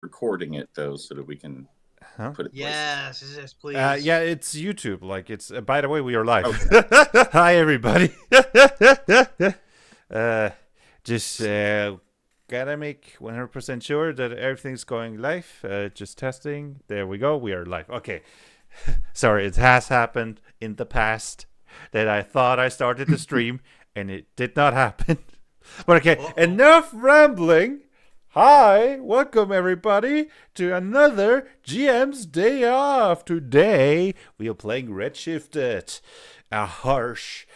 recording it though, so that we can put it places. Yes, please. Yeah, it's YouTube. Like it's. By the way, we are live. Okay. Hi, everybody. Just gotta make 100% sure that everything's going live. Just testing. There we go. We are live. Okay. Sorry, it has happened in the past that I thought I started the stream and it did not happen. But okay, enough rambling. Hi, welcome everybody to another GM's Day Off. Today we are playing Redshifted, a harsh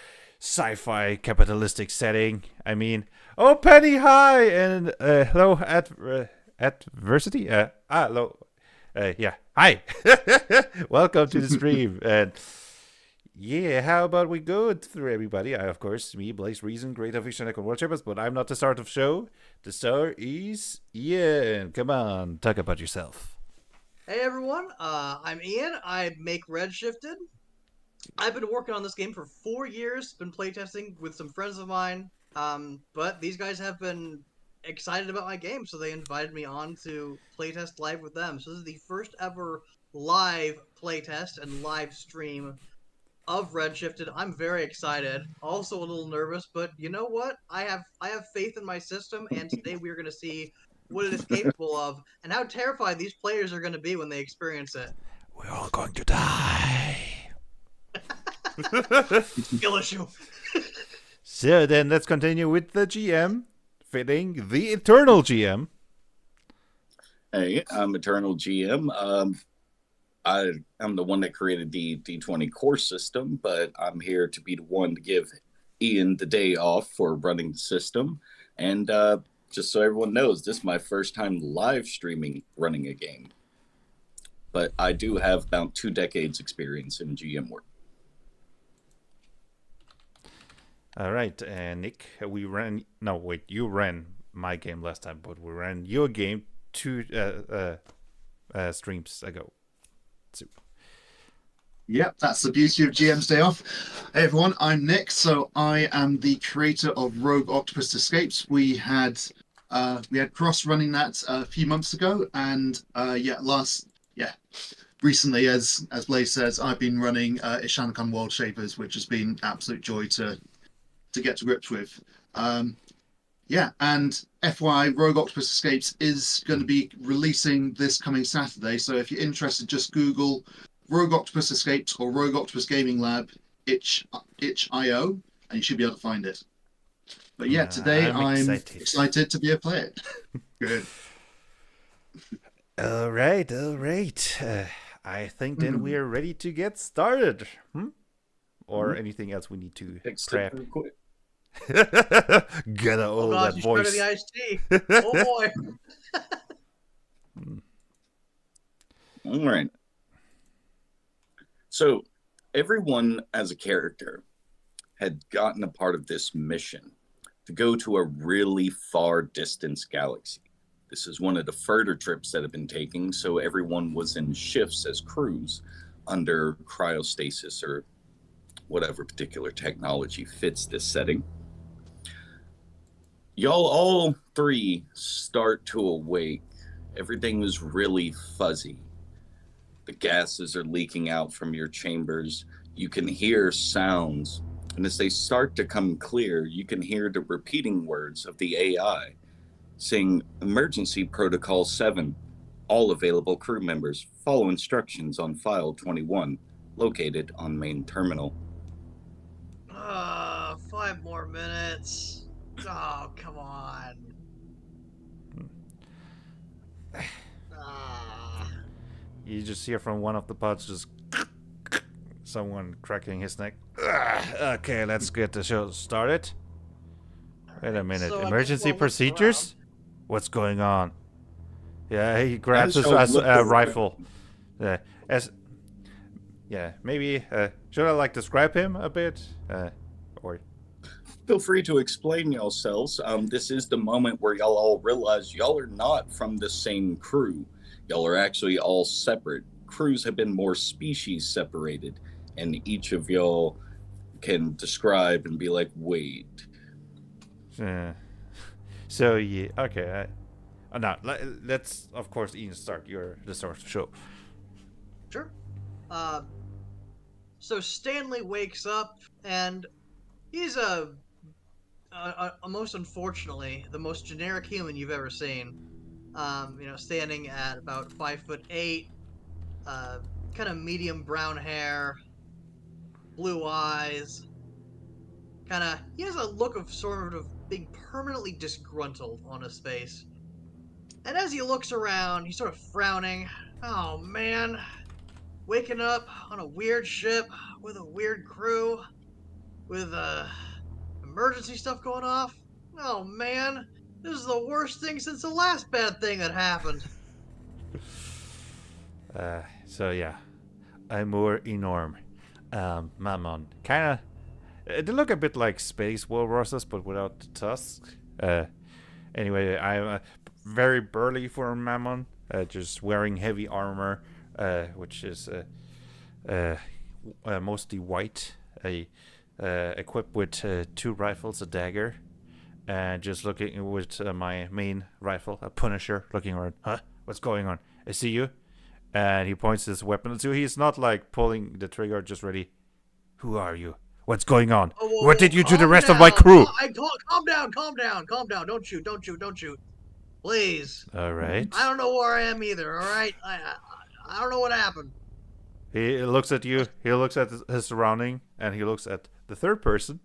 sci-fi capitalistic setting. I mean, oh Penny, hi, and hello adversity. Hello, yeah, hi. Welcome to the stream, and yeah, how about we go through everybody? Of course, me, Blaze Reason, Great Fiction, Icon World Shepherds, but I'm not the star of the show. The star is Ian. Come on, talk about yourself. Hey everyone, I'm Ian. I make Redshifted. I've been working on this game for 4 years, been playtesting with some friends of mine, but these guys have been excited about my game, so they invited me on to playtest live with them. So this is the first ever live playtest and live stream of Redshifted. I'm very excited, also a little nervous, but you know what? I have faith in my system, and today we are going to see what it is capable of, and how terrified these players are going to be when they experience it. We're all going to die. Skill issue. So then let's continue with the GM, fitting the Eternal GM. Hey, I'm Eternal GM. I'm the one that created the D20 core system, but I'm here to be the one to give Ian the day off for running the system. And just so everyone knows, this is my first time live streaming running a game. But I do have about 2 decades experience in GM work. All right, Nick, you ran my game last time, but we ran your game 2 streams ago. So. Yep, that's the beauty of GM's Day Off. Hey everyone, I'm Nick. So I am the creator of Rogue Octopus Escapes. We had Cross running that a few months ago, and recently, as Blaze says, I've been running Ishanikon World Shapers, which has been absolute joy to get to grips with. And FYI, Rogue Octopus Escapes is going to be releasing this coming Saturday. So if you're interested, just Google Rogue Octopus Escapes or Rogue Octopus Gaming Lab itch.io, and you should be able to find it. But yeah, today I'm excited to be a player. Good. All right. I think then we are ready to get started. Or anything else we need to prep? Get all that voice. The iced tea. Oh boy. All right. So everyone as a character had gotten a part of this mission to go to a really far distance galaxy. This is one of the further trips that have been taken, so everyone was in shifts as crews under cryostasis or whatever particular technology fits this setting. Y'all all 3 start to awake. Everything is really fuzzy. The gases are leaking out from your chambers. You can hear sounds. And as they start to come clear, you can hear the repeating words of the AI saying, "Emergency Protocol 7. All available crew members follow instructions on File 21, located on main terminal." 5 more minutes. Oh, come on. You just hear from one of the pods just someone cracking his neck. Okay, let's get the show started. Wait a minute. So Emergency procedures? What's going on? Yeah, he grabs his rifle. Maybe should I describe him a bit? Or feel free to explain yourselves. This is the moment where y'all all realize y'all are not from the same crew. Y'all are actually all separate. Crews have been more species separated, and each of y'all can describe and be like, wait. So yeah, okay. No, let's of course Ian start. You're the start of the show. Sure. Uh, so Stanley wakes up, and he's a most unfortunately the most generic human you've ever seen. Standing at about 5'8", kind of medium brown hair, blue eyes. He has a look of sort of being permanently disgruntled on his face. And as he looks around, he's sort of frowning. Oh man, waking up on a weird ship with a weird crew, with emergency stuff going off. Oh man, this is the worst thing since the last bad thing that happened. So yeah, I'm more enorm. Mammon. Kinda. They look a bit like space walruses, but without the tusks. Anyway, I'm very burly for Mammon, just wearing heavy armor, which is mostly white, equipped with 2 rifles, a dagger, and just looking with my main rifle, a Punisher, looking around. Huh? What's going on? I see you. And he points his weapon. So he's not like pulling the trigger, just ready. Who are you? What's going on? Whoa, What did you do to the rest down. of my crew? Calm down. Don't shoot. Please. All right. I don't know where I am either, all right? I don't know what happened. He looks at you. He looks at his surrounding, and he looks at the third person.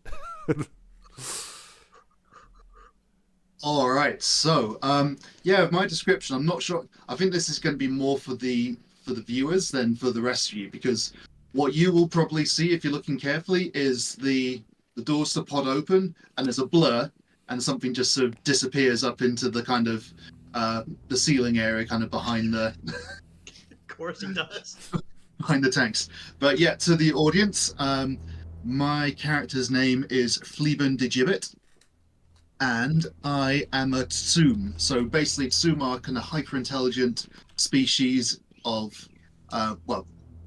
All right. So, my description. I'm not sure. I think this is going to be more for the viewers than for the rest of you, because what you will probably see if you're looking carefully is the doors to the pod open, and there's a blur, and something just sort of disappears up into the kind of the ceiling area, kind of behind the. Of course he does. Behind the tanks. But yeah, to the audience, my character's name is Fleeben de Gibbet, and I am a Tsum. So basically, Tsum are kind of hyper-intelligent species of,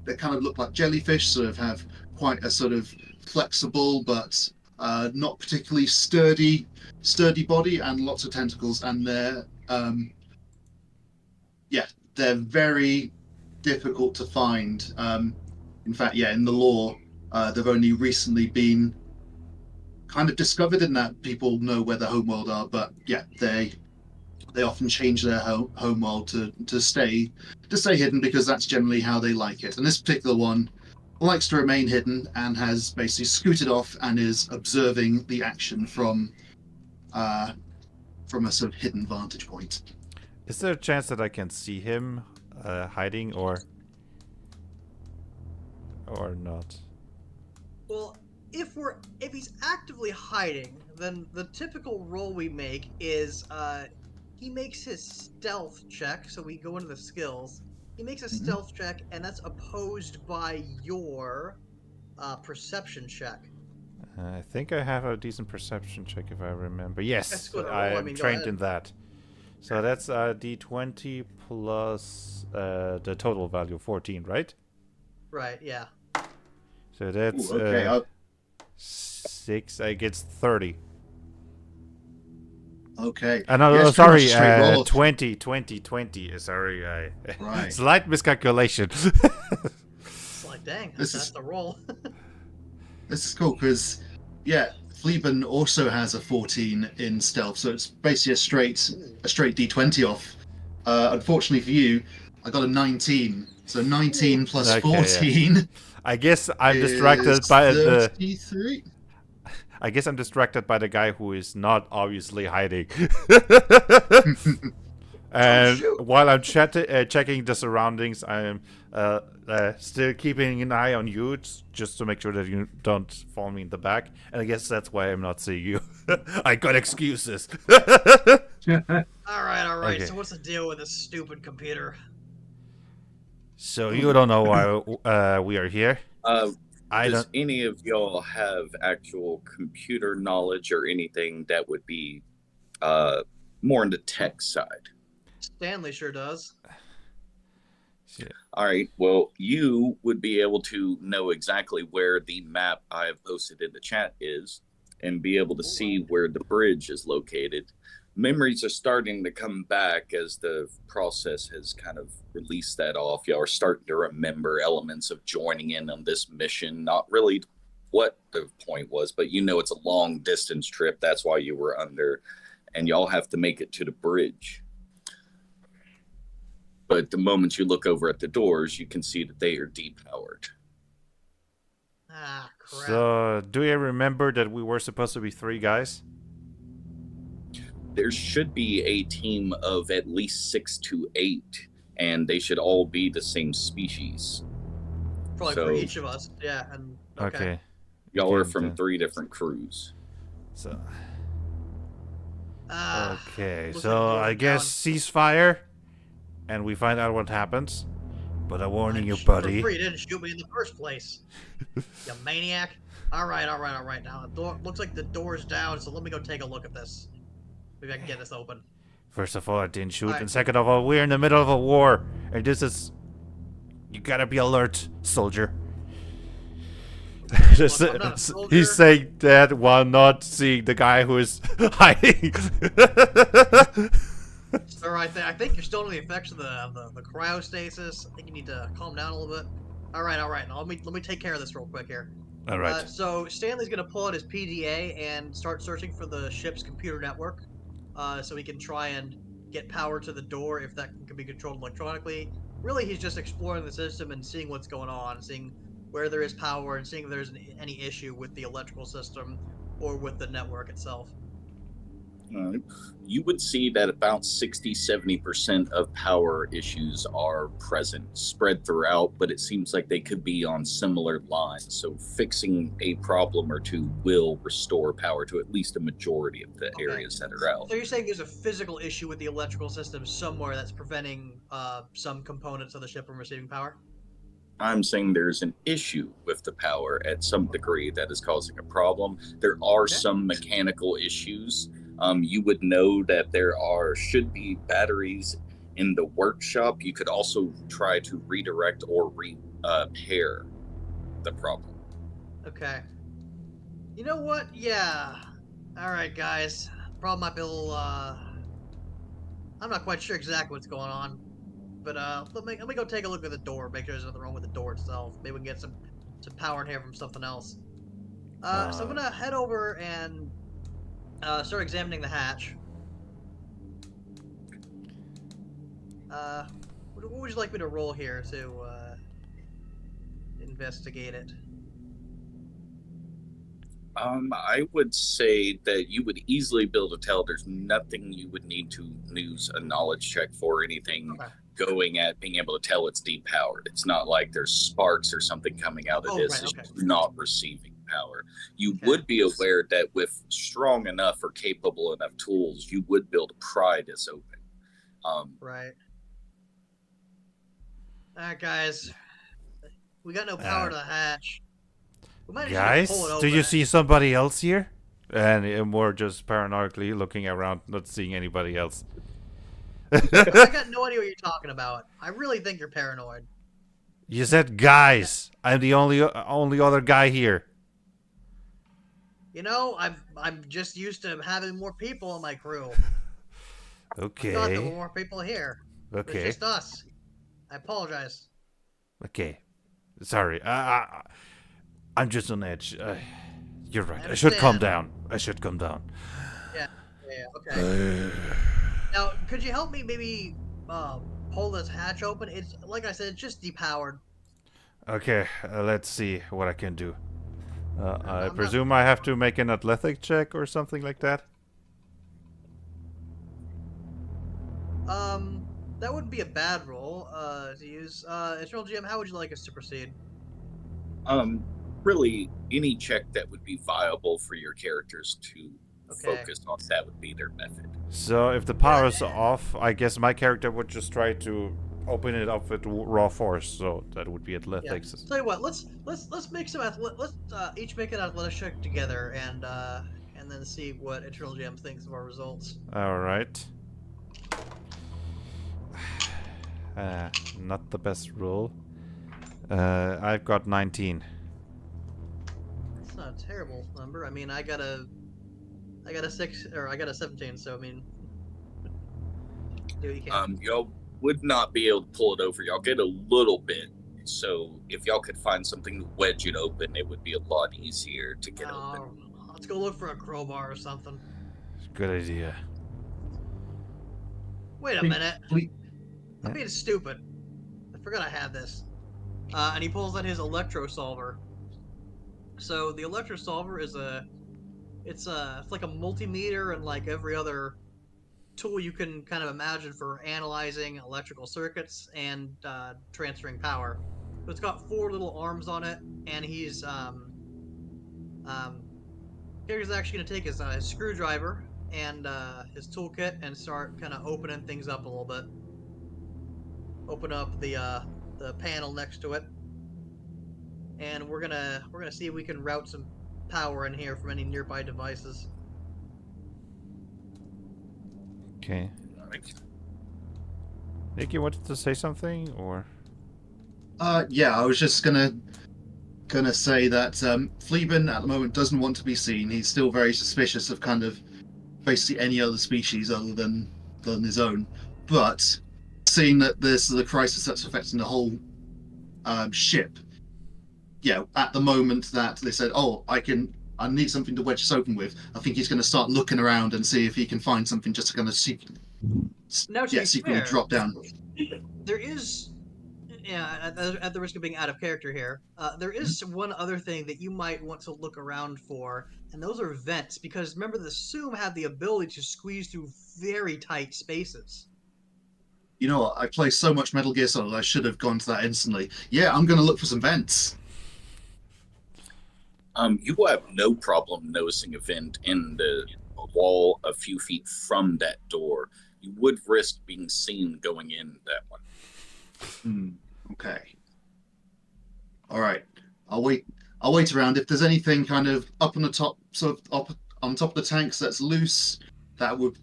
they kind of look like jellyfish, sort of have quite a sort of flexible but not particularly sturdy body, and lots of tentacles, and they're very difficult to find. In fact, in the lore, they've only recently been kind of discovered, in that people know where their homeworld are, but they often change their homeworld to stay hidden, because that's generally how they like it. And this particular one likes to remain hidden, and has basically scooted off and is observing the action from a sort of hidden vantage point. Is there a chance that I can see him hiding, or not? Well, if he's actively hiding, then the typical roll we make is he makes his stealth check. So we go into the skills. He makes a stealth check, and that's opposed by your perception check. I think I have a decent perception check, if I remember. Yes, I I'm trained in that. So that's D20 plus the total value, 14, right? Right, yeah. So that's Ooh, okay. 6. I get 30. Okay. No, Yeah, it's sorry, pretty much a straight roll. 20. Sorry, Right. slight miscalculation. It's like, dang, that's the roll. This is cool because, Fleeben also has a 14 in stealth, so it's basically a straight D20 off. Unfortunately for you, I got a 19. So 19 plus Okay, 14. Yeah. I guess I'm distracted by 33? I guess I'm distracted by the guy who is not obviously hiding. And while I'm checking the surroundings, I'm still keeping an eye on you, just to make sure that you don't fall me in the back. And I guess that's why I'm not seeing you. I got excuses. All right. Okay. So what's the deal with this stupid computer? So you don't know why we are here? Does any of y'all have actual computer knowledge or anything that would be more on the tech side? Stanley sure does. Yeah. All right. Well, you would be able to know exactly where the map I have posted in the chat is, and be able to see where the bridge is located. Memories are starting to come back as the process has kind of released that off. Y'all are starting to remember elements of joining in on this mission. Not really what the point was, but you know it's a long distance trip. That's why you were under, and y'all have to make it to the bridge. But the moment you look over at the doors, you can see that they are depowered. Ah, crap. So, do you remember that we were supposed to be 3 guys? There should be a team of at least 6 to 8, and they should all be the same species. Probably so- for each of us. Yeah, and Okay. Y'all are Okay, from then. 3 different crews. So, Ah, okay. looks So, like we're I guess ceasefire, and we find out what happens. But I'm warning you, For buddy. free, you didn't shoot me in the first place. You maniac. All right. Now, the door, looks like the door's down, so let me go take a look at this. Maybe I can get this open. First of all, I didn't shoot, Alright. and second of all, we're in the middle of a war, and this is... You gotta be alert, soldier. Look, I'm not a soldier. He's saying that while not seeing the guy who is hiding. Sir, I think you're still under the effects of the cryostasis. I think you need to calm down a little bit. All right. Now let me take care of this real quick here. All right. So Stanley's gonna pull out his PDA and start searching for the ship's computer network, so he can try and get power to the door if that can be controlled electronically. Really, he's just exploring the system and seeing what's going on, seeing where there is power, and seeing if there's any issue with the electrical system or with the network itself. You would see that about 60-70% of power issues are present, spread throughout, but it seems like they could be on similar lines. So fixing a problem or two will restore power to at least a majority of the areas that are out. So you're saying there's a physical issue with the electrical system somewhere that's preventing some components of the ship from receiving power? I'm saying there's an issue with the power at some degree that is causing a problem. There are some mechanical issues. You would know that should be batteries in the workshop. You could also try to redirect or repair the problem. Okay. You know what? Yeah. All right, guys. Problem might be a little. I'm not quite sure exactly what's going on, but let me go take a look at the door. Make sure there's nothing wrong with the door itself. Maybe we can get some power in here from something else. So I'm gonna head over and start examining the hatch. What would you like me to roll here to investigate it? I would say that you would easily be able to tell there's nothing you would need to use a knowledge check for, anything going at being able to tell it's depowered. It's not like there's sparks or something coming out of this. It's not receiving power. You would be aware that with strong enough or capable enough tools, you would be able to pry this open. Right. Alright, guys. We got no power to the hatch. We might Guys, just pull it do you open. see somebody else here? And we're just paranoidally looking around, not seeing anybody else. I got no idea what you're talking about. I really think you're paranoid. You said guys. I'm the only other guy here. You know, I'm just used to having more people in my crew. Okay. I thought there were more people here. Okay. It's just us. I apologize. Okay. Sorry. I'm just on edge. You're right. I should calm down. Yeah, okay. Now, could you help me maybe pull this hatch open? It's, like I said, it's just depowered. Okay, let's see what I can do. I presume I have to make an athletic check or something like that? That wouldn't be a bad roll to use. Internal GM, how would you like us to proceed? Really, any check that would be viable for your characters to focus on, that would be their method. So if the power's off, I guess my character would just try to open it up with raw force. So that would be athletics. Yeah. Tell you what, let's make some let's each make an athletic check together and then see what Internal GM thinks of our results. All right. Not the best roll. I've got 19. That's not a terrible number. I mean, I got a 6 or I got a 17. So I mean, Do what you can. Y'all would not be able to pull it over. Y'all get a little bit. So if y'all could find something to wedge it open, it would be a lot easier to get open. Let's go look for a crowbar or something. Good idea. Wait a minute. We- I'm being stupid. I forgot I had this. And he pulls out his electro solver. So the electro solver is it's like a multimeter and like every other tool you can kind of imagine for analyzing electrical circuits and transferring power. So it's got 4 little arms on it, and he's Gary's actually gonna take his screwdriver and his toolkit and start kind of opening things up a little bit. Open up the panel next to it, and we're gonna see if we can route some power in here from any nearby devices. Okay. Nick, you wanted to say something, or? Yeah, I was just gonna say that Fleabin at the moment doesn't want to be seen. He's still very suspicious of kind of basically any other species other than his own. But seeing that this is a crisis that's affecting the whole ship, yeah, at the moment that they said, "Oh, I need something to wedge this open with," I think he's going to start looking around and see if he can find something just to kind of secretly drop down. There is, at the risk of being out of character here, there is one other thing that you might want to look around for, and those are vents, because remember the Zoom had the ability to squeeze through very tight spaces. You know what? I play so much Metal Gear Solid, I should have gone to that instantly. Yeah, I'm going to look for some vents. You will have no problem noticing a vent in the wall a few feet from that door. You would risk being seen going in that one. Okay. All right. I'll wait around. If there's anything kind of up on the top, sort of up on top of the tanks that's loose, that would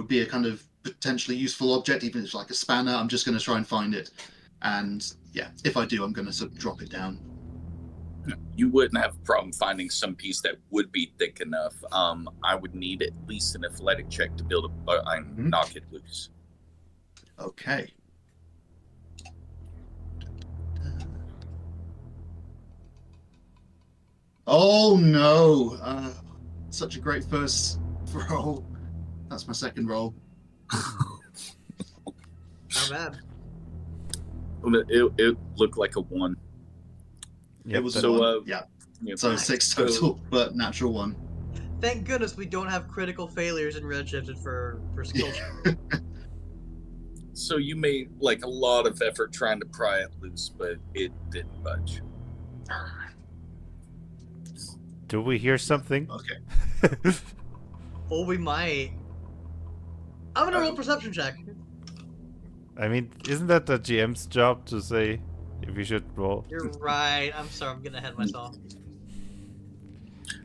be a kind of potentially useful object, even if it's like a spanner. I'm just going to try and find it, and yeah, if I do, I'm going to sort of drop it down. You wouldn't have a problem finding some piece that would be thick enough. I would need at least an athletic check to build knock it loose. Okay. Oh no! Such a great first roll. That's my second roll. Not bad. It looked like a 1. Yep, It was so, a 1. Yeah. So Nice. 6 total, but natural 1. Thank goodness we don't have critical failures in Redshifted for skill check. So you made like a lot of effort trying to pry it loose, but it didn't budge. Do we hear something? Okay. Oh, we might. I'm gonna roll a perception check. I mean, isn't that the GM's job to say if you should roll? You're right. I'm sorry. I'm getting ahead of myself.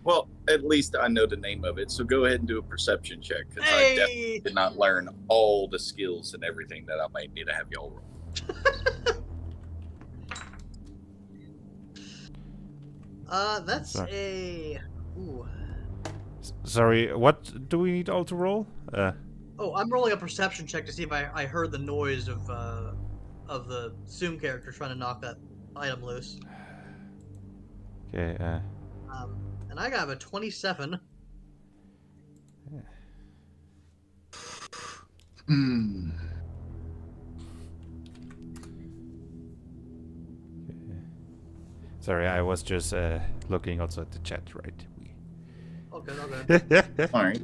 Well, at least I know the name of it, so go ahead and do a perception check, because I definitely Hey! did not learn all the skills and everything that I might need to have y'all roll. That's Sorry. a. Ooh. Sorry, what do we need all to roll? Oh, I'm rolling a perception check to see if I heard the noise of the Zoom character trying to knock that item loose. Okay, And I got a 27. Hmm. sorry, I was just looking also at the chat, right? Okay, okay. All right.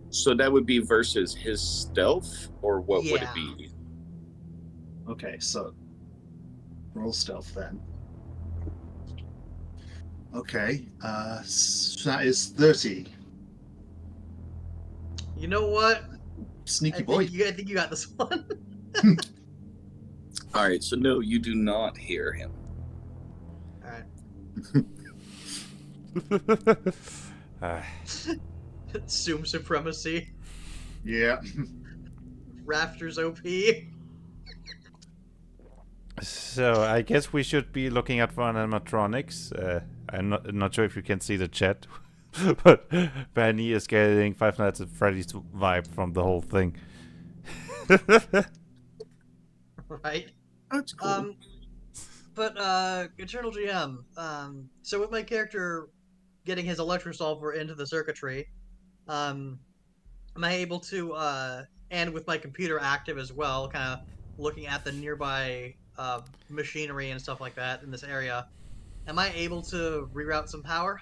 So that would be versus his stealth, or what would it Yeah. be? Okay, so roll stealth then. Okay, so that is 30. You know what? Sneaky boy. I think you got this one. All right. So no, you do not hear him. Alright. Zoom supremacy. Yeah. Rafters OP. So I guess we should be looking at for animatronics. I'm not sure if you can see the chat, but Benny is getting Five Nights at Freddy's vibe from the whole thing. right? That's cool. But Eternal GM. So with my character getting his electrosolver into the circuitry, am I able to and with my computer active as well, kind of looking at the nearby machinery and stuff like that in this area, am I able to reroute some power?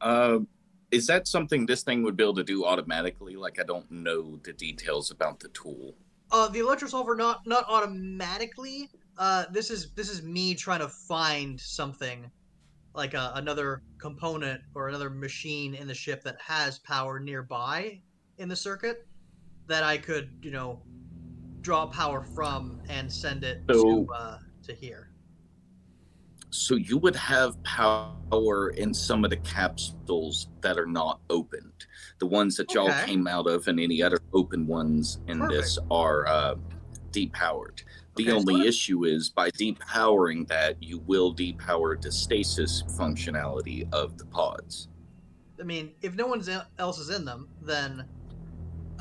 Uh, is that something this thing would be able to do automatically? Like, I don't know the details about the tool. The electrosolver not automatically. This is me trying to find something like another component or another machine in the ship that has power nearby in the circuit that I could, draw power from and send it So, to here. so you would have power in some of the capsules that are not opened. The ones that y'all Okay, came out of and any other open ones in perfect. this are depowered. The Okay, so only issue is by depowering that, you will depower the stasis functionality of the pods. I mean, if no one else is in them, then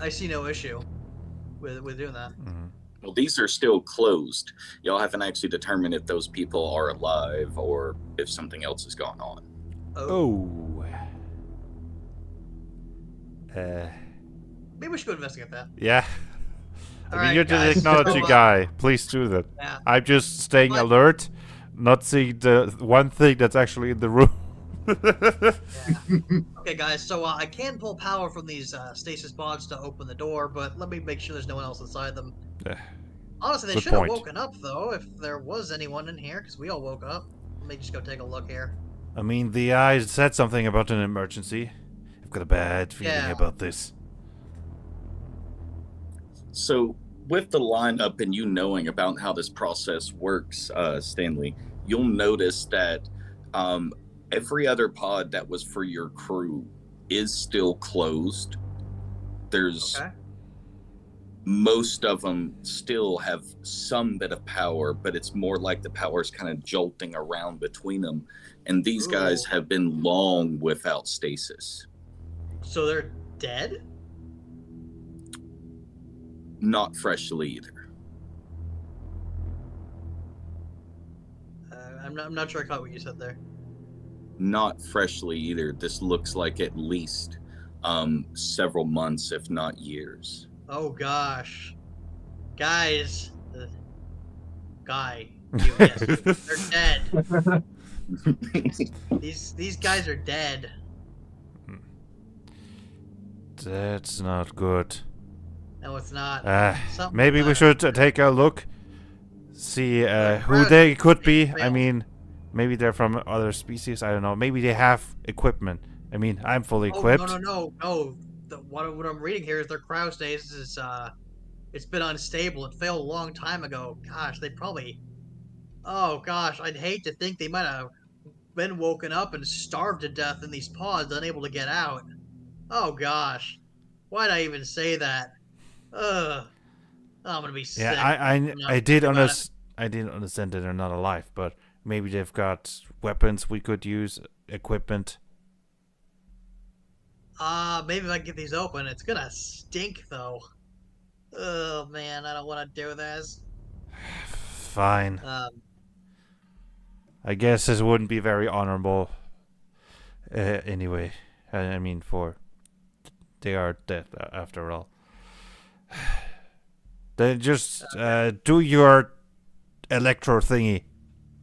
I see no issue with doing that. Mhm. Well, these are still closed. Y'all haven't actually determined if those people are alive or if something else is going on. Oh. Maybe we should go investigate that. Yeah. I All mean, right, you're the guys. technology So, guy. Please do that. yeah. I'm just staying But- alert, not seeing the one thing that's actually in the room. Yeah. Okay, guys. So I can pull power from these stasis pods to open the door, but let me make sure there's no one else inside them. Yeah, Honestly, they good should have point. woken up though, if there was anyone in here, because we all woke up. Let me just go take a look here. I mean, the eyes said something about an emergency. I've got a bad feeling Yeah. about this. So, with the lineup and you knowing about how this process works, Stanley, you'll notice that every other pod that was for your crew is still closed. There's Okay. most of them still have some bit of power, but it's more like the power's kind of jolting around between them. And these guys Ooh. have been long without stasis. So they're dead? Not freshly either. I'm not sure I caught what you said there. Not freshly either. This looks like at least several months, if not years. Oh gosh, guys, guy, you, yes, they're dead. These guys are dead. That's not good. No, it's not. Something Maybe we better. should take a look, see who Brad, they could be. I failed. mean, maybe they're from other species. I don't know. Maybe they have equipment. I mean, I'm fully Oh equipped. no. What I'm reading here is their cryostasis is it's been unstable. It failed a long time ago. Gosh, they probably. Oh gosh, I'd hate to think they might have been woken up and starved to death in these pods, unable to get out. Oh gosh, why'd I even say that? Ugh, I'm gonna be sick. Yeah, I'm not I did thinking about it. I didn't understand that they're not alive, but maybe they've got weapons we could use, equipment. Maybe if I can get these open, it's gonna stink though. Oh man, I don't want to do this. Fine. Um, I guess this wouldn't be very honorable. Anyway, I mean, they are dead after all. Then just do your electro thingy.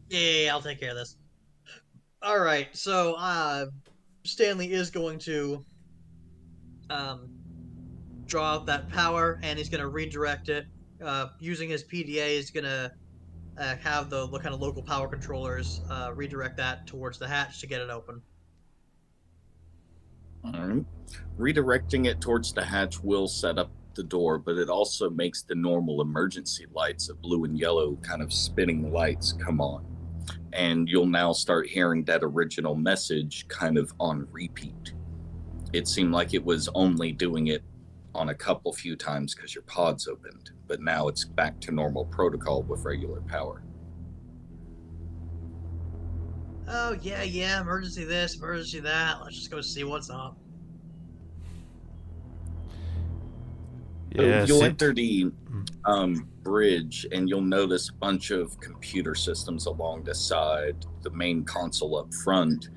yeah, I'll take care of this. All right, so Stanley is going to draw out that power, and he's gonna redirect it using his PDA. He's gonna have the kind of local power controllers redirect that towards the hatch to get it open. All right. Redirecting it towards the hatch will set up the door, but it also makes the normal emergency lights of blue and yellow kind of spinning lights come on. And you'll now start hearing that original message kind of on repeat. It seemed like it was only doing it on a few times because your pod's opened, but now it's back to normal protocol with regular power. Oh yeah, emergency this, emergency that. Let's just go see what's up. So Yes. you'll enter the bridge and you'll notice a bunch of computer systems along the side, the main console up front,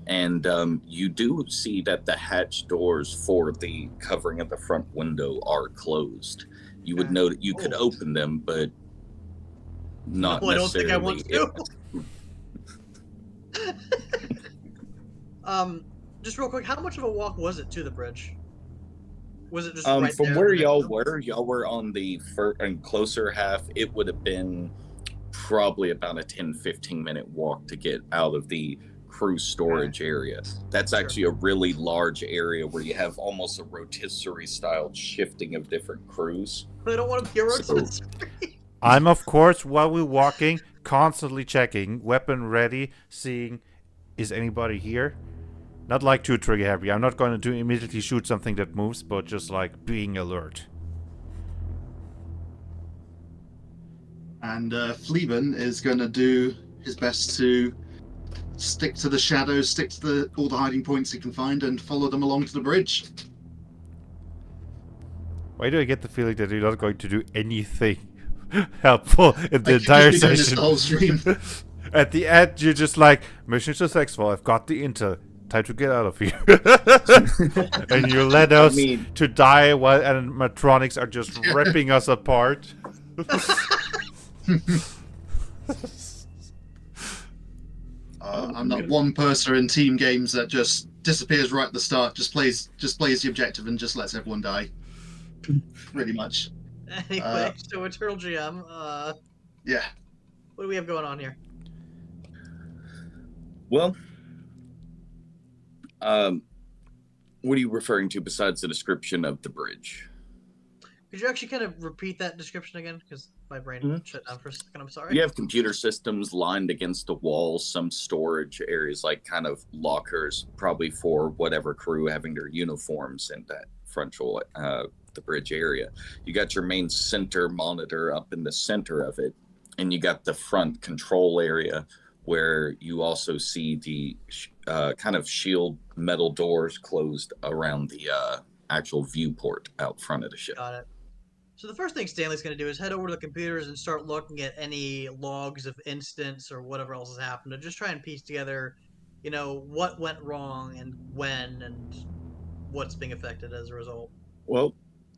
and you do see that the hatch doors for the covering of the front window are closed. You would Okay. know that you could Oh. open them, but No, not I don't think I necessarily. want to. Just real quick, how much of a walk was it to the bridge? Was it just right From there? where next to them? y'all were on the and closer half. It would have been probably about a 10-15 minute walk to get out of the crew storage area. That's Sure. actually a really large area where you have almost a rotisserie style shifting of different crews. I don't want to be a So- rotisserie. I'm, of course, while we're walking, constantly checking, weapon ready, seeing, is anybody here? Not like too trigger happy. I'm not going to immediately shoot something that moves, but just like being alert. And Fleeben is going to do his best to stick to the shadows, stick to all the hiding points he can find, and follow them along to the bridge. Why do I get the feeling that you're not going to do anything helpful in the I could entire just be doing this session? the whole stream. At the end, you're just like, mission successful. I've got the intel. Time to get out of here. And you let us to die while animatronics are just ripping us apart. I'm not one person in team games that just disappears right at the start, just plays the objective and just lets everyone die. Pretty much. Anyway, so Eternal GM, Yeah. what do we have going on here? Well, what are you referring to besides the description of the bridge? Could you actually kind of repeat that description again? Because my brain shut down for a second. I'm sorry. You have computer systems lined against the walls, some storage areas like kind of lockers, probably for whatever crew having their uniforms in that frontal, the bridge area. You got your main center monitor up in the center of it, and you got the front control area where you also see the kind of shield metal doors closed around the actual viewport out front of the ship. Got it. So the first thing Stanley's going to do is head over to the computers and start looking at any logs of incidents or whatever else has happened to just try and piece together, you know, what went wrong and when and what's being affected as a result. Well,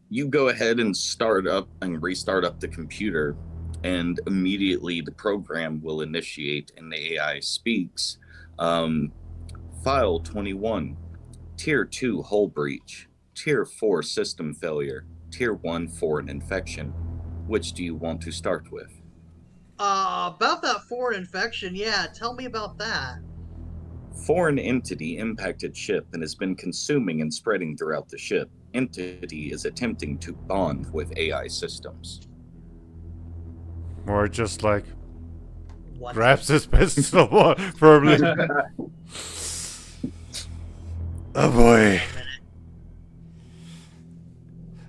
you go ahead and start up and restart up the computer, and immediately the program will initiate and the AI speaks. File 21, Tier 2 hull breach, Tier 4 system failure, Tier 1 foreign infection. Which do you want to start with? About that foreign infection, yeah, tell me about that. Foreign entity impacted ship and has been consuming and spreading throughout the ship. Entity is attempting to bond with AI systems. Or just like What? grabs his pistol firmly. Oh boy.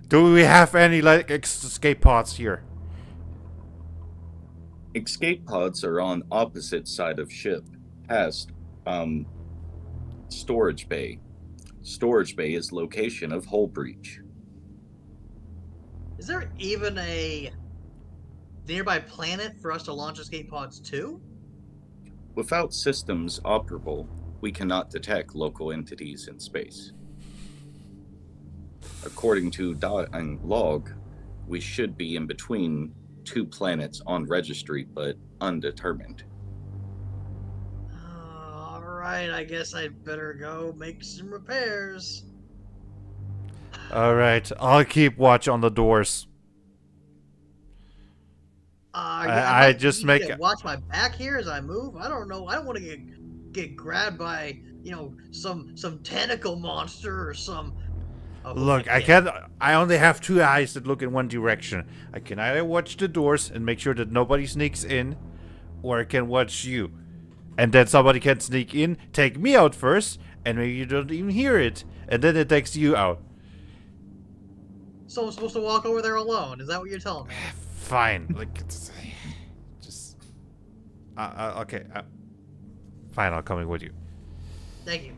Do we have any like escape pods here? Escape pods are on opposite side of ship, past storage bay. Storage bay is location of hull breach. Is there even a nearby planet for us to launch escape pods to? Without systems operable, we cannot detect local entities in space. According to log, we should be in between two planets on registry, but undetermined. Alright, I guess I'd better go make some repairs. Alright, I'll keep watch on the doors. I might just need to make- watch my back here as I move. I don't know. I don't want to get grabbed by, you know, some tentacle monster or some. Oh, Look, I only have two eyes that look in one direction. I can either watch the doors and make sure that nobody sneaks in, or I can watch you. And then somebody can sneak in, take me out first, and maybe you don't even hear it. And then it takes you out. So I'm supposed to walk over there alone? Is that what you're telling me? Fine. Like, just... okay. Fine, I'll come in with you. Thank you.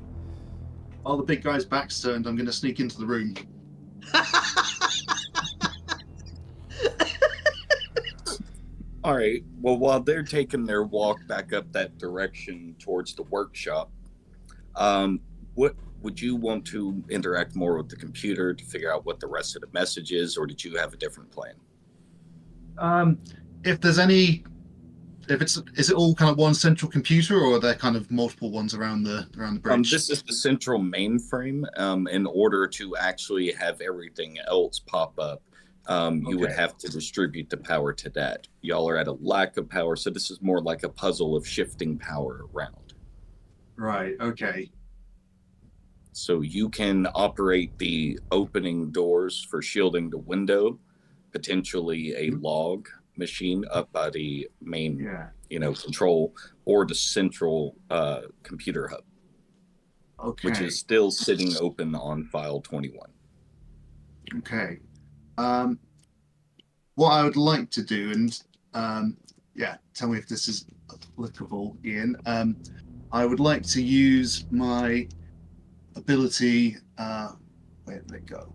While the big guy's back's turned, I'm going to sneak into the room. All right. Well, while they're taking their walk back up that direction towards the workshop, um, what would you want to interact more with the computer to figure out what the rest of the message is, or did you have a different plan? Um, if there's any, if it's, is it all kind of one central computer, or are there kind of multiple ones around the bridge? This is the central mainframe. In order to actually have everything else pop up, you would Okay. have to distribute the power to that. Y'all are at a lack of power, so this is more like a puzzle of shifting power around. Right. Okay. So you can operate the opening doors for shielding the window, potentially a log machine up by the main, Yeah. control, or the central computer hub, which Okay. is still sitting open on file 21. Okay. Um, what I would like to do, and yeah, tell me if this is applicable, Ian. I would like to use my ability. Where did it go?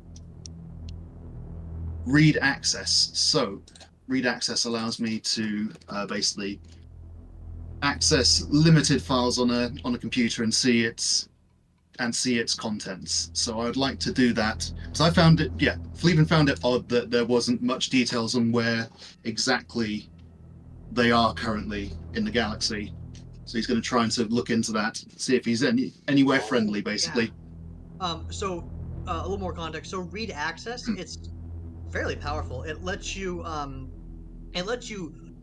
Read access. So, read access allows me to basically access limited files on a computer and see its contents. So I would like to do that. So I found it, yeah, Fleven found it odd that there wasn't much details on where exactly they are currently in the galaxy. So he's going to try and sort of look into that, see if he's anywhere friendly, basically. So a little more context. So read access, it's fairly powerful. It lets you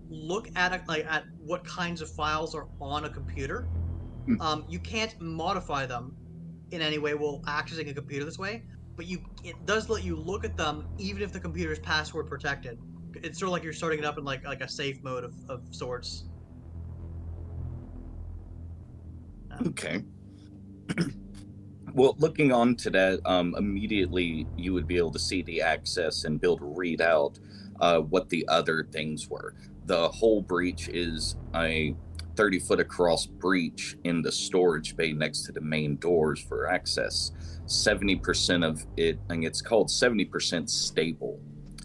look at at what kinds of files are on a computer. You can't modify them in any way while accessing a computer this way, but it does let you look at them even if the computer is password protected. It's sort of like you're starting it up in like a safe mode of sorts. Okay. Well, looking on to that, immediately you would be able to see the access and be able to read out what the other things were. The whole breach is a 30-foot across breach in the storage bay next to the main doors for access. 70% of it, and it's called 70% stable.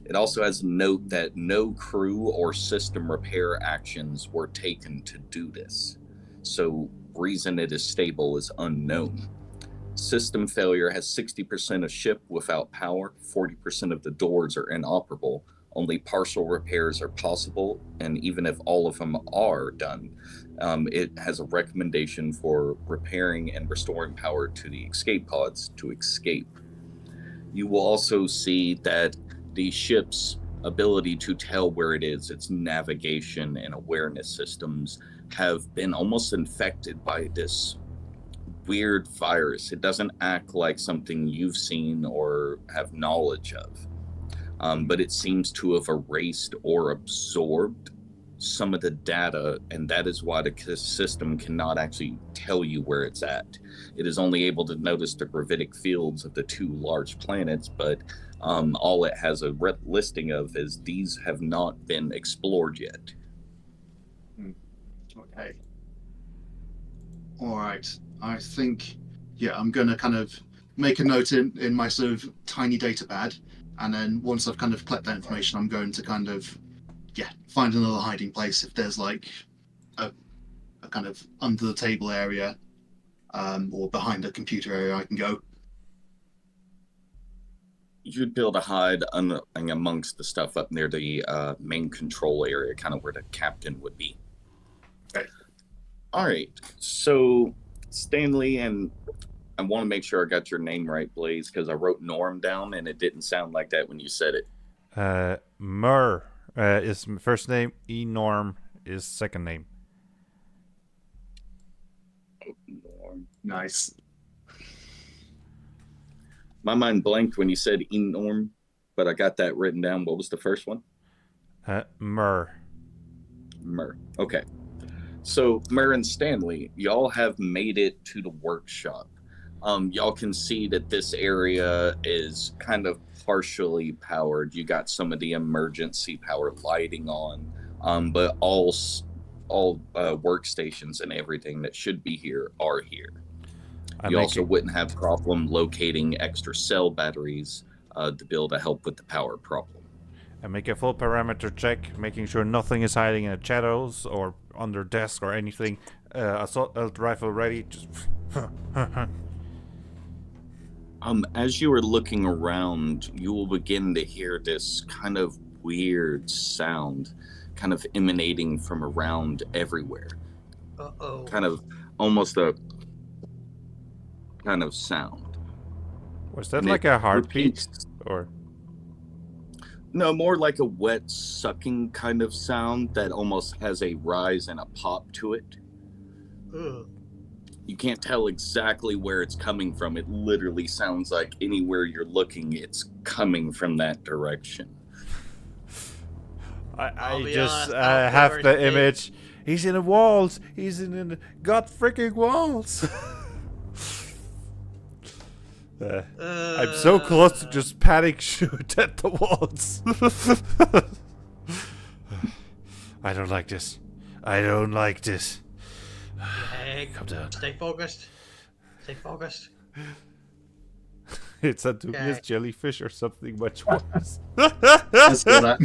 It also has a note that no crew or system repair actions were taken to do this. So, reason it is stable is unknown. System failure has 60% of ship without power, 40% of the doors are inoperable, only partial repairs are possible, and even if all of them are done, it has a recommendation for repairing and restoring power to the escape pods to escape. You will also see that the ship's ability to tell where it is, its navigation and awareness systems, have been almost infected by this weird virus. It doesn't act like something you've seen or have knowledge of, but it seems to have erased or absorbed some of the data, and that is why the system cannot actually tell you where it's at. It is only able to notice the gravitic fields of the two large planets, but all it has a listing of is these have not been explored yet. Okay. All right. I think, yeah, I'm going to kind of make a note in my sort of tiny data pad. And then once I've kind of collected that information, I'm going to kind of, yeah, find another hiding place if there's like a kind of under the table area or behind a computer area I can go. You'd be able to hide amongst the stuff up near the main control area, kind of where the captain would be. Okay. All right. So, Stanley, and I want to make sure I got your name right, Blaze, because I wrote Norm down and it didn't sound like that when you said it. Mur is first name. Norm is second name. Norm. Nice. My mind blanked when you said Norm, but I got that written down. What was the first one? Mur. Mur. Okay. So, Mur and Stanley, y'all have made it to the workshop. Y'all can see that this area is kind of partially powered. You got some of the emergency power lighting on, but all workstations and everything that should be here are here. You also wouldn't have problem locating extra cell batteries to be able to help with the power problem. I make a full parameter check, making sure nothing is hiding in the shadows or under desk or anything. Assault rifle ready. Just. As you are looking around, you will begin to hear this kind of weird sound, kind of emanating from around everywhere. Uh-oh. Kind of almost a kind of sound. Was that And like it a heartbeat? repeats. Or No, more like a wet sucking kind of sound that almost has a rise and a pop to it. Ugh. You can't tell exactly where it's coming from. It literally sounds like anywhere you're looking, it's coming from that direction. I'll I be just honest, I don't feel have very the safe. image. He's in the walls. He's in the god freaking walls. I'm so close to just panic shoot at the walls. I don't like this. I don't like this. Hey, Calm down. stay focused. Stay focused. It's a dubious Okay. jellyfish or something much worse. Let's go that.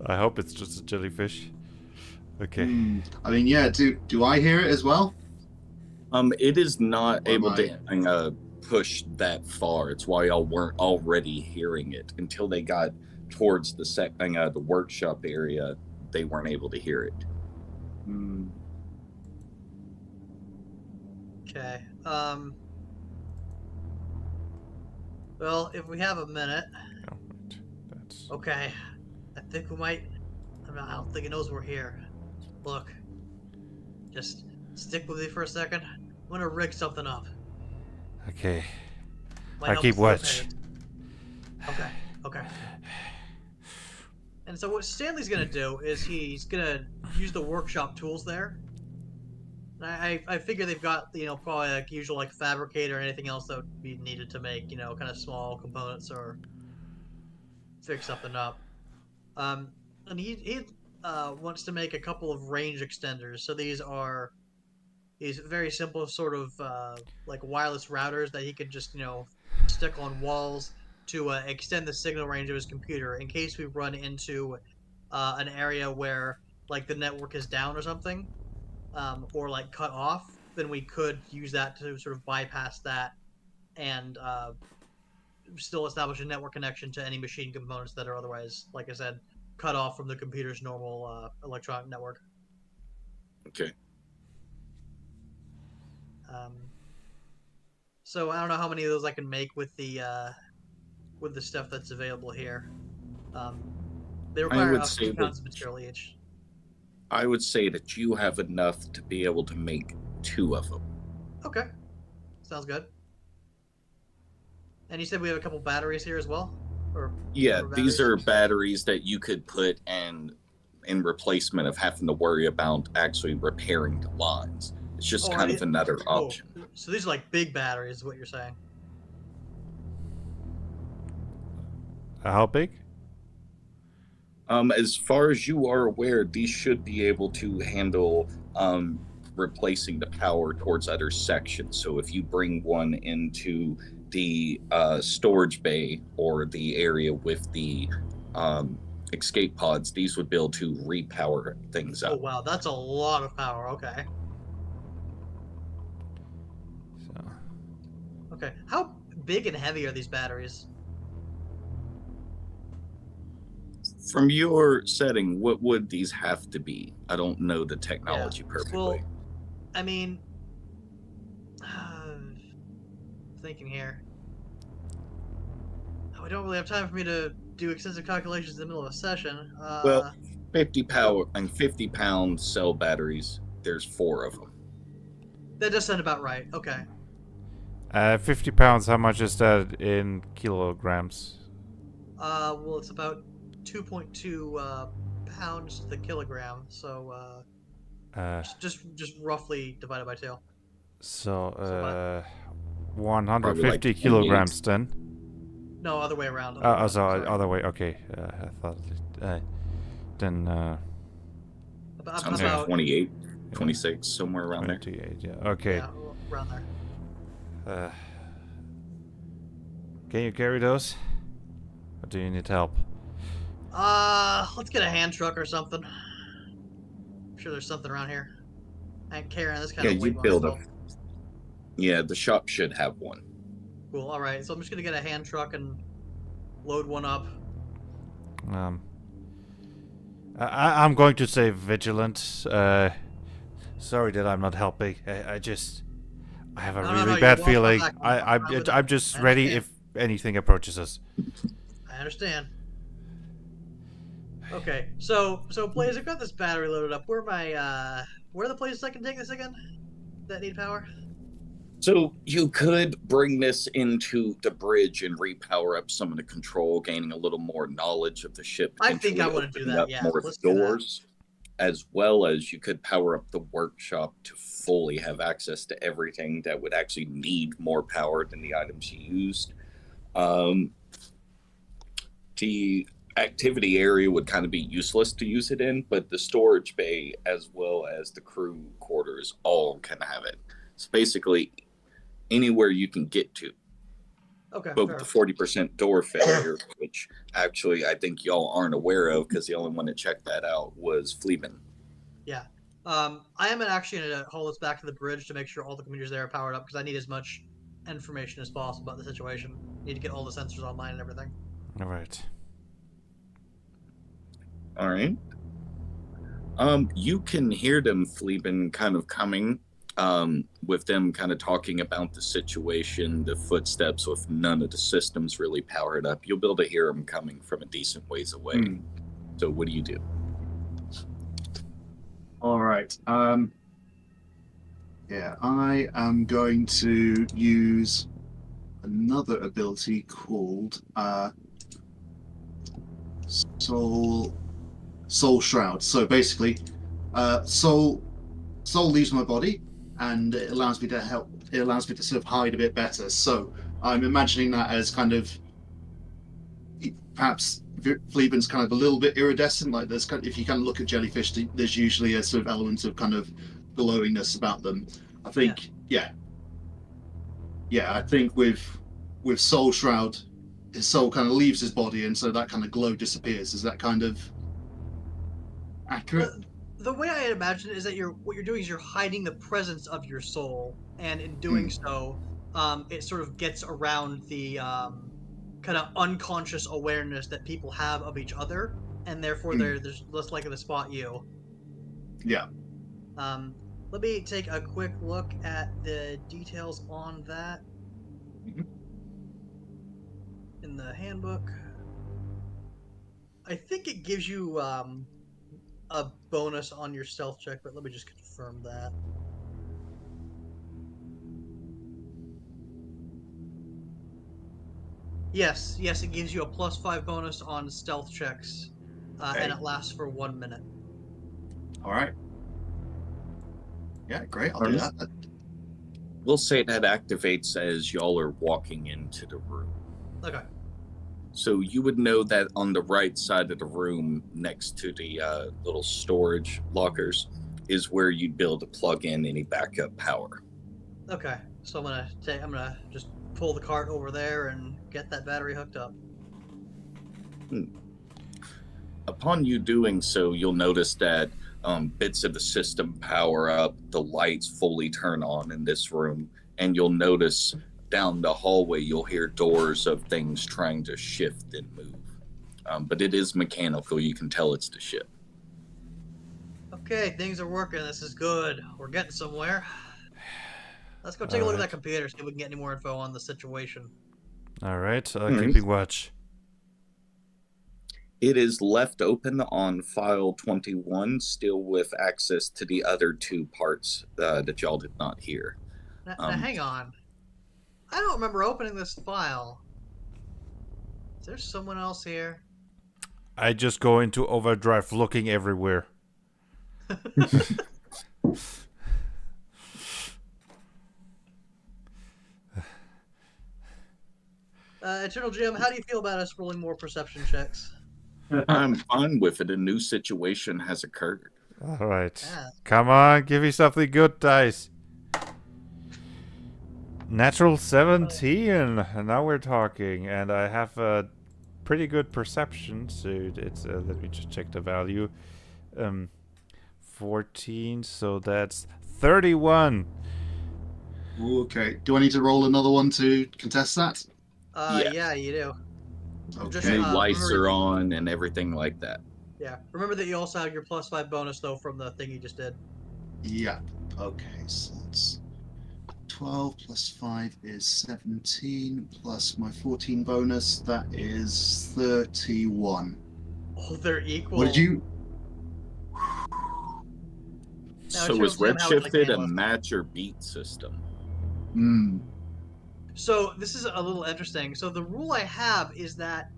I hope it's just a jellyfish. Okay. I mean, yeah. Do I hear it as well? It is not Or am able to push that far. It's why y'all weren't already hearing it until they got towards the workshop area. They weren't able to hear it. Okay. Well, if we have a minute, Oh, wait. That's okay. I think we might. I don't think it knows we're here. Look. Just stick with me for a second. I'm gonna rig something up. okay. Might I help keep us watch. locate it. Okay. Okay. And so what Stanley's gonna do is he's gonna use the workshop tools there. And I figure they've got probably like usual like fabricator or anything else that would be needed to make kind of small components or fix something up. And he wants to make a couple of range extenders. So these very simple sort of like wireless routers that he could just stick on walls to extend the signal range of his computer in case we run into an area where like the network is down or something, or like cut off. Then we could use that to sort of bypass that and still establish a network connection to any machine components that are otherwise, like I said, cut off from the computer's normal electronic network. Okay. So I don't know how many of those I can make with the stuff that's available here. They require would up say 2 pounds that- of material each. I would say that you have enough to be able to make 2 of them. Okay, sounds good. And you said we have a couple batteries here as well, or Yeah, or these batteries? are batteries that you could put in replacement of having to worry about actually repairing the lines. It's just Oh, kind are of they- another oh, option. so these are like big batteries, is what you're saying? How big? As far as you are aware, these should be able to handle replacing the power towards other sections. So if you bring one into the storage bay or the area with the escape pods, these would be able to repower things Oh up. wow, that's a lot of power. Okay. So, Okay. How big and heavy are these batteries? From your setting, what would these have to be? I don't know the technology perfectly. Well, I mean, thinking here. We don't really have time for me to do extensive calculations in the middle of a session. Well, 50-pound cell batteries. There's 4 of them. That does sound about right. Okay. 50 pounds. How much is that in kilograms? Well, it's about 2.2 pounds to the kilogram. So just roughly divided by 2. So, Probably 150 like 28. kilograms then. No, other way around. So Sorry. other way. Okay. I thought then Sounds about like 28, 26, somewhere around there. 28. Yeah. Okay. yeah, around there. Can you carry those? Or do you need help? Let's get a hand truck or something. I'm sure there's something around here. I ain't carrying this kind Yeah, of weight you'd by build a. myself. Yeah, the shop should have one. Cool. All right. So I'm just gonna get a hand truck and load one up. I'm going to say vigilant. Sorry that I'm not helping. I have a No, really you bad lost my feeling. back. I'm fine with it. I'm just I ready understand. if anything approaches us. I understand. Okay. So Blaze, I've got this battery loaded up. Where are the places I can take this again? That need power? So you could bring this into the bridge and repower up some of the control, gaining a little more knowledge of the ship, I think potentially I want to do opening that. up Yeah. more Let's do that. doors, as well as you could power up the workshop to fully have access to everything that would actually need more power than the items you used. The activity area would kind of be useless to use it in, but the storage bay as well as the crew quarters all can have it. It's basically anywhere you can get to. Okay. But with the 40% door failure, which actually I think y'all aren't aware of because the only one that checked that out was Fleeman. Yeah. I am actually going to haul this back to the bridge to make sure all the computers there are powered up because I need as much information as possible about the situation. Need to get all the sensors online and everything. All right. All right. You can hear them, Fleeman, kind of coming, with them kind of talking about the situation, the footsteps with none of the systems really powered up. You'll be able to hear them coming from a decent ways away. So what do you do? All right. Yeah, I am going to use another ability called Soul Shroud. So basically, soul leaves my body, and it allows me to help. It allows me to sort of hide a bit better. So I'm imagining that as kind of perhaps Fleeman's kind of a little bit iridescent. Like there's kind of, if you kind of look at jellyfish, there's usually a sort of element of kind of glowingness about them. I think, yeah. I think with Soul Shroud, his soul kind of leaves his body, and so that kind of glow disappears. Is that kind of accurate? The way I imagine it is that what you're doing is you're hiding the presence of your soul, and in doing so, it sort of gets around the kind of unconscious awareness that people have of each other, and therefore they're less likely to spot you. Yeah. Let me take a quick look at the details on that in the handbook. I think it gives you a bonus on your stealth check, but let me just confirm that. Yes, it gives you a +5 bonus on stealth checks, and it lasts for 1 minute. All right. Yeah, great. I'll do that. We'll say that activates as y'all are walking into the room. Okay. So you would know that on the right side of the room, next to the little storage lockers, is where you'd be able to plug in any backup power. Okay. So I'm gonna just pull the cart over there and get that battery hooked up. Upon you doing so, you'll notice that bits of the system power up, the lights fully turn on in this room, and you'll notice down the hallway you'll hear doors of things trying to shift and move. But it is mechanical. You can tell it's the ship. Okay, things are working. This is good. We're getting somewhere. Let's go take a look at that computer, see if we can get any more info on the situation. All right. Keeping watch. It is left open on file 21, still with access to the other two parts that y'all did not hear. Now hang on. I don't remember opening this file. Is there someone else here? I just go into overdrive looking everywhere. Eternal Jim, how do you feel about us rolling more perception checks? I'm fine with it. A new situation has occurred. All right. Yeah. Come on, give me something good, dice. Natural 17. Now we're talking. And I have a pretty good perception, so it's let me just check the value. 14, so that's 31. Okay. Do I need to roll another one to contest that? Yeah. Yeah, you do. Just, Okay. New lights remember- are on and everything like that. Yeah. Remember that you also have your +5 bonus though from the thing you just did. Yeah. Okay, so that's 12 plus 5 is 17 plus my 14 bonus, that is 31. Oh, they're equal. What did you? Now, So it was shows them how it, like, Redshifted a handles. match or beat system? Hmm. So this is a little interesting. So the rule I have is that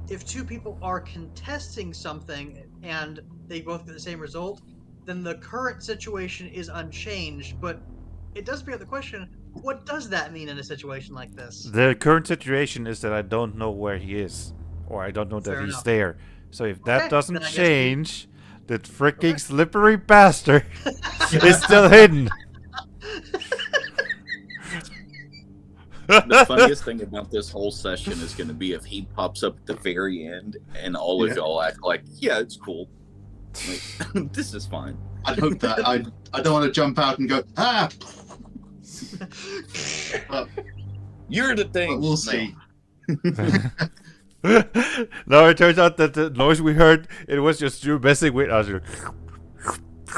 if two people are contesting something and they both get the same result, then the current situation is unchanged. But it does bring up the question: what does that mean in a situation like this? The current situation is that I don't know where he is, or I don't know that Fair he's enough. there. So if that Okay, doesn't then I guess we- change, that freaking slippery bastard is still hidden. The funniest thing about this whole session is going to be if he pops up at the very end and all of Yeah. y'all act like, yeah, it's cool. Like, this is fine. I'd hope that. I don't want to jump out and go, ah! But You're the thing. we'll see. No, it turns out that the noise we heard, it was just you messing with us.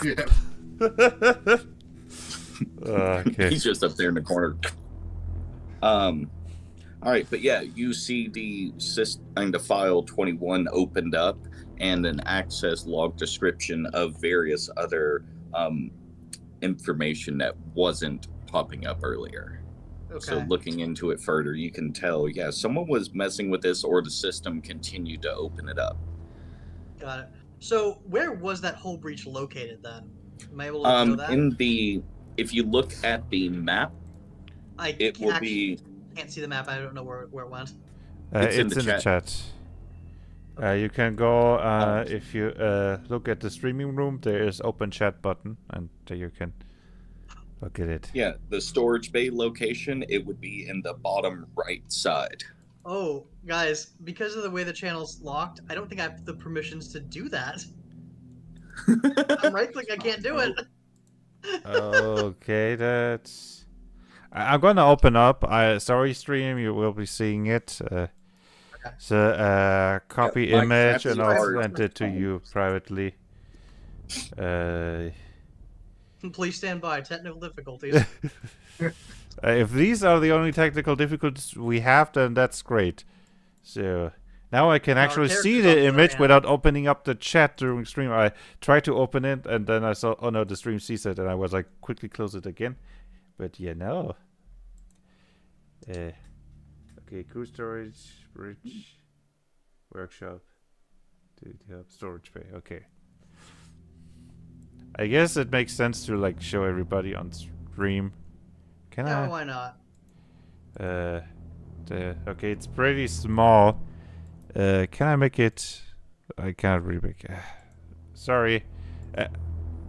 Yeah. Okay. He's just up there in the corner. All right, but yeah, you see the file 21 opened up and an access log description of various other information that wasn't popping up earlier. Okay. So looking into it further, you can tell, yeah, someone was messing with this or the system continued to open it up. Got it. So where was that whole breach located then? Am I able to know that? If you look at the map, I it will actually be can't see the map. I don't know where it went. It's It's in the in the chat. You can go if you look at the streaming room. There is open chat button, and there you can look at it. yeah, the storage bay location, it would be in the bottom right side. Oh, guys, because of the way the channel's locked, I don't think I have the permissions to do that. I'm right click, I can't do it. Okay, that's. I'm gonna open up. Sorry, stream. You will be seeing it. So copy Yeah, my image, graphics and I'll card send it to you privately. Please stand by. Technical difficulties. If these are the only technical difficulties we have, then that's great. So now I can Our actually see characters on the the other image hand. without opening up the chat during stream. I tried to open it, and then I saw, oh no, the stream sees it, and I was like, quickly close it again. But yeah, no. Okay, crew storage, bridge, workshop, storage bay. Okay. I guess it makes sense to like show everybody on stream. Can Yeah, I? why not? Okay, it's pretty small. Can I make it? I can't really make. Sorry.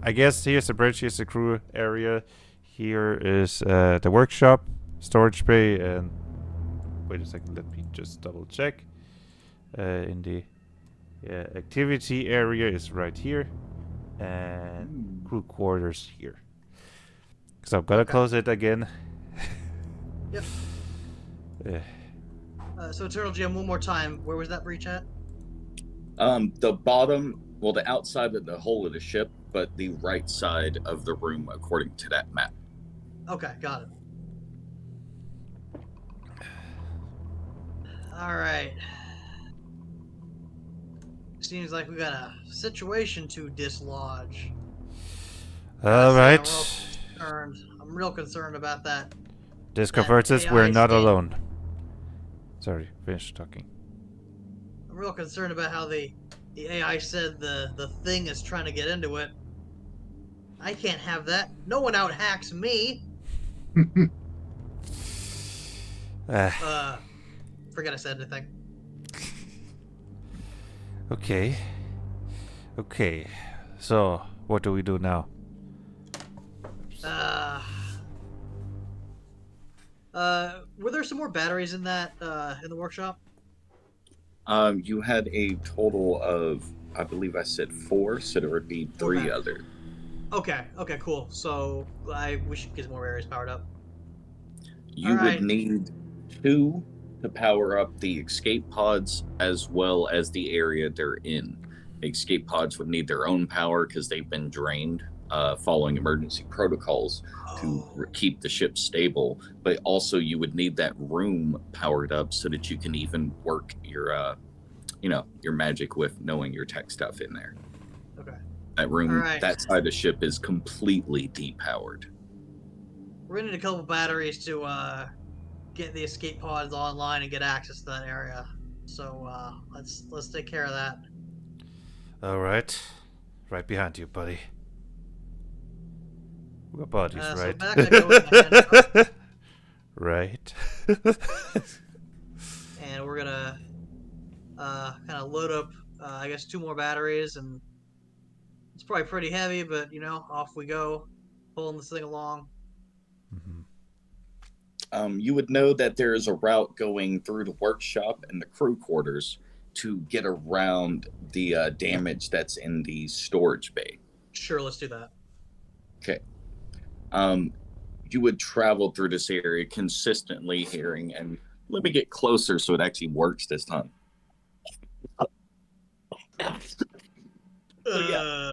I guess here's the bridge. Here's the crew area. Here is the workshop, storage bay, and wait a second. Let me just double check. In the activity area is right here, and crew quarters here. So I'm gonna close it again. Yep. So Eternal GM, one more time. Where was that breach at? The bottom, well, the outside of the hull of the ship, but the right side of the room, according to that map. Okay, got it. All right. Seems like we got a situation to dislodge. All right. I'm real concerned about that. Discomforts us. AI We're not state. alone. Sorry, finish talking. I'm real concerned about how the AI said the thing is trying to get into it. I can't have that. No one out hacks me. Forget I said anything. Okay. Okay. So, what do we do now? Were there some more batteries in that in the workshop? You had a total of, I believe I said four, so there would be Four three batteries. other. Okay, okay, cool. So we should get more areas powered up. All You would right. need two to power up the escape pods as well as the area they're in. The escape pods would need their own power because they've been drained following emergency protocols to Oh, keep the ship stable. But also, you would need that room powered up so that you can even work your magic with knowing your tech stuff in there. okay. That All room, right. that side of the ship is completely depowered. We're gonna need a couple batteries to get the escape pods online and get access to that area. So let's take care of that. All right. Right behind you, buddy. We got bodies, So right? back I go with my handheld, Right. and we're gonna kind of load up, I guess, two more batteries, and it's probably pretty heavy, but off we go, pulling this thing along. Mhm. You would know that there is a route going through the workshop and the crew quarters to get around the damage that's in the storage bay. Sure, let's do that. Okay. Um, you would travel through this area consistently hearing, and let me get closer so it actually works this time. So yeah,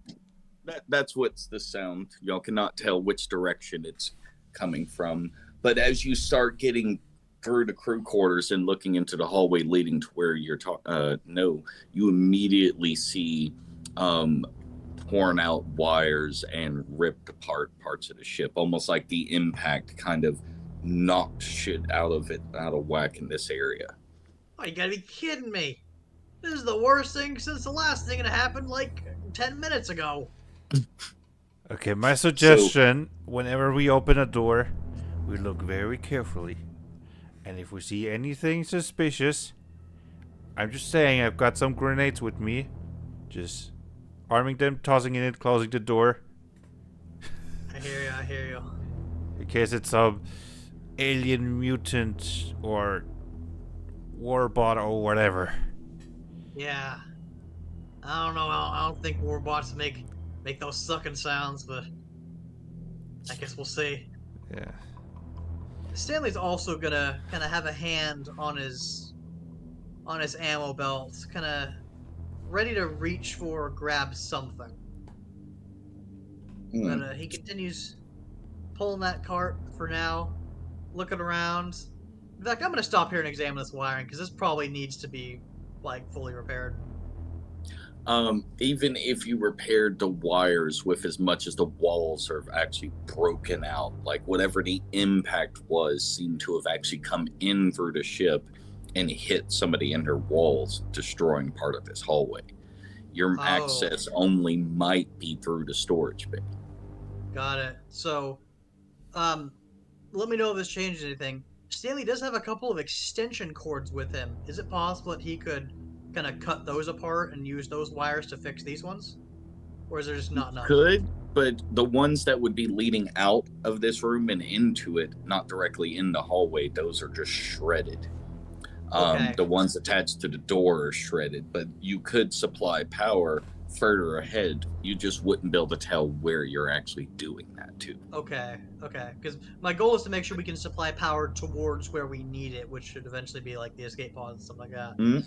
that's what's the sound. Y'all cannot tell which direction it's coming from. But as you start getting through the crew quarters and looking into the hallway leading to where you're no, you immediately see um, torn out wires and ripped apart parts of the ship, almost like the impact kind of knocked shit out of whack in this area. Oh, you gotta be kidding me! This is the worst thing since the last thing that happened like 10 minutes ago. Okay, my So suggestion: whenever we open a door, we look very carefully, and if we see anything suspicious, I'm just saying, I've got some grenades with me. Just arming them, tossing in it, closing the door, I hear you. I hear you. in case it's some alien mutant or warbot or whatever. Yeah. I don't know. I don't think warbots make those sucking sounds, but I guess we'll see. Yeah. Stanley's also gonna kind of have a hand on his ammo belt, kind of ready to reach for or grab something. But he continues pulling that cart for now, looking around. In fact, I'm gonna stop here and examine this wiring because this probably needs to be like fully repaired. Even if you repaired the wires with as much as the walls are actually broken out, like whatever the impact was seemed to have actually come in through the ship and hit somebody in their walls, destroying part of this hallway. Your access only might be through the storage bay. Got it. So, let me know if this changes anything. Stanley does have a couple of extension cords with him. Is it possible that he could kind of cut those apart and use those wires to fix these ones? Or is there just not enough? Could, but the ones that would be leading out of this room and into it, not directly in the hallway, those are just shredded. Okay. The ones attached to the door are shredded, but you could supply power further ahead. You just wouldn't be able to tell where you're actually doing that to. Okay. Because my goal is to make sure we can supply power towards where we need it, which should eventually be like the escape pods and stuff like that. Mm-hmm.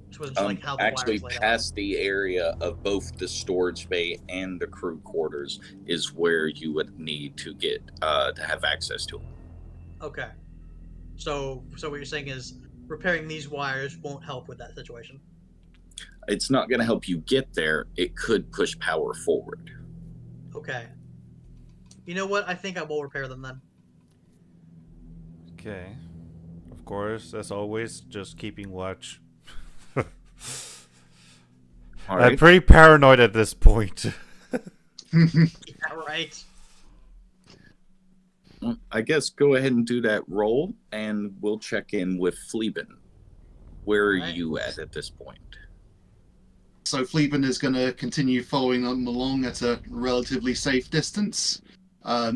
Which wasn't just like how the Actually, wires laid past the area of both the storage bay and the crew quarters is where you would need to get to have access to them. Okay. So what you're saying is repairing these wires won't help with that situation. It's not going to help you get there. It could push power forward. Okay. You know what? I think I will repair them then. Okay. Of course, as always, just keeping watch. All I'm right. pretty paranoid at this point. Yeah, right. Well, I guess go ahead and do that roll, and we'll check in with Fleeben. Where are Right. you at this point? So Fleeben is going to continue following them along at a relatively safe distance.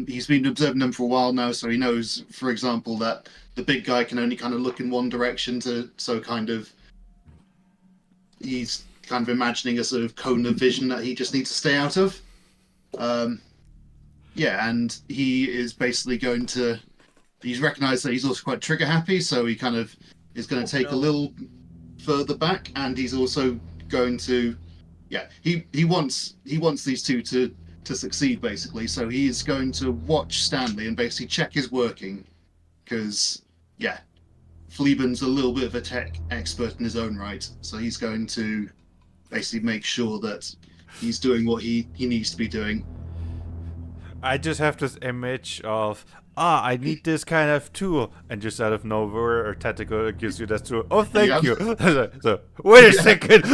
He's been observing them for a while now, so he knows, for example, that the big guy can only kind of look in one direction, so kind of he's kind of imagining a sort of cone of vision that he just needs to stay out of. Yeah, and he is basically going to. He's recognised that he's also quite trigger happy, so he kind of is going to take a little further back, and he's also going to. Yeah, he wants these two to succeed basically. So he is going to watch Stanley and basically check his working, because yeah, Fleeben's a little bit of a tech expert in his own right. So he's going to basically make sure that he's doing what he needs to be doing. I just have this image of, I need this kind of tool, and just out of nowhere, or tentacle gives you that tool. Oh, thank you. So, wait a second.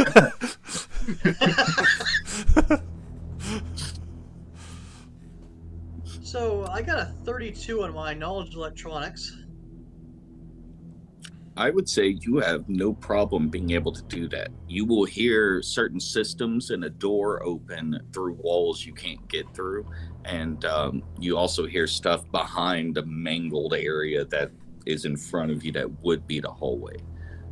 So I got a 32 on my knowledge of electronics. I would say you have no problem being able to do that. You will hear certain systems and a door open through walls you can't get through. And you also hear stuff behind the mangled area that is in front of you that would be the hallway.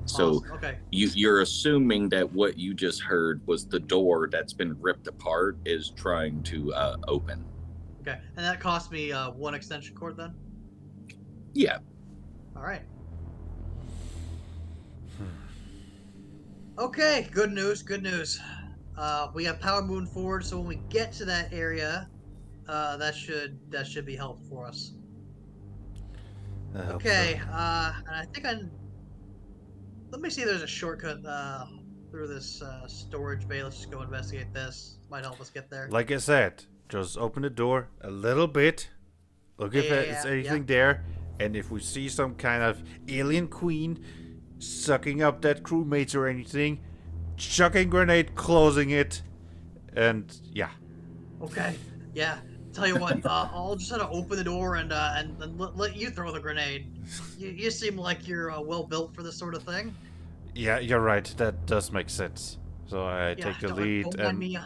So Awesome. Okay. you're assuming that what you just heard was the door that's been ripped apart is trying to open. Okay. And that cost me 1 extension cord then? Yeah. All right. Okay, good news, good news. We have power moving forward, so when we get to that area, that should be helpful for us. Okay, and I think let me see if there's a shortcut through this storage bay. Let's just go investigate this. Might help us get there. Like I said, just open the door a little bit. Look if there's anything there. And if we see some kind of alien queen sucking up that crewmates or anything, chucking grenade, closing it, and yeah. Okay, yeah. Tell you what, I'll just sort of open the door and let you throw the grenade. You seem like you're well built for this sort of thing. Yeah, you're right. That does make sense. So I take the lead don't and. mind me.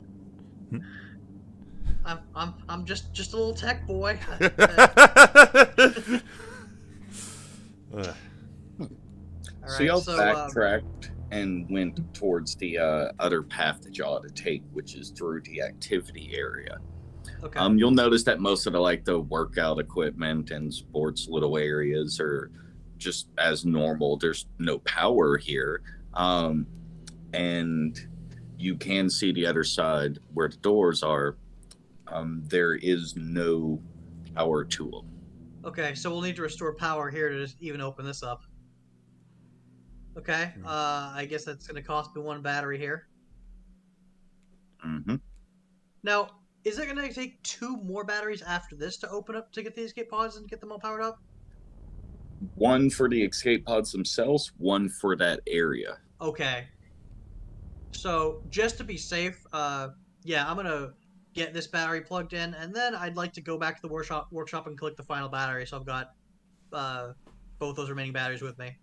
I'm just a little tech boy. So y'all backtracked and went towards the other path that y'all had to take, which is through the activity area. Okay. You'll notice that most of the workout equipment and sports little areas are just as normal. There's no power here, and you can see the other side where the doors are. There is no power to them. Okay, so we'll need to restore power here to just even open this up. Okay, I guess that's going to cost me 1 battery here. Mm-hmm. Now, is it going to take 2 more batteries after this to open up to get the escape pods and get them all powered up? 1 for the escape pods themselves, 1 for that area. Okay. So, just to be safe, yeah, I'm going to get this battery plugged in, and then I'd like to go back to the workshop and collect the final battery, so I've got both those remaining batteries with me.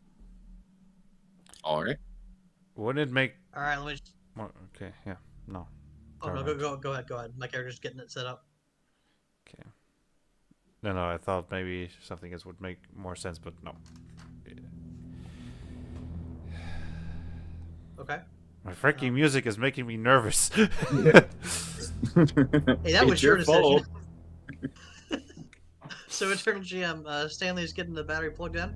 All right. Wouldn't it make? All right, let me just... Okay, yeah, no. Oh, no, go ahead. My character's getting it set up. Okay. No, I thought maybe something else would make more sense, but no. Okay. My freaking music is making me nervous. Hey, that was your decision. So, Eternal GM, Stanley's getting the battery plugged in?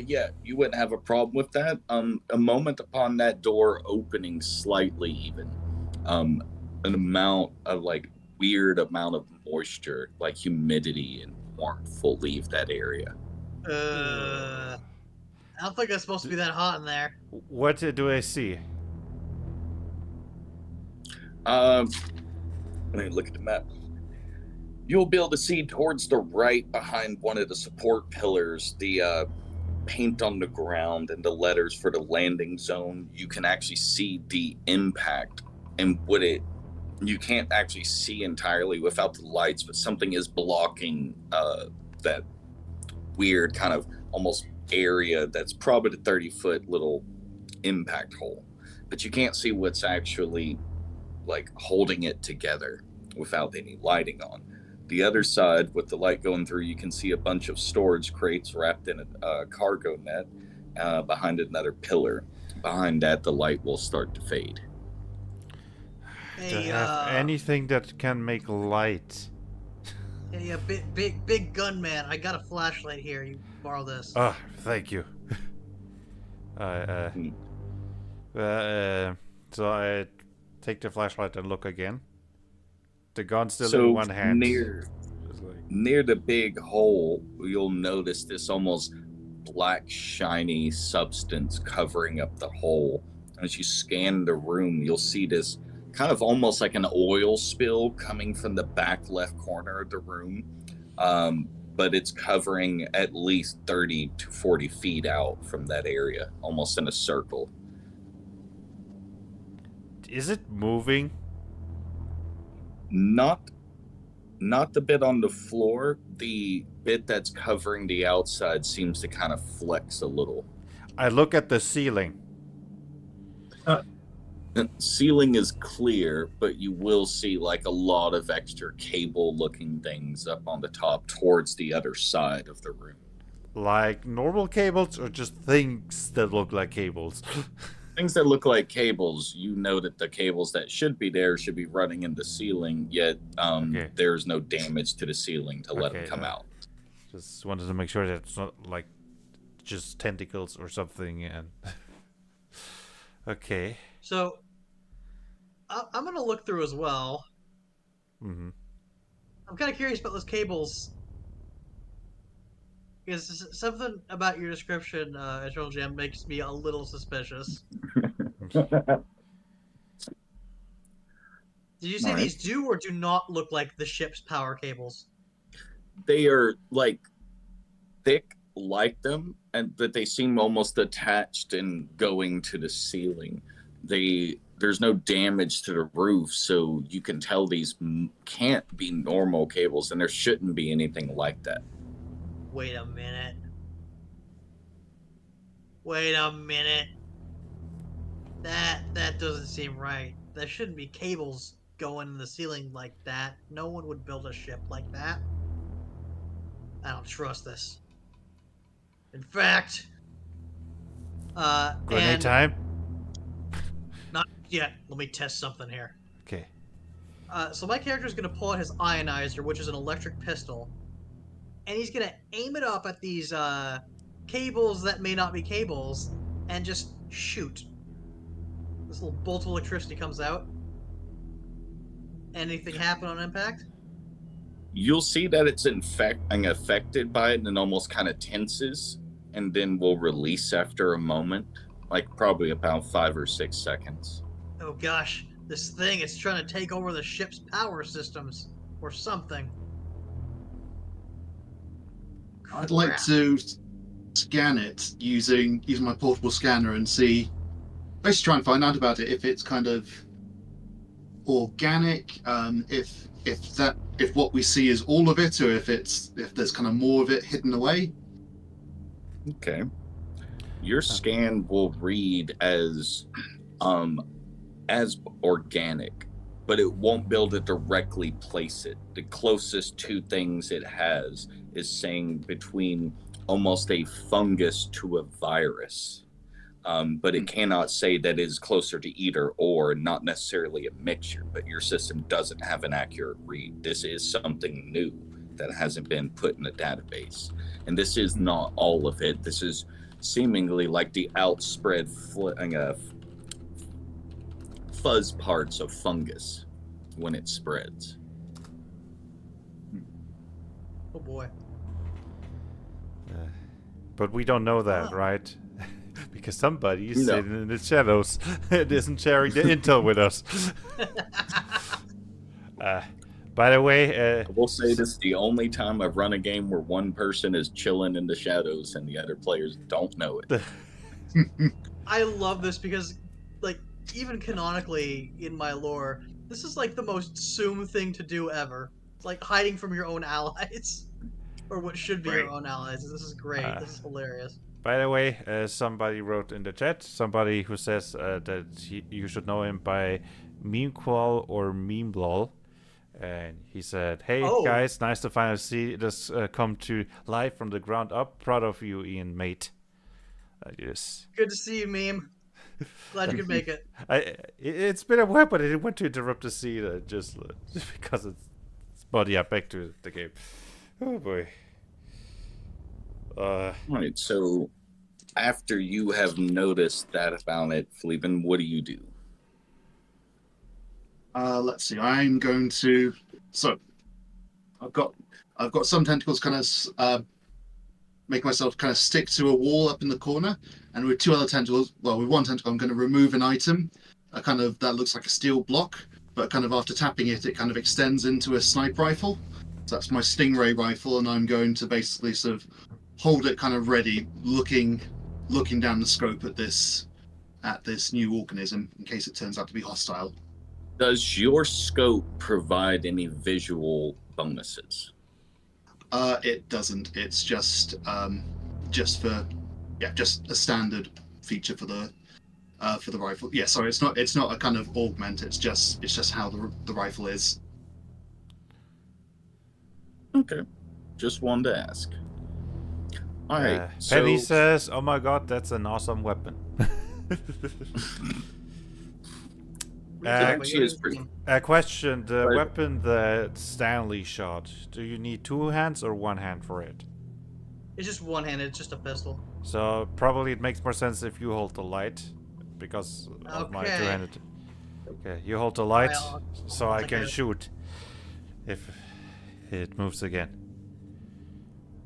Yeah, you wouldn't have a problem with that. A moment upon that door opening slightly even, an amount of weird amount of moisture, like humidity and warmth will leave that area. I don't think it's supposed to be that hot in there. What do I see? Let me look at the map. You'll be able to see towards the right behind one of the support pillars, the paint on the ground and the letters for the landing zone. You can actually see the impact and you can't actually see entirely without the lights, but something is blocking that weird kind of almost area that's probably the 30-foot little impact hole. But you can't see what's actually holding it together without any lighting on. The other side, with the light going through, you can see a bunch of storage crates wrapped in a cargo net behind another pillar. behind that, the light will start to fade. Do I Hey, have anything that can make light? hey, big gun man. I got a flashlight here. You borrow this. Ah, thank you. uh, Hmm. so I take the flashlight and look again. The gun's still in So one hand. Just like, near the big hole, you'll notice this almost black, shiny substance covering up the hole. As you scan the room, you'll see this kind of almost like an oil spill coming from the back left corner of the room. But it's covering at least 30 to 40 feet out from that area, almost in a circle. is it moving? Not the bit on the floor. The bit that's covering the outside seems to kind of flex a little. I look at the ceiling. The ceiling is clear, but you will see like a lot of extra cable looking things up on the top towards the other side of the room. Like normal cables or just things that look like cables? Things that look like cables, you know that the cables that should be there should be running in the ceiling, yet Okay. there's no damage to the ceiling to let them Okay, come out. Just wanted to make sure that it's not like just tentacles or something. And okay. So, I'm gonna look through as well. Mm-hmm. I'm kind of curious about those cables. Because something about your description, Eternal Gem, makes me a little suspicious. Did you say Alright. these do or do not look like the ship's power cables? They are like thick like them, and that they seem almost attached and going to the ceiling. There's no damage to the roof, so you can tell these can't be normal cables, and there shouldn't be anything like that. Wait a minute. Wait a minute. That doesn't seem right. There shouldn't be cables going in the ceiling like that. No one would build a ship like that. I don't trust this. In fact, Grenade and time. not yet. Let me test something here. Okay. So my character is gonna pull out his ionizer, which is an electric pistol, and he's gonna aim it up at these cables that may not be cables, and just shoot. This little bolt of electricity comes out. Anything happen on impact? You'll see that it's affected by it and almost kind of tenses, and then will release after a moment, like probably about 5 or 6 seconds. Oh gosh, this thing is trying to take over the ship's power systems or something. I'd like Crap. to scan it using my portable scanner and see, basically try and find out about it, if it's kind of organic, if what we see is all of it, or if there's kind of more of it hidden away. Okay. Your scan will read as organic, but it won't be able to directly place it. The closest two things it has is saying between almost a fungus to a virus. But it cannot say that it is closer to either or, not necessarily a mixture, but your system doesn't have an accurate read. This is something new that hasn't been put in the database. And this is not all of it. This is seemingly like the outspread fuzz parts of fungus when it spreads. Oh boy. But we don't know that, Ah. right? Because somebody is No. sitting in the shadows and isn't sharing the intel with us. By the way, I will say this is the only time I've run a game where one person is chilling in the shadows and the other players don't know it. I love this because, like, even canonically in my lore, this is like the most Zoom thing to do ever. It's like hiding from your own allies. Or what should be your Right. own allies. This is great. This is hilarious. by the way, somebody wrote in the chat, somebody who says that you should know him by Memequal or Memeblol. And he said, "Hey Oh. guys, nice to finally see this come to life from the ground up. Proud of you, Ian, mate." Yes. Good to see you, meme. Glad you could make it. It's been a while, but I didn't want to interrupt the scene just because it's body up back to the game. Oh boy. All right, so after you have noticed that about it, Fleeben, what do you do? Let's see. I'm going to. So, I've got some tentacles kind of make myself kind of stick to a wall up in the corner, and with two other tentacles, well, with one tentacle, I'm going to remove an item, a kind of that looks like a steel block, but kind of after tapping it, it kind of extends into a sniper rifle. So that's my Stingray rifle, and I'm going to basically sort of hold it kind of ready, looking down the scope at this new organism in case it turns out to be hostile. Does your scope provide any visual bonuses? It doesn't. It's just for just a standard feature for the rifle. Yeah, sorry, it's not a kind of augment. It's just how the rifle is. Okay, just wanted to ask. All right, Penny so says, "Oh my god, that's an awesome weapon." actually is pretty. A question: the Right. weapon that Stanley shot, do you need two hands or one hand for it? It's just one-handed. It's just a pistol. So probably it makes more sense if you hold the light, because of my Okay. two-handed. Okay, you hold the light, Well, so I take can it. shoot if it moves again.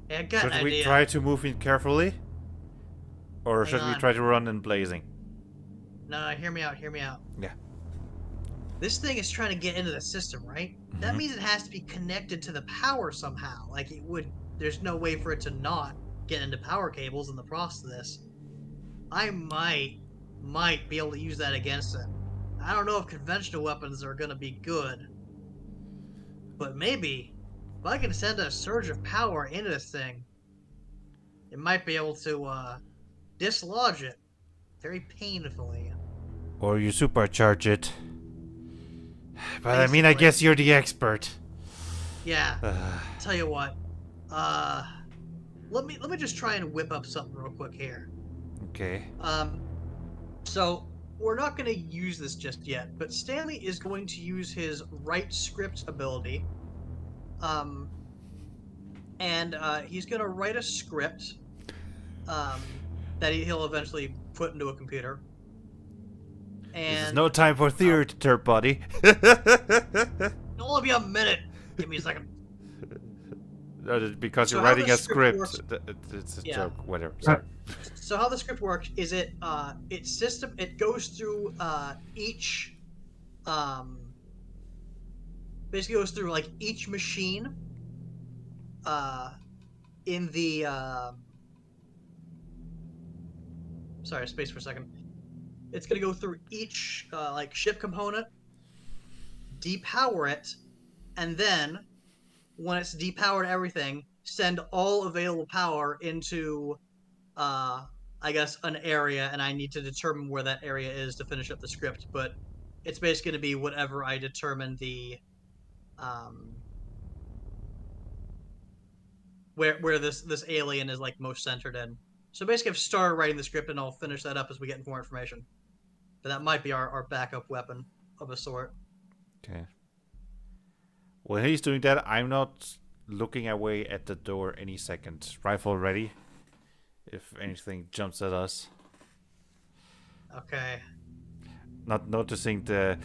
Yeah, I got Should an we idea. try to move in carefully, or Hang should we on. try to run in blazing? No, hear me out. Hear me out. Yeah. This thing is trying to get into the system, right? That Mhm. means it has to be connected to the power somehow. Like it would. There's no way for it to not get into power cables in the process of this. I might be able to use that against it. I don't know if conventional weapons are gonna be good, but maybe if I can send a surge of power into this thing, it might be able to dislodge it very painfully. Or you supercharge it. But I mean, I Basically. guess you're the expert. Yeah. Uh, Tell you what. Uh, let me just try and whip up something real quick here. okay. So we're not going to use this just yet, but Stanley is going to use his write script ability. And he's going to write a script that he'll eventually put into a computer. And This is no time for theater, buddy. it'll only be a minute. Give me a second. Because So you're how writing the a script script. works- It's a Yeah. joke. Whatever. Sorry. So how the script works is it goes through each basically goes through like each machine in the sorry, space for a second. It's gonna go through each like ship component, depower it, and then when it's depowered everything, send all available power into I guess an area, and I need to determine where that area is to finish up the script. But it's basically going to be whatever I determine the where this alien is like most centered in. So basically, I've started writing the script, and I'll finish that up as we get more information. But that might be our backup weapon of a sort. Okay. While he's doing that, I'm not looking away at the door any second. Rifle ready. If anything jumps at us. Okay. Not noticing the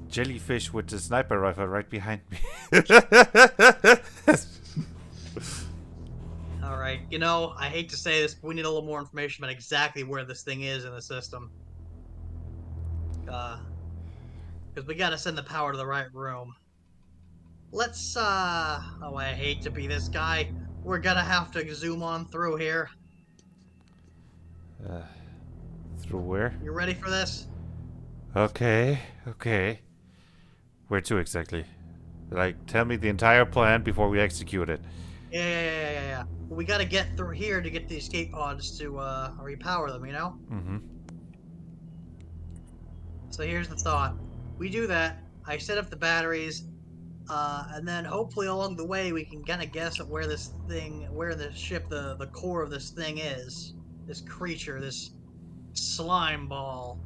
jellyfish with the sniper rifle right behind me. All right. You know, I hate to say this, but we need a little more information about exactly where this thing is in the system. Because we gotta send the power to the right room. Let's, oh, I hate to be this guy. We're gonna have to zoom on through here. Through where? You ready for this? Okay. Where to exactly? Like, tell me the entire plan before we execute it. Yeah. We gotta get through here to get the escape pods to, repower them, you know? Mm-hmm. So here's the thought. We do that, I set up the batteries, and then hopefully along the way we can kind of guess at where this thing, where the ship, the core of this thing is. This creature, this slime ball.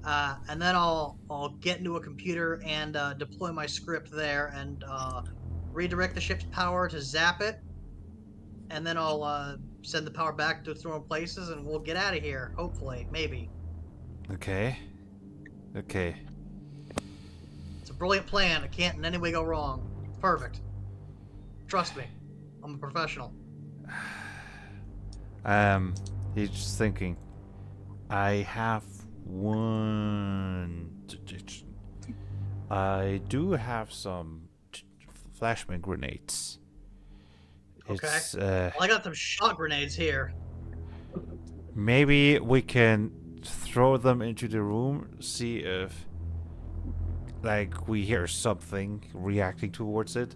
and then I'll get into a computer and deploy my script there and redirect the ship's power to zap it, and then I'll send the power back to its normal places, and we'll get out of here. Hopefully, maybe. Okay. Okay. It's a brilliant plan. It can't in any way go wrong. It's perfect. Trust me, I'm a professional. He's just thinking. I have one. I do have some flashbang grenades. Okay. It's, Well, I got some shot grenades here. maybe we can throw them into the room, see if, like, we hear something reacting towards it.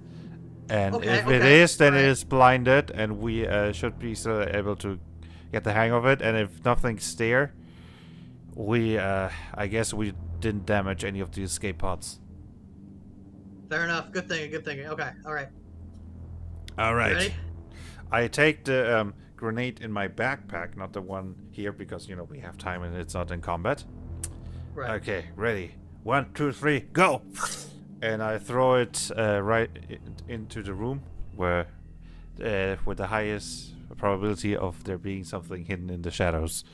And Okay, if it okay, is, then it alright. is blinded, and we should be still able to get the hang of it. And if nothing's there, we, I guess we didn't damage any of the escape pods. Fair enough. Good thinking. Good thinking. Okay. All right. All right. Ready? I take the grenade in my backpack, not the one here, because, you know, we have time and it's not in combat. Right. Okay, ready. 1, 2, 3, go! And I throw it right into the room where, with the highest probability of there being something hidden in the shadows.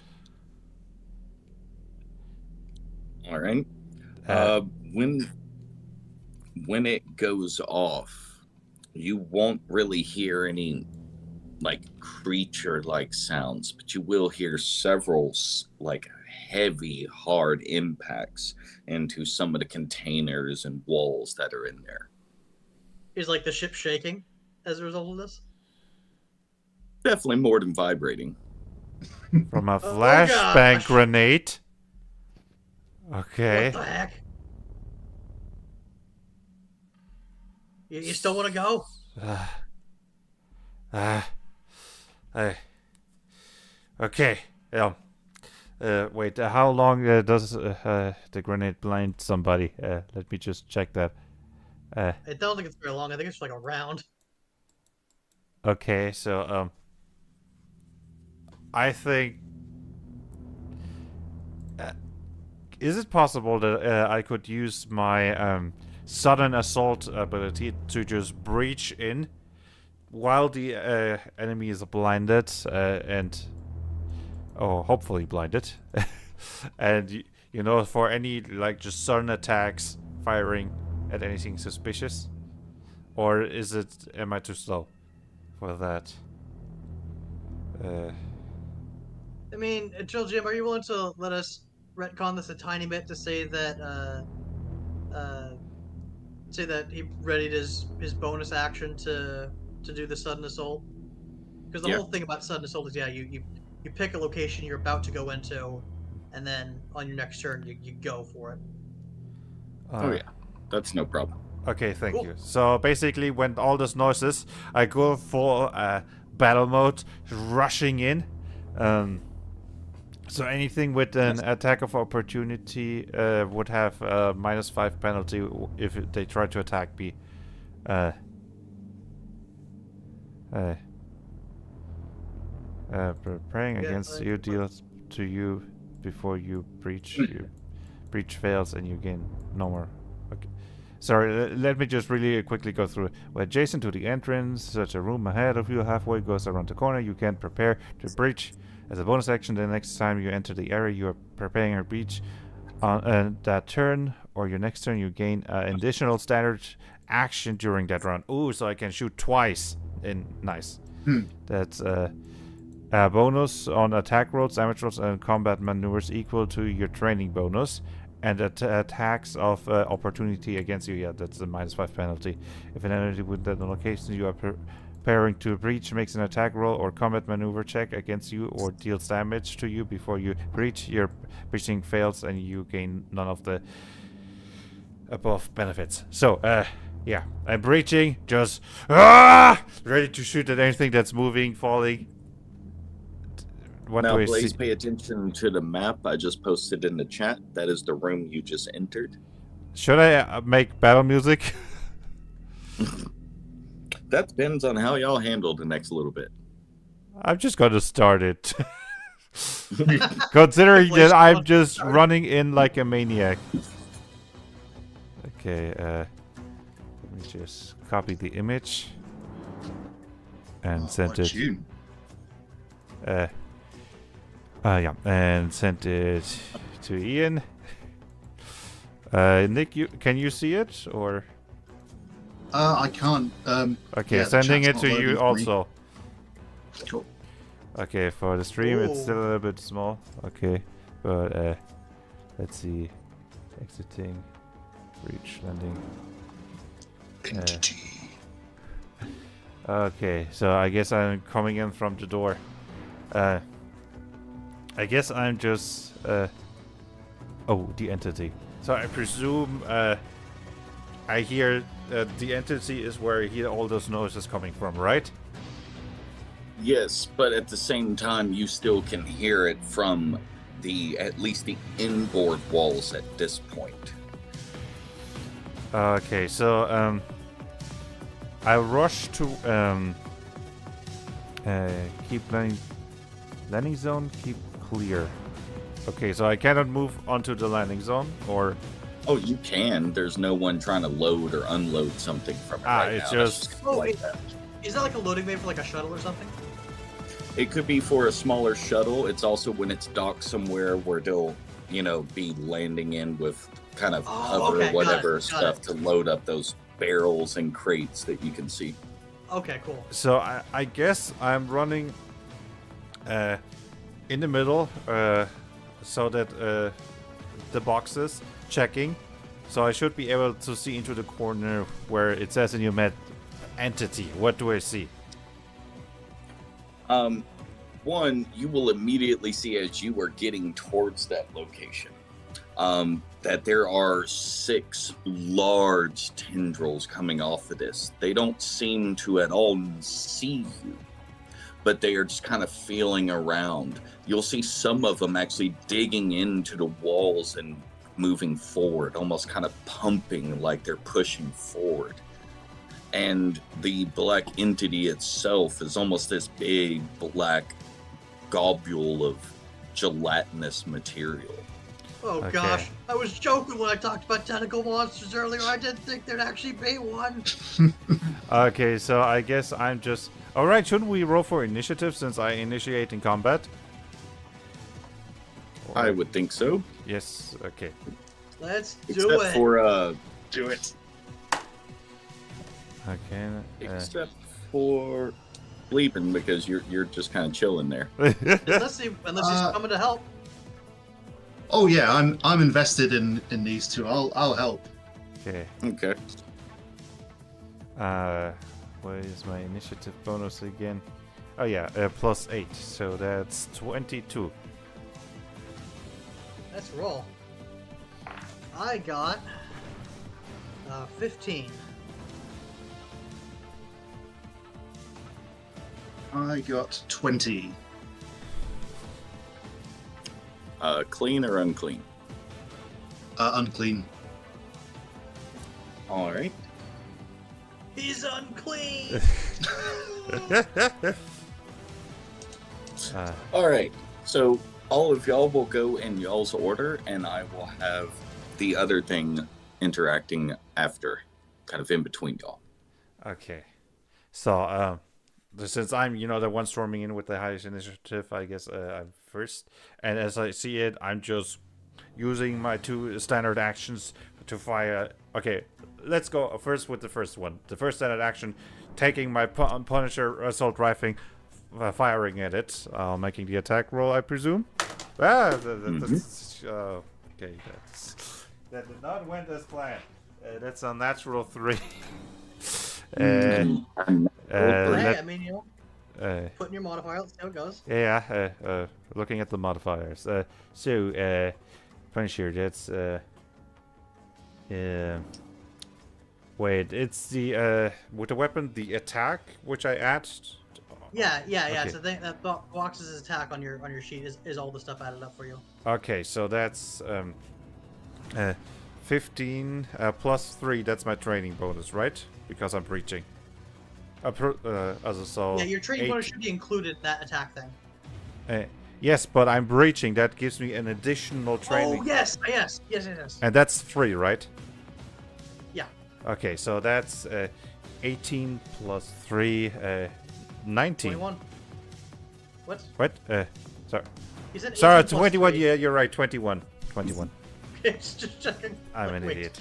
All right. Uh, When it goes off, you won't really hear any like creature-like sounds, but you will hear several like heavy, hard impacts into some of the containers and walls that are in there. Is like the ship shaking as a result of this? Definitely more than vibrating. From a Oh, flashbang gosh. grenade. Okay. What the heck? You still want to go? Okay. Wait. How long does the grenade blind somebody? Let me just check that. I don't think it's very long. I think it's like a round. Okay. So I think. Is it possible that I could use my sudden assault ability to just breach in while the enemy is blinded and hopefully blinded, and you know, for any like just sudden attacks firing at anything suspicious, or am I too slow for that? I mean, Jill Jim, are you willing to let us retcon this a tiny bit to say that he readied his bonus action to do the sudden assault? Because the Yeah. whole thing about sudden assault is you pick a location you're about to go into, and then on your next turn you go for it. Oh yeah, that's no problem. Okay, thank Cool. you. So basically, when all those noises, I go full battle mode, rushing in. So anything with an attack of opportunity would have a -5 penalty if they try to attack me. Praying against you deals to you before you breach. Breach fails and you gain no more. Okay. Sorry, let me just really quickly go through it. We're adjacent to the entrance, such a room ahead of you halfway goes around the corner. You can prepare to breach. As a bonus action, the next time you enter the area, you are preparing a breach on that turn, or your next turn, you gain an additional standard action during that round. Ooh, so I can shoot twice. Nice. That's a bonus on attack rolls, damage rolls, and combat maneuvers equal to your training bonus. And attacks of opportunity against you, yeah, that's a -5 penalty. If an enemy within the location you are preparing to breach makes an attack roll or combat maneuver check against you or deals damage to you before you breach, your breaching fails and you gain none of the above benefits. So, yeah, I'm breaching, just ready to shoot at anything that's moving, falling. What Now, do I Blaze, see? pay attention to the map I just posted in the chat. That is the room you just entered. Should I make battle music? That depends on how y'all handle the next little bit. I'm just gonna start it. Considering that I'm Inflation. just running in like a maniac. Okay, let me just copy the image and send What a it. tune. Yeah, and send it to Ian. Nick, can you see it or? I can't. Okay, yeah, the sending chat's it not to loading you for me. also. Cool. Okay, for the stream it's Ooh. still a little bit small. Okay, but let's see. Exiting, reach, landing. Entity. Okay, so I guess I'm coming in from the door. I guess I'm just oh, the entity. So I presume I hear the entity is where I hear all those noises coming from, right? Yes, but at the same time, you still can hear it from at least the inboard walls at this point. Okay, so I rush to keep landing zone, keep clear. Okay, so I cannot move onto the landing zone, or Oh, you can. There's no one trying to load or unload something from it right it's now. That's just Oh, like that. Is that like a loading bay for like a shuttle or something? It could be for a smaller shuttle. It's also when it's docked somewhere where they'll, be landing in with kind of Oh, hover okay, or whatever got stuff it. to load up those barrels and crates that you can see. Okay, cool. so I guess I'm running in the middle so that the boxes checking. So I should be able to see into the corner where it says in your map entity. What do I see? One, you will immediately see as you are getting towards that location that there are 6 large tendrils coming off of this. They don't seem to at all see you, but they are just kind of feeling around. You'll see some of them actually digging into the walls and moving forward, almost kind of pumping like they're pushing forward. And the black entity itself is almost this big black globule of gelatinous material. Oh Okay. gosh, I was joking when I talked about tentacle monsters earlier. I didn't think there'd actually be one. Okay, so I guess I'm just... Alright, shouldn't we roll for initiative since I initiate in combat? I would think so. Yes, okay. Let's do Except it. for do it. Okay. Except for bleeping, because you're just kind of chilling there. Unless he's coming to help. Oh yeah, I'm invested in these two. I'll help. Okay. Okay. What is my initiative bonus again? Oh yeah, +8, so that's 22. Let's roll. I got 15. I got 20. Clean or unclean? Unclean. All right. He's unclean. All right. So all of y'all will go in y'all's order, and I will have the other thing interacting after, kind of in between y'all. Okay. So, since I'm, the one storming in with the highest initiative, I guess I'm first. And as I see it, I'm just using my 2 standard actions to fire. Okay, let's go first with the first one. The first standard action, taking my Punisher assault rifle, firing at it, making the attack roll, I presume. That's okay. That did not went as planned. That's a natural 3. Hey, let- I mean, putting your modifier. Let's see how it goes. Yeah, looking at the modifiers. So, Punisher, that's wait, it's the with the weapon, the attack which I add. Yeah. Okay. So that box's attack on your sheet is all the stuff added up for you. Okay, so that's 15 +3. That's my training bonus, right? Because I'm preaching. So Yeah, your training bonus 8, should be included in that attack thing. Yes, but I'm breaching. That gives me an additional training. Oh yes. And that's 3, right? Yeah. Okay, so that's 18 plus 3, 19. 21. What? What? Sorry. You said 18 Sorry, plus 21. 3. Yeah, you're right. 21. 21. It's just checking. I'm an Wait. idiot.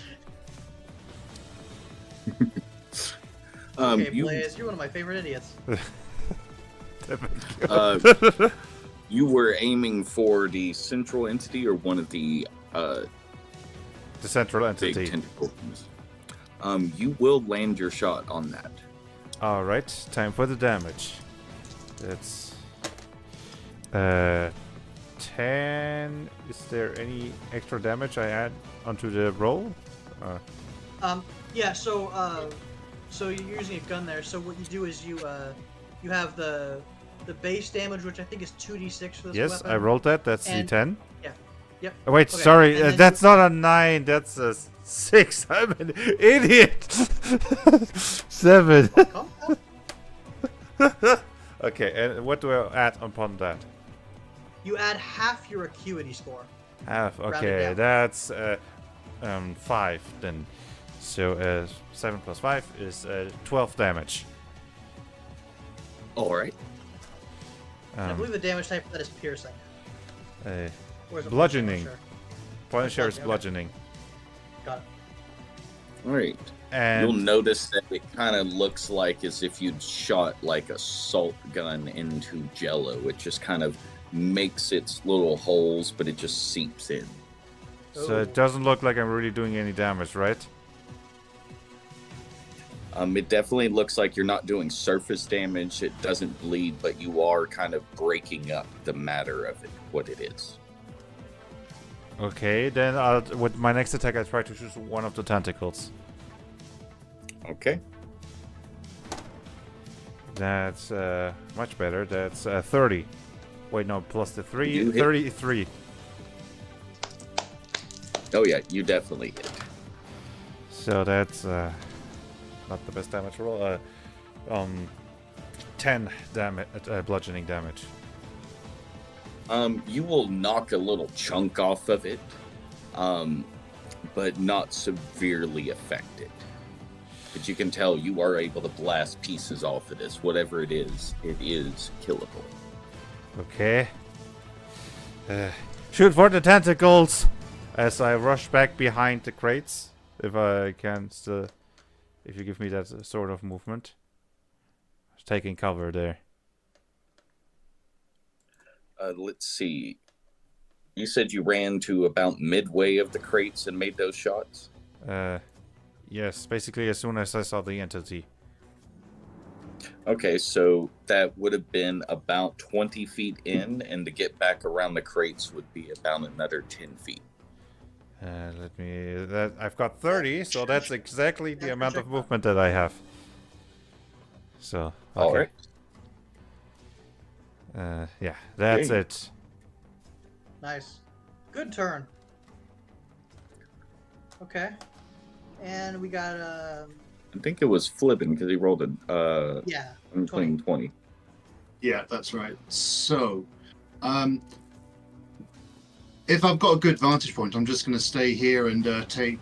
Okay, you Blaze, you're one of my favorite idiots. you were aiming for the central entity or one of the The central big entity. tentacles. You will land your shot on that. Alright, time for the damage. That's 10. Is there any extra damage I add onto the roll? Yeah. So you're using a gun there. So what you do is you have the base damage, which I think is 2d6 for this Yes, weapon. I rolled that. That's And- D10. Yeah. Yep. Oh, wait, Okay, sorry. and then That's not a 9. That's a 6. I'm an idiot. 7. Calm down. Okay, and what do I add upon that? You add half your acuity score. Half. Round it Okay, down. that's 5 then. So 7 plus 5 is 12 damage. All right. And I believe the damage type for that is piercing. Uh, Or is it Bludgeoning. Sure. Punisher is Okay. bludgeoning. Got it. All right. And You'll notice that it kind of looks like as if you'd shot like a salt gun into Jello. It just kind of makes its little holes, but it just seeps in. so it doesn't look like I'm really doing any damage, right? It definitely looks like you're not doing surface damage. It doesn't bleed, but you are kind of breaking up the matter of it, what it is. Okay, then with my next attack I try to shoot one of the tentacles. Okay. That's much better. That's 30. Wait, no, plus the 3. You hit. 33. Oh yeah, you definitely hit. So that's not the best damage roll. 10 damage, bludgeoning damage. You will knock a little chunk off of it, but not severely affect it. But you can tell you are able to blast pieces off of this. Whatever it is killable. Okay. Shoot for the tentacles! As I rush back behind the crates. If I can still... If you give me that sort of movement. Taking cover there. Let's see. You said you ran to about midway of the crates and made those shots? Yes, basically as soon as I saw the entity. Okay, so that would have been about 20 feet in, and to get back around the crates would be about another 10 feet. Let me... I've got 30, so that's exactly the amount of movement that I have. So, okay. All right. Yeah, that's Okay. it. Nice. Good turn. Okay. And we got I think it was flipping because he rolled a yeah. unclean 20. Yeah, that's right. So, if I've got a good vantage point, I'm just going to stay here and take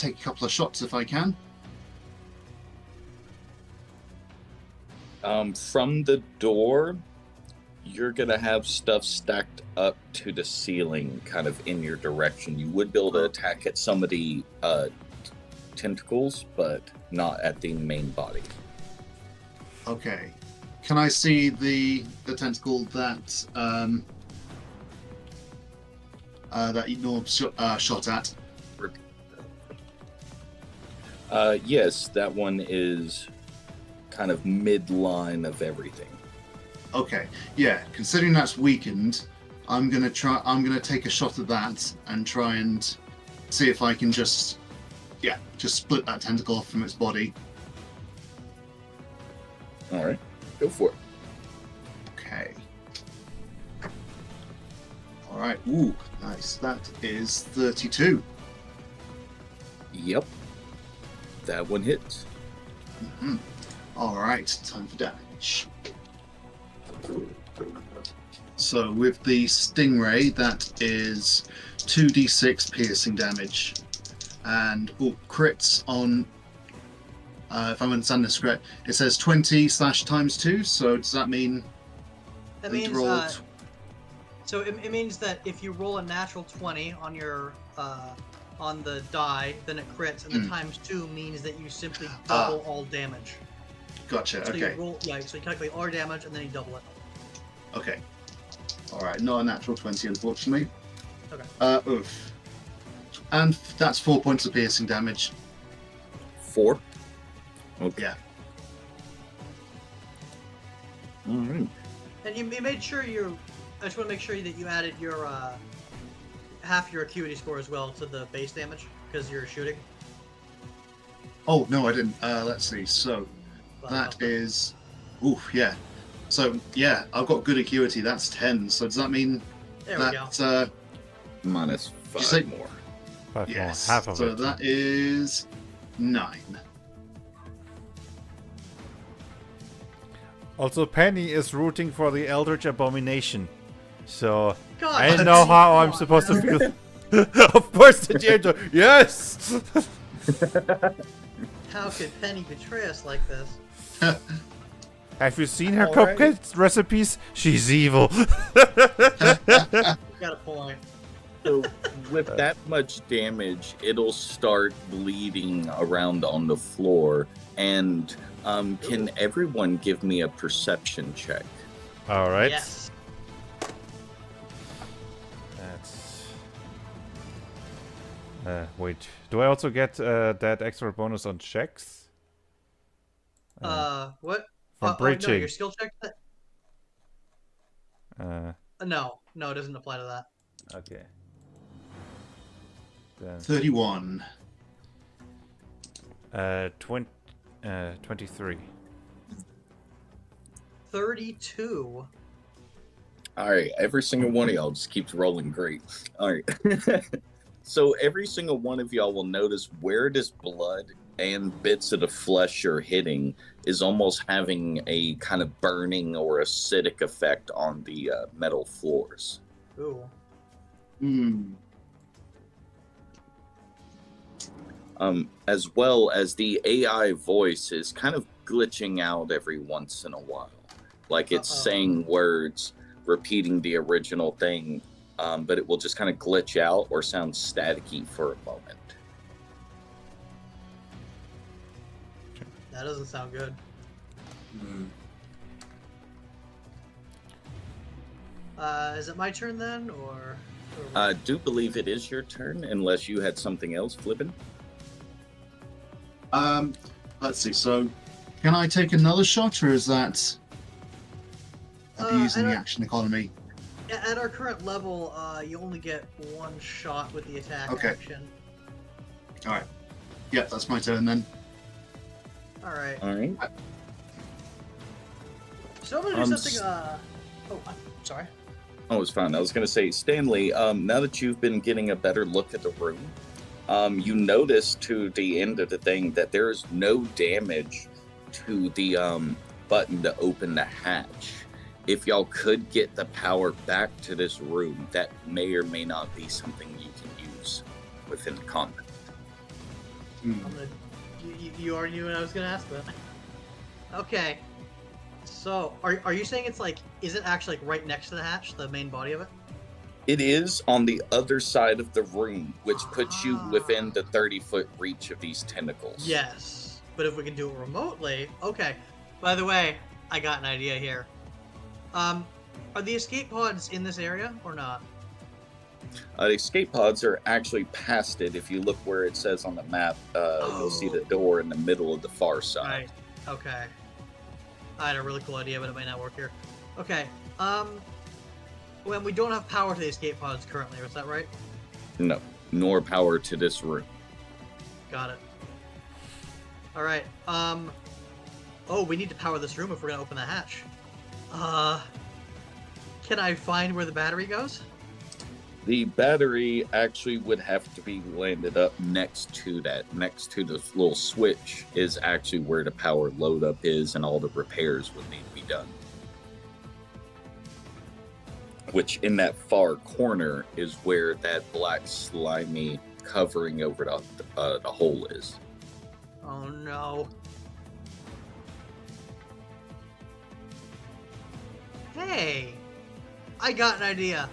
a couple of shots if I can. From the door, you're gonna have stuff stacked up to the ceiling, kind of in your direction. You would be able to attack at some of the tentacles, but not at the main body. Okay. Can I see the tentacle that that Norb shot at? Yes, that one is kind of midline of everything. Okay. Yeah. Considering that's weakened, I'm gonna take a shot at that and try and see if I can just split that tentacle off from its body. All right, go for it. Okay. All right. Ooh, nice. That is 32. Yep, that one hits. All right. Time for damage. So with the Stingray, that is 2d6 piercing damage. And crits on, if I'm understanding this correct, it says 20 / times 2. So does that mean That I need to means roll so it means that if you roll a natural 20 on your on the die, then it crits, and the times 2 means that you simply double all damage. Gotcha, So okay. you roll, so you calculate all your damage and then you double it. Okay. Alright, not a natural 20, unfortunately. Okay. Oof. And that's 4 points of piercing damage. 4? Okay. Yeah. Alright. And you made sure I just want to make sure that you added your half your acuity score as well to the base damage because you're shooting. Oh, no, I didn't. Let's see. So, that is... Oof, yeah. So, yeah, I've got good acuity. That's 10. So does that mean There we go. that... Minus you 5 say- more. 5 yes. more, half of so it. that is 9. Also, Penny is rooting for the Eldritch Abomination. So, God, I don't know how I'm supposed to feel. Of course, the Angel. Yes! How could Penny betray us like this? Have you seen her Alright. cupcake recipes? She's evil. Got a point. So with that much damage, it'll start bleeding around on the floor. And can everyone give me a perception check? All right. Yes. That's. Wait. Do I also get that extra bonus on checks? What? From No, breaching. your skill check. No, it doesn't apply to that. Okay. Then, 31. 23. 32. All right, every single one of y'all just keeps rolling great. All right. So every single one of y'all will notice where this blood and bits of the flesh you're hitting is almost having a kind of burning or acidic effect on the metal floors. Ooh. Hmm. As well as the AI voice is kind of glitching out every once in a while. Like it's saying words, repeating the original thing, but it will just kind of glitch out or sound staticky for a moment. That doesn't sound good. Is it my turn then, or? I do believe it is your turn, unless you had something else flipping. Let's see. So, can I take another shot, or is that abusing the action economy? At our current level, you only get one shot with the attack Okay. action. All right. Yeah, that's my turn then. All right. All right. So I'm gonna do something. I'm sorry. Oh, it's fine. I was going to say, Stanley, now that you've been getting a better look at the room, you notice to the end of the thing that there is no damage to the button to open the hatch. If y'all could get the power back to this room, that may or may not be something you can use within the combat. I'm gonna. You already knew what I was gonna ask that. Okay. So, are you saying it's like? Is it actually like right next to the hatch, the main body of it? It is on the other side of the room, which puts you within the 30-foot reach of these tentacles. Yes, but if we can do it remotely, okay. By the way, I got an idea here. Are the escape pods in this area or not? The escape pods are actually past it. If you look where it says on the map, you'll see the door in the middle of the far side. Right. Okay. I had a really cool idea, but it might not work here. Okay. When we don't have power to the escape pods currently, is that right? No, nor power to this room. Got it. All right. Oh, we need to power this room if we're gonna open the hatch. Can I find where the battery goes? The battery actually would have to be landed up next to that. Next to this little switch is actually where the power load up is, and all the repairs would need to be done. which in that far corner is where that black slimy covering over the hole is. Oh no. Hey, I got an idea.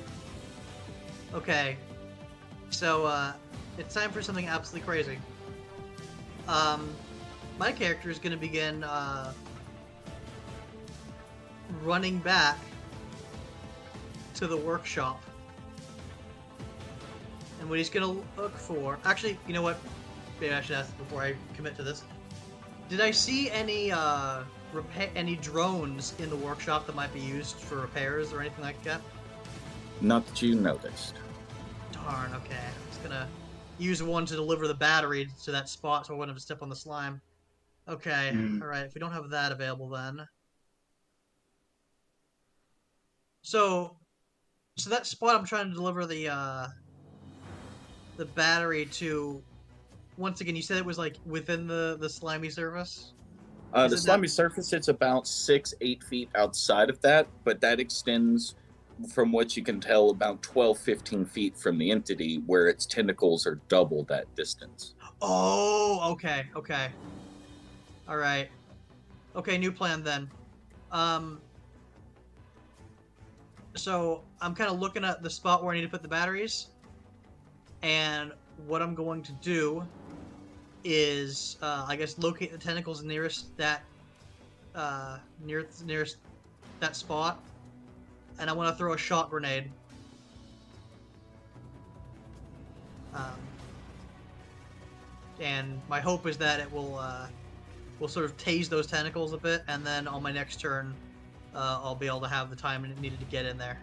Okay, so it's time for something absolutely crazy. My character is gonna begin running back to the workshop, and what he's gonna look for. Actually, you know what? Maybe I should ask before I commit to this. Did I see any any drones in the workshop that might be used for repairs or anything like that? Not that you noticed. Darn. Okay, I was gonna use one to deliver the battery to that spot so I wouldn't have to step on the slime. Okay, all right. If we don't have that available, then so that spot I'm trying to deliver the battery to. Once again, you said it was like within the slimy surface. The slimy surface, it's about 6-8 feet outside of that, but that extends, from what you can tell, about 12-15 feet from the entity, where its tentacles are double that distance. Oh, okay, okay. All right. Okay, new plan then. So I'm kind of looking at the spot where I need to put the batteries, and what I'm going to do is, I guess, locate the tentacles nearest that, nearest that spot, and I want to throw a shock grenade. And my hope is that it will sort of tase those tentacles a bit, and then on my next turn, I'll be able to have the time needed to get in there.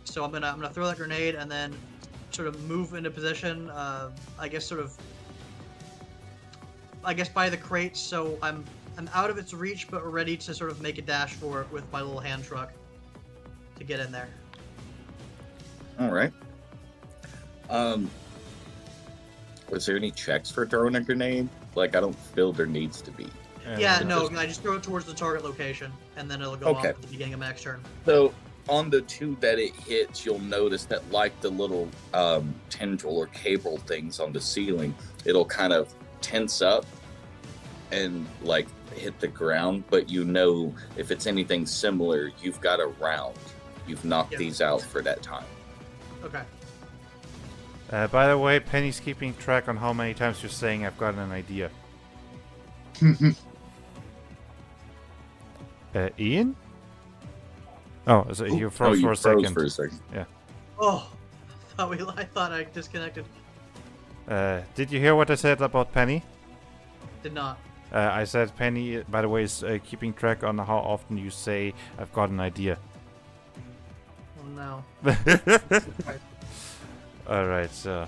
So I'm gonna throw that grenade and then sort of move into position. I guess by the crates, so I'm out of its reach, but ready to sort of make a dash for it with my little hand truck to get in there. All right. Was there any checks for throwing a grenade? Like, I don't feel there needs to be. Yeah, no, I just throw it towards the target location, and then it'll go off at the beginning of my next turn. So, on the two that it hits, you'll notice that, like the little tendril or cable things on the ceiling, it'll kind of tense up and, like, hit the ground. But you know, if it's anything similar, you've got a round. You've knocked these out for that time. Okay. By the way, Penny's keeping track on how many times you're saying I've got an idea. Ian? Oh, so you froze for a second. For a second. Yeah. Oh, I thought I disconnected. Did you hear what I said about Penny? Did not. I said Penny, by the way, is keeping track on how often you say I've got an idea. Oh no. Alright, so...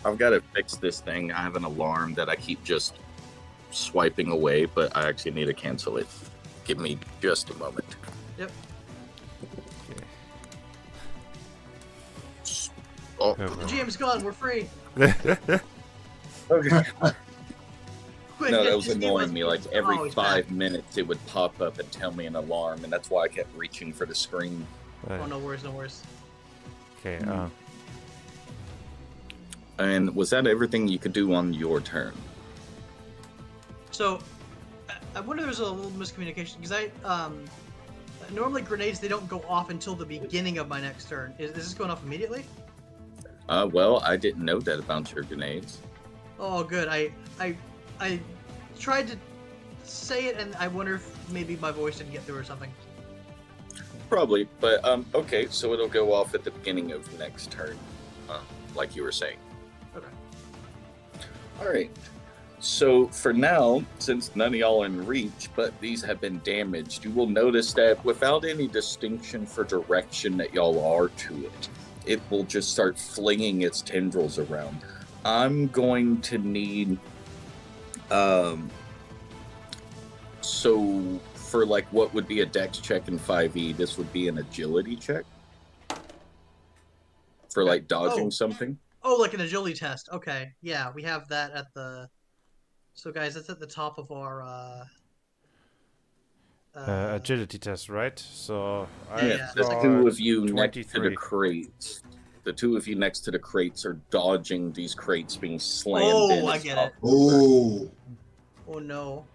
I've got to fix this thing. I have an alarm that I keep just swiping away, but I actually need to cancel it. Give me just a moment. Yep. Okay. Oh. The GM's gone. We're free. Okay. Quick, No, that was annoying Steve me. Like every he's 5 back. minutes, it would pop up and tell me an alarm, and that's why I kept reaching for the screen. Oh, no worries, no worries. Okay, And was that everything you could do on your turn? So, I wonder if there's a little miscommunication, because normally grenades, they don't go off until the beginning of my next turn. Is this going off immediately? Well, I didn't know that about your grenades. Oh, good. I tried to say it, and I wonder if maybe my voice didn't get through or something. Probably, but okay, so it'll go off at the beginning of next turn, like you were saying. Okay. All right. So for now, since none of y'all are in reach, but these have been damaged, you will notice that without any distinction for direction that y'all are to it, it will just start flinging its tendrils around. I'm going to need, so for like what would be a dex check in 5e, this would be an agility check for like dodging something. Oh, like an agility test. Okay. Yeah, we have that at the... So, guys, that's at the top of our Agility test, right? So Yeah, Yeah, I've the second two got of you next to the 23. crates. The two of you next to the crates are dodging these crates being slammed Oh, in. I as get it. Oh. Oh no.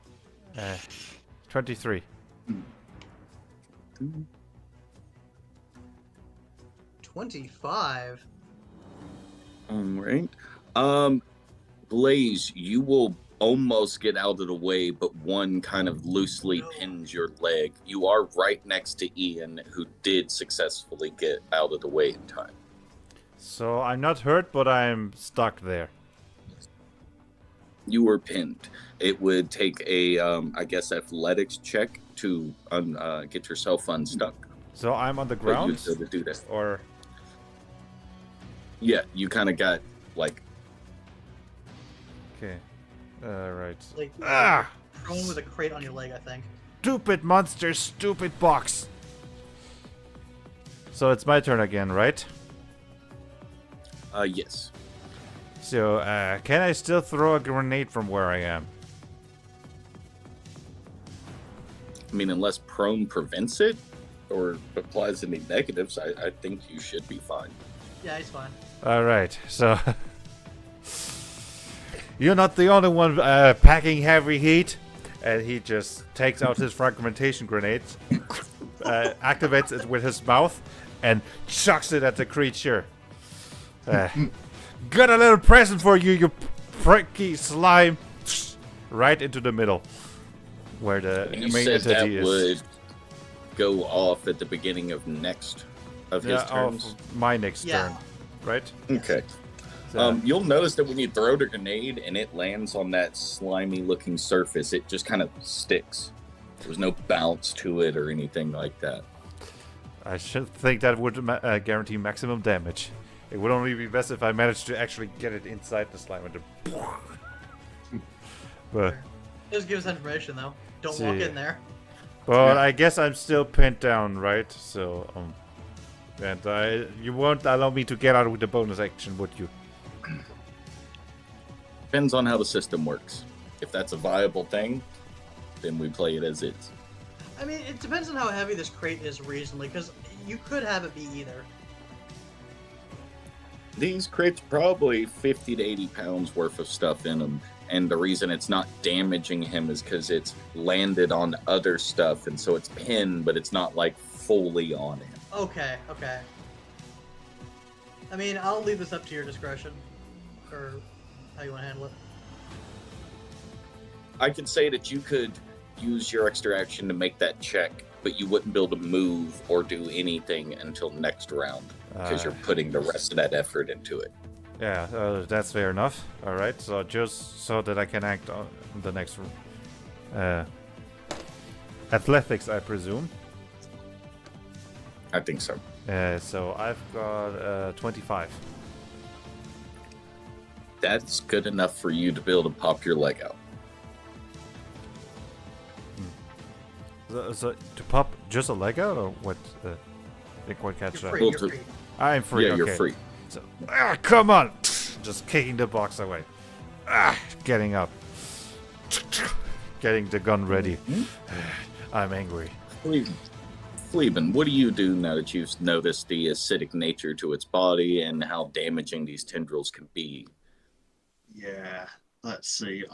Uh, 23. 25. All right. Blaze, you will almost get out of the way, but one kind of loosely No. pins your leg. You are right next to Ian, who did successfully get out of the way in time. So I'm not hurt, but I'm stuck there. You were pinned. It would take a, I guess, athletics check to get yourself unstuck. So I'm on the But ground? you'd be able to do that. Or Yeah, you kind of got like okay. Right. Like Ah! prone with a crate on your leg, I think. Stupid monster, stupid box. So it's my turn again, right? yes. So can I still throw a grenade from where I am? I mean, unless prone prevents it or applies any negatives, I think you should be fine. Yeah, he's fine. All right. So you're not the only one packing heavy heat. And he just takes out his fragmentation grenades, activates it with his mouth, and chucks it at the creature. Got a little present for you, you pricky slime! Right into the middle, where the And you main said that entity is. would go off at the beginning of next of his turns. Of my next Yeah. turn, right? Okay. So, You'll notice that when you throw the grenade and it lands on that slimy-looking surface, it just kind of sticks. There's no bounce to it or anything like that. I should think that would guarantee maximum damage. It would only be best if I managed to actually get it inside the slime. But Just give us information though. Don't walk See. in there. I guess I'm still pinned down, right? So, and you won't allow me to get out with the bonus action, would you? Depends on how the system works. If that's a viable thing, then we play it as is. I mean, it depends on how heavy this crate is reasonably, because you could have it be either. These crates probably 50 to 80 pounds worth of stuff in them. And the reason it's not damaging him is because it's landed on other stuff. And so it's pinned, but it's not like fully on him. Okay, okay. I mean, I'll leave this up to your discretion. Or how you want to handle it. I could say that you could use your extra action to make that check, but you wouldn't be able to move or do anything until next round because you're putting the rest of that effort into it. Yeah, that's fair enough. All right, so just so that I can act on the next athletics, I presume. I think so. So I've got 25. That's good enough for you to be able to pop your leg out. So to pop just a leg out, or what? Didn't quite catch You're that. free, you're free. I'm free. Yeah, okay. you're free. So, come on! Just kicking the box away. Getting up. Getting the gun ready. I'm angry. Fleeben, what do you do now that you've noticed the acidic nature to its body and how damaging these tendrils can be? Yeah, let's see.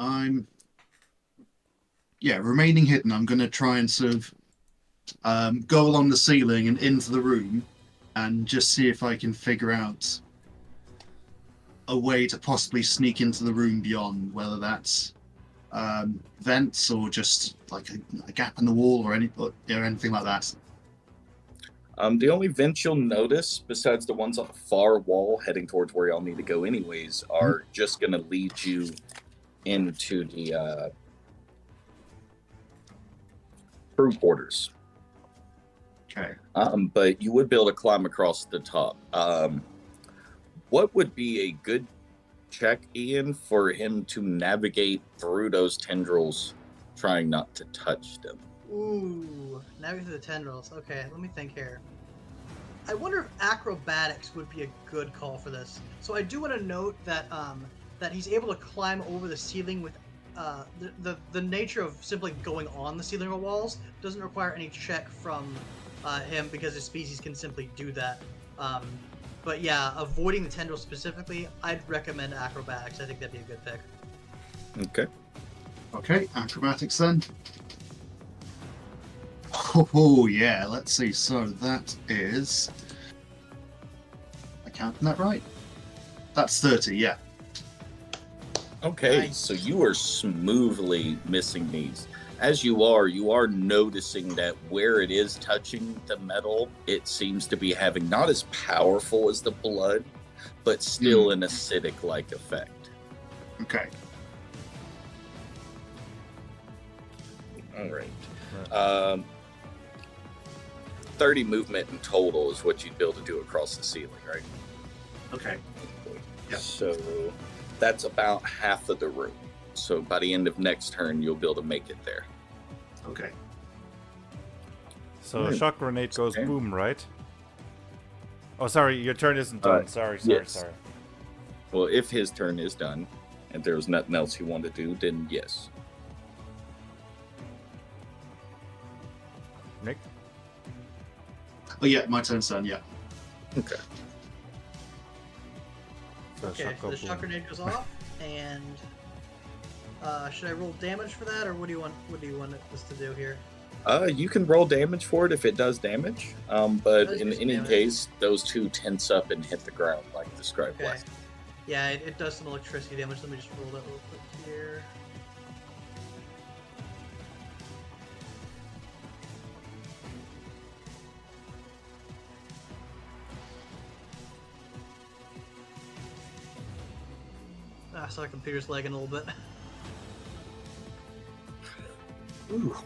Remaining hidden. I'm going to try and sort of go along the ceiling and into the room and just see if I can figure out a way to possibly sneak into the room beyond, whether that's vents or just like a gap in the wall or anything like that. The only vents you'll notice, besides the ones on the far wall heading towards where y'all need to go anyways, are just going to lead you into the crew quarters. Okay. But you would be able to climb across the top. What would be a good check, Ian, for him to navigate through those tendrils, trying not to touch them? Ooh, navigate through the tendrils. Okay, let me think here. I wonder if acrobatics would be a good call for this. So I do want to note that that he's able to climb over the ceiling the nature of simply going on the ceiling or walls doesn't require any check from him because his species can simply do that. But yeah, avoiding the tendrils specifically, I'd recommend acrobatics. I think that'd be a good pick. Okay. Okay, acrobatics then. Oh yeah, let's see. So that is. Am I counting that right? That's 30. Yeah. Okay, Nice. so you are smoothly missing these. As you are noticing that where it is touching the metal, it seems to be having not as powerful as the blood, but still an acidic-like effect. Okay. All right. 30 movement in total is what you'd be able to do across the ceiling, right? Okay. Yeah. So that's about half of the room. So by the end of next turn, you'll be able to make it there. Okay. So Right. shock grenade goes Okay. boom, right? Oh, sorry, your turn isn't done. Sorry. yes. Well, if his turn is done, and there was nothing else you want to do, then yes. Nick? Oh yeah, my turn's done. Yeah. Okay. So Okay, shock so go the boom. shock grenade goes off, and should I roll damage for that, or what do you want? What do you want us to do here? You can roll damage for it if it does damage. But Does in do some any damage. case, those two tense up and hit the ground like described Okay. last. Yeah, it does some electricity damage. Let me just roll that real quick here. Sorry, computer's lagging a little bit. Ooh.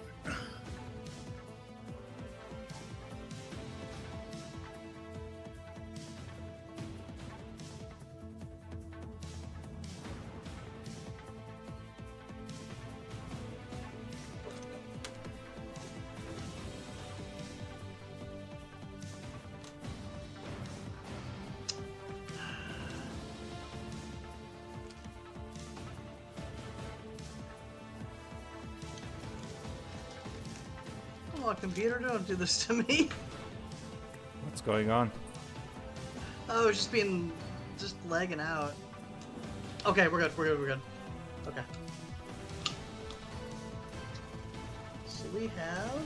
Come on, computer, don't do this to me. What's going on? Oh, it's just lagging out. Okay, we're good. Okay. So we have.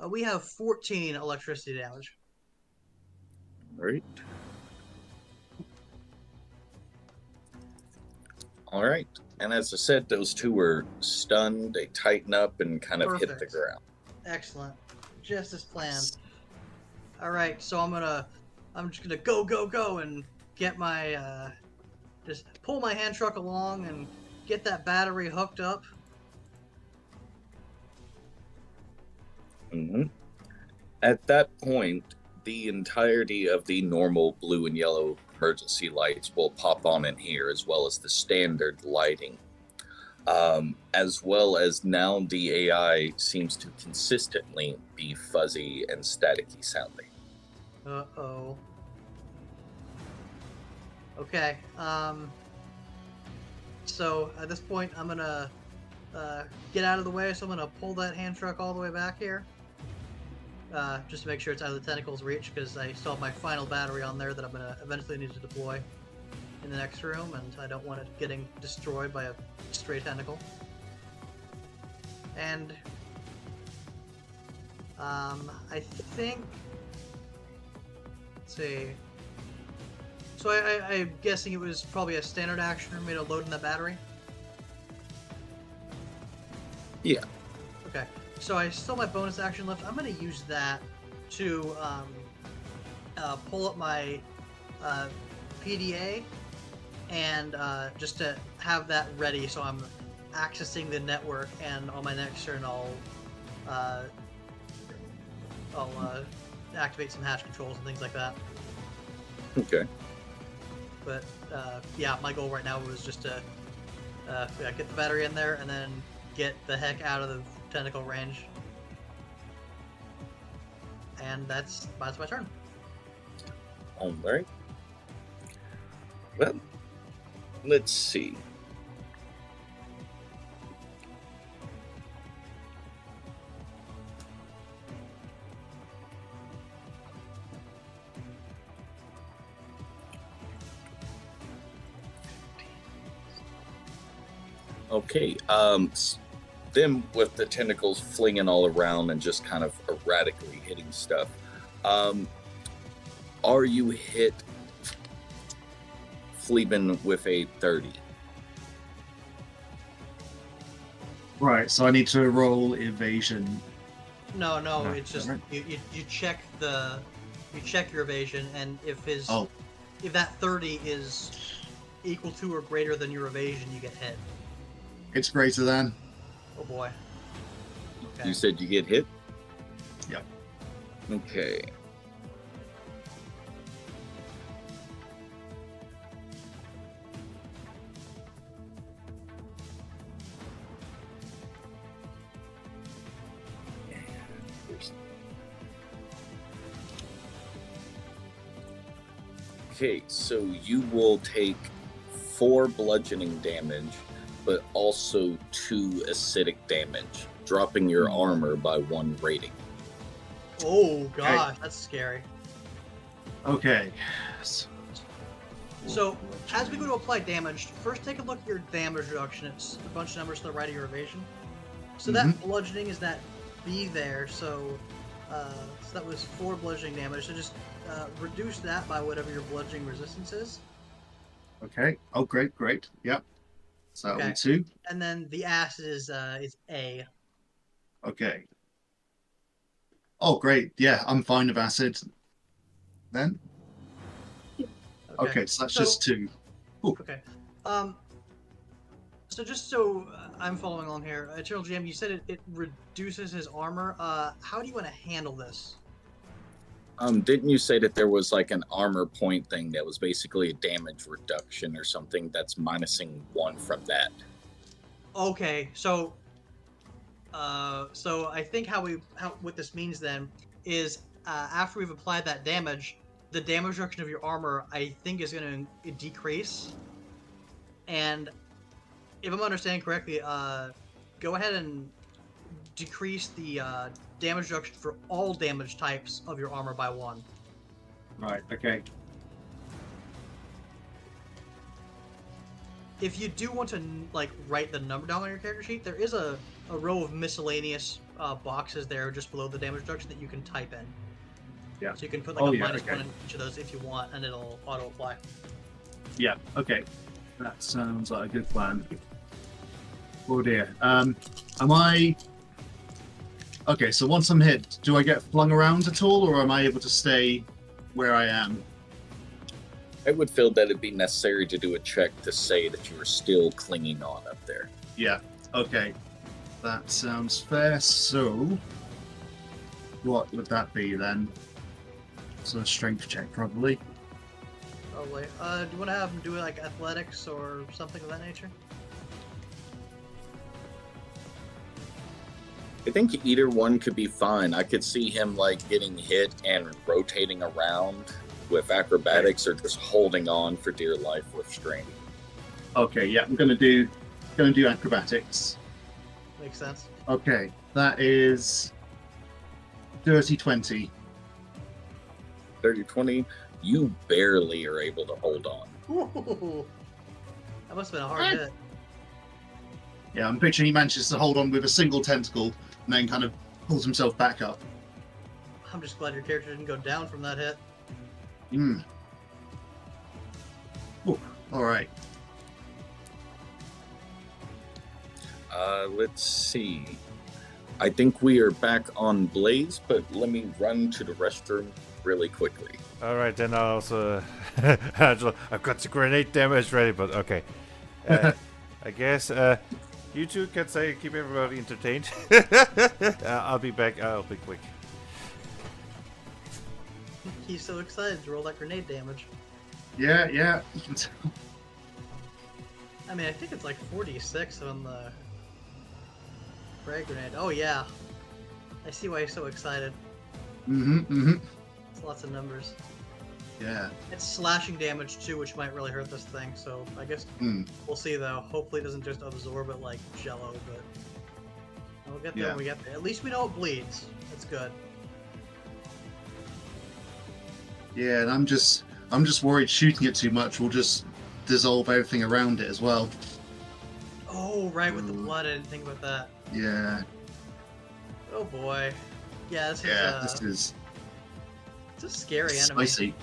We have 14 electricity damage. Right. All right. And as I said, those two were stunned. They tighten up and kind of hit the Perfect. ground. Excellent. Just as planned. Alright, so I'm just gonna go and get my just pull my hand truck along and get that battery hooked up. hmm At that point, the entirety of the normal blue and yellow emergency lights will pop on in here, as well as the standard lighting. As well as now the AI seems to consistently be fuzzy and staticky sounding. Uh-oh. Okay, so at this point I'm gonna get out of the way, so I'm gonna pull that hand truck all the way back here. Just to make sure it's out of the tentacle's reach, because I still have my final battery on there that I'm gonna eventually need to deploy in the next room, and I don't want it getting destroyed by a stray tentacle. And I think, let's see. So I'm guessing it was probably a standard action for me to load in the battery. Yeah. Okay. So I still have my bonus action left. I'm going to use that to pull up my PDA and just to have that ready, so I'm accessing the network, and on my next turn I'll activate some hatch controls and things like that. Okay. But yeah, my goal right now was just to get the battery in there and then get the heck out of the tentacle range. And that's my turn. All right. Well, let's see. Okay. Them with the tentacles flinging all around and just kind of erratically hitting stuff. Are you hit, Fleabin, with a 30? Right, so I need to roll evasion. No, No, it's just alright. you check your evasion, and if Oh, if that 30 is equal to or greater than your evasion, you get hit. it's greater than. Oh boy. Okay. You said you get hit? Yep. Okay. Okay, so you will take 4 bludgeoning damage, but also 2 acidic damage, dropping your armor by 1 rating. Oh gosh, that's scary. Okay. So, as we go to apply damage, first take a look at your damage reduction. It's a bunch of numbers to the right of your evasion. So that bludgeoning is that B there, so that was 4 bludgeoning damage. So just reduce that by whatever your bludgeoning resistance is. Okay. Oh, great. Yep. So that'll Okay. be 2. And then the acid is A. Okay. Oh, great. Yeah, I'm fine with acid. Then. Okay, so that's just 2. Okay. So just so I'm following along here, Eternal GM, you said it reduces his armor. How do you want to handle this? Didn't you say that there was like an armor point thing that was basically a damage reduction or something that's minusing 1 from that? Okay, so I think what this means then is after we've applied that damage, the damage reduction of your armor I think is going to decrease. And if I'm understanding correctly, go ahead and decrease the damage reduction for all damage types of your armor by 1. Right. Okay. If you do want to like write the number down on your character sheet, there is a row of miscellaneous boxes there just below the damage reduction that you can type in. Yeah. So you can put like a minus 1 in each of those if you want, and it'll auto apply. Yeah. Okay. That sounds like a good plan. Oh dear. Am I? Okay. So once I'm hit, do I get flung around at all, or am I able to stay where I am? I would feel that it'd be necessary to do a check to say that you were still clinging on up there. Yeah. Okay. That sounds fair. So, what would that be then? So a strength check, probably. Probably. Do you want to have him do like athletics or something of that nature? I think either one could be fine. I could see him like getting hit and rotating around with acrobatics, or just holding on for dear life with strength. Okay. Yeah. I'm gonna do acrobatics. Makes sense. Okay. That is dirty 20. 30-20, you barely are able to hold on. Ooh, that must have been a hard hit. Yeah, I'm picturing he manages to hold on with a single tentacle and then kind of pulls himself back up. I'm just glad your character didn't go down from that hit. All right. Let's see. I think we are back on Blaze, but let me run to the restroom really quickly. All right, then I'll also. I've got the grenade damage ready, but okay. I guess you two can say keep everybody entertained. I'll be back. I'll be quick. He's so excited to roll that grenade damage. Yeah, you can tell. I mean, I think it's like 46 on the Frag grenade. Oh yeah. I see why you're so excited. Mm-hmm. It's lots of numbers. Yeah. It's slashing damage too, which might really hurt this thing. So I guess we'll see though. Hopefully it doesn't just absorb it like Jello, but we'll get there when we get there. At least we know it bleeds. That's good. Yeah, and I'm just worried shooting it too much will just dissolve everything around it as well. Oh, right, with the blood. I didn't think about that. Yeah. Oh boy. Yeah, this is it's a scary enemy. spicy.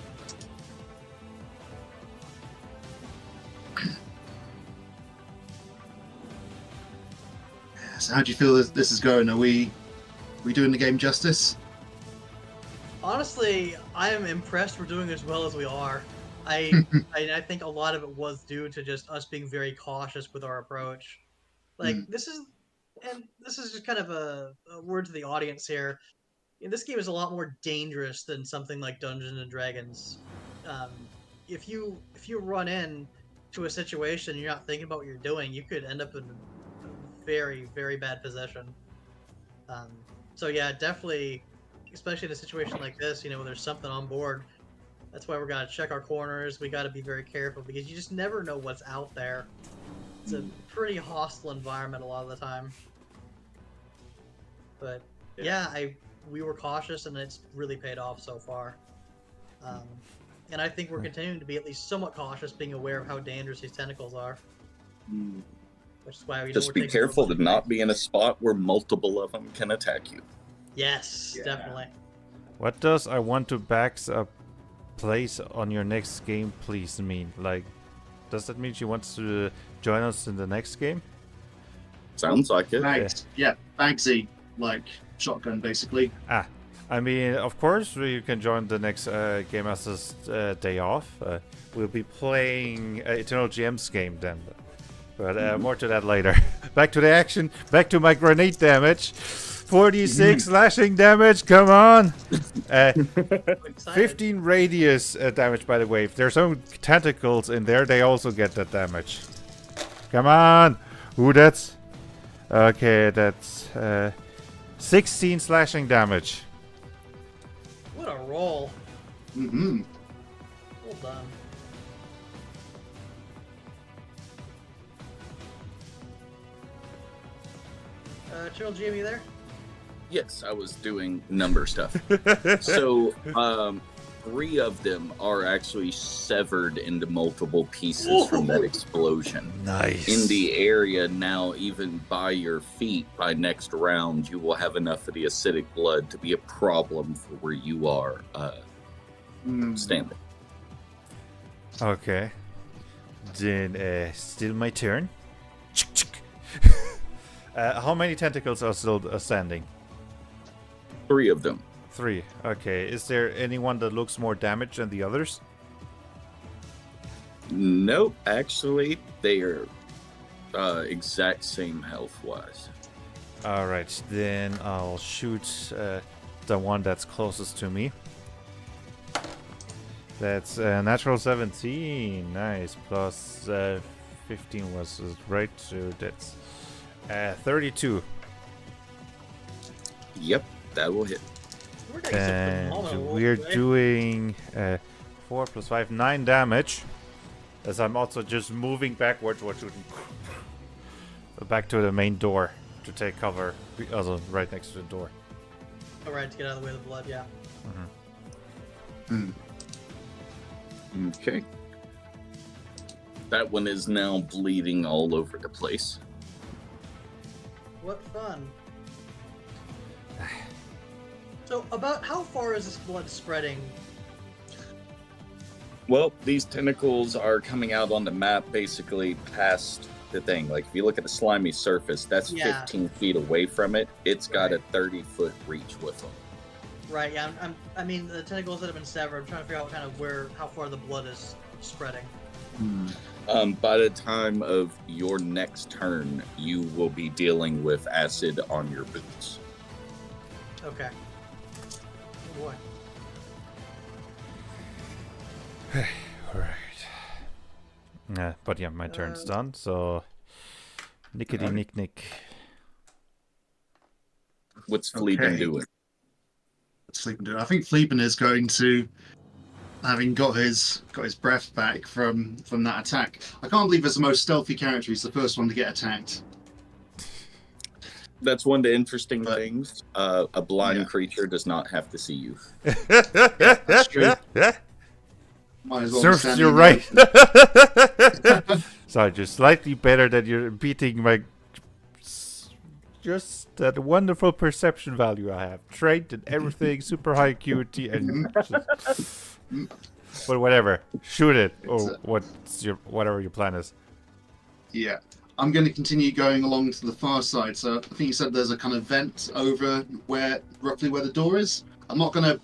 So how do you feel this is going? Are we doing the game justice? Honestly, I am impressed we're doing as well as we are. I think a lot of it was due to just us being very cautious with our approach. Like this is just kind of a word to the audience here. This game is a lot more dangerous than something like Dungeons and Dragons. If you run in to a situation and you're not thinking about what you're doing, you could end up in a very, very bad position. So yeah, definitely, especially in a situation like this, when there's something on board. That's why we're gonna check our corners. We got to be very careful because you just never know what's out there. It's a pretty hostile environment a lot of the time. But yeah, we were cautious and it's really paid off so far. And I think we're continuing to be at least somewhat cautious, being aware of how dangerous these tentacles are. Which is why just be careful to not be in a spot where multiple of them can attack you. Yes, definitely. What does "I want to backs a place on your next game, please" mean? Like, does that mean she wants to join us in the next game? Sounds like it. Bagsy, like shotgun, basically. I mean, of course, you can join the next Game Master's day off. We'll be playing Eternal GM's game then. But more to that later. Back to the action. Back to my grenade damage. 46 slashing damage. Come on. 15 radius damage, by the way. If there's some tentacles in there, they also get that damage. Come on. Ooh, that's... Okay, that's 16 slashing damage. What a roll. Well done. Trill GM, you there? Yes, I was doing number stuff. So, 3 of them are actually severed into multiple pieces from that explosion. Nice. In the area now, even by your feet, by next round, you will have enough of the acidic blood to be a problem for where you are standing. Okay. Then, still my turn. How many tentacles are still standing? 3 of them. 3. Okay. Is there anyone that looks more damaged than the others? Nope. Actually, they are exact same health-wise. Alright. Then I'll shoot the one that's closest to me. That's natural 17. Nice. Plus 15 was right. So that's 32. Yep, that will hit. And we're doing 4 plus 5, 9 damage. As I'm also just moving backwards, back to the main door to take cover. Also, right next to the door. Alright, to get out of the way of the blood, yeah. Okay. That one is now bleeding all over the place. What fun. So, about how far is this blood spreading? Well, these tentacles are coming out on the map basically past the thing. Like, if you look at the slimy surface, that's 15 feet away from it. It's got a 30-foot reach with them. Right, yeah. I mean, the tentacles that have been severed, I'm trying to figure out kind of how far the blood is spreading. By the time of your next turn, you will be dealing with acid on your boots. Okay. Oh boy. Alright. But yeah, my turn's done, so... Nickety nick nick. What's Fleeben Okay. doing? What's Fleeben doing? I think Fleeben is going to, having got his breath back from that attack. I can't believe as the most stealthy character, he's the first one to get attacked. That's one of the interesting But- things. A blind Yeah. creature does not have to see you. That's true. Might as well be Serves standing you there. right. So you're slightly better than you're beating my just that wonderful perception value I have. Trained and everything, super high acuity and but whatever. Shoot it. Or whatever your plan is. Yeah. I'm going to continue going along to the far side. So I think you said there's a kind of vent over roughly where the door is. I'm not going to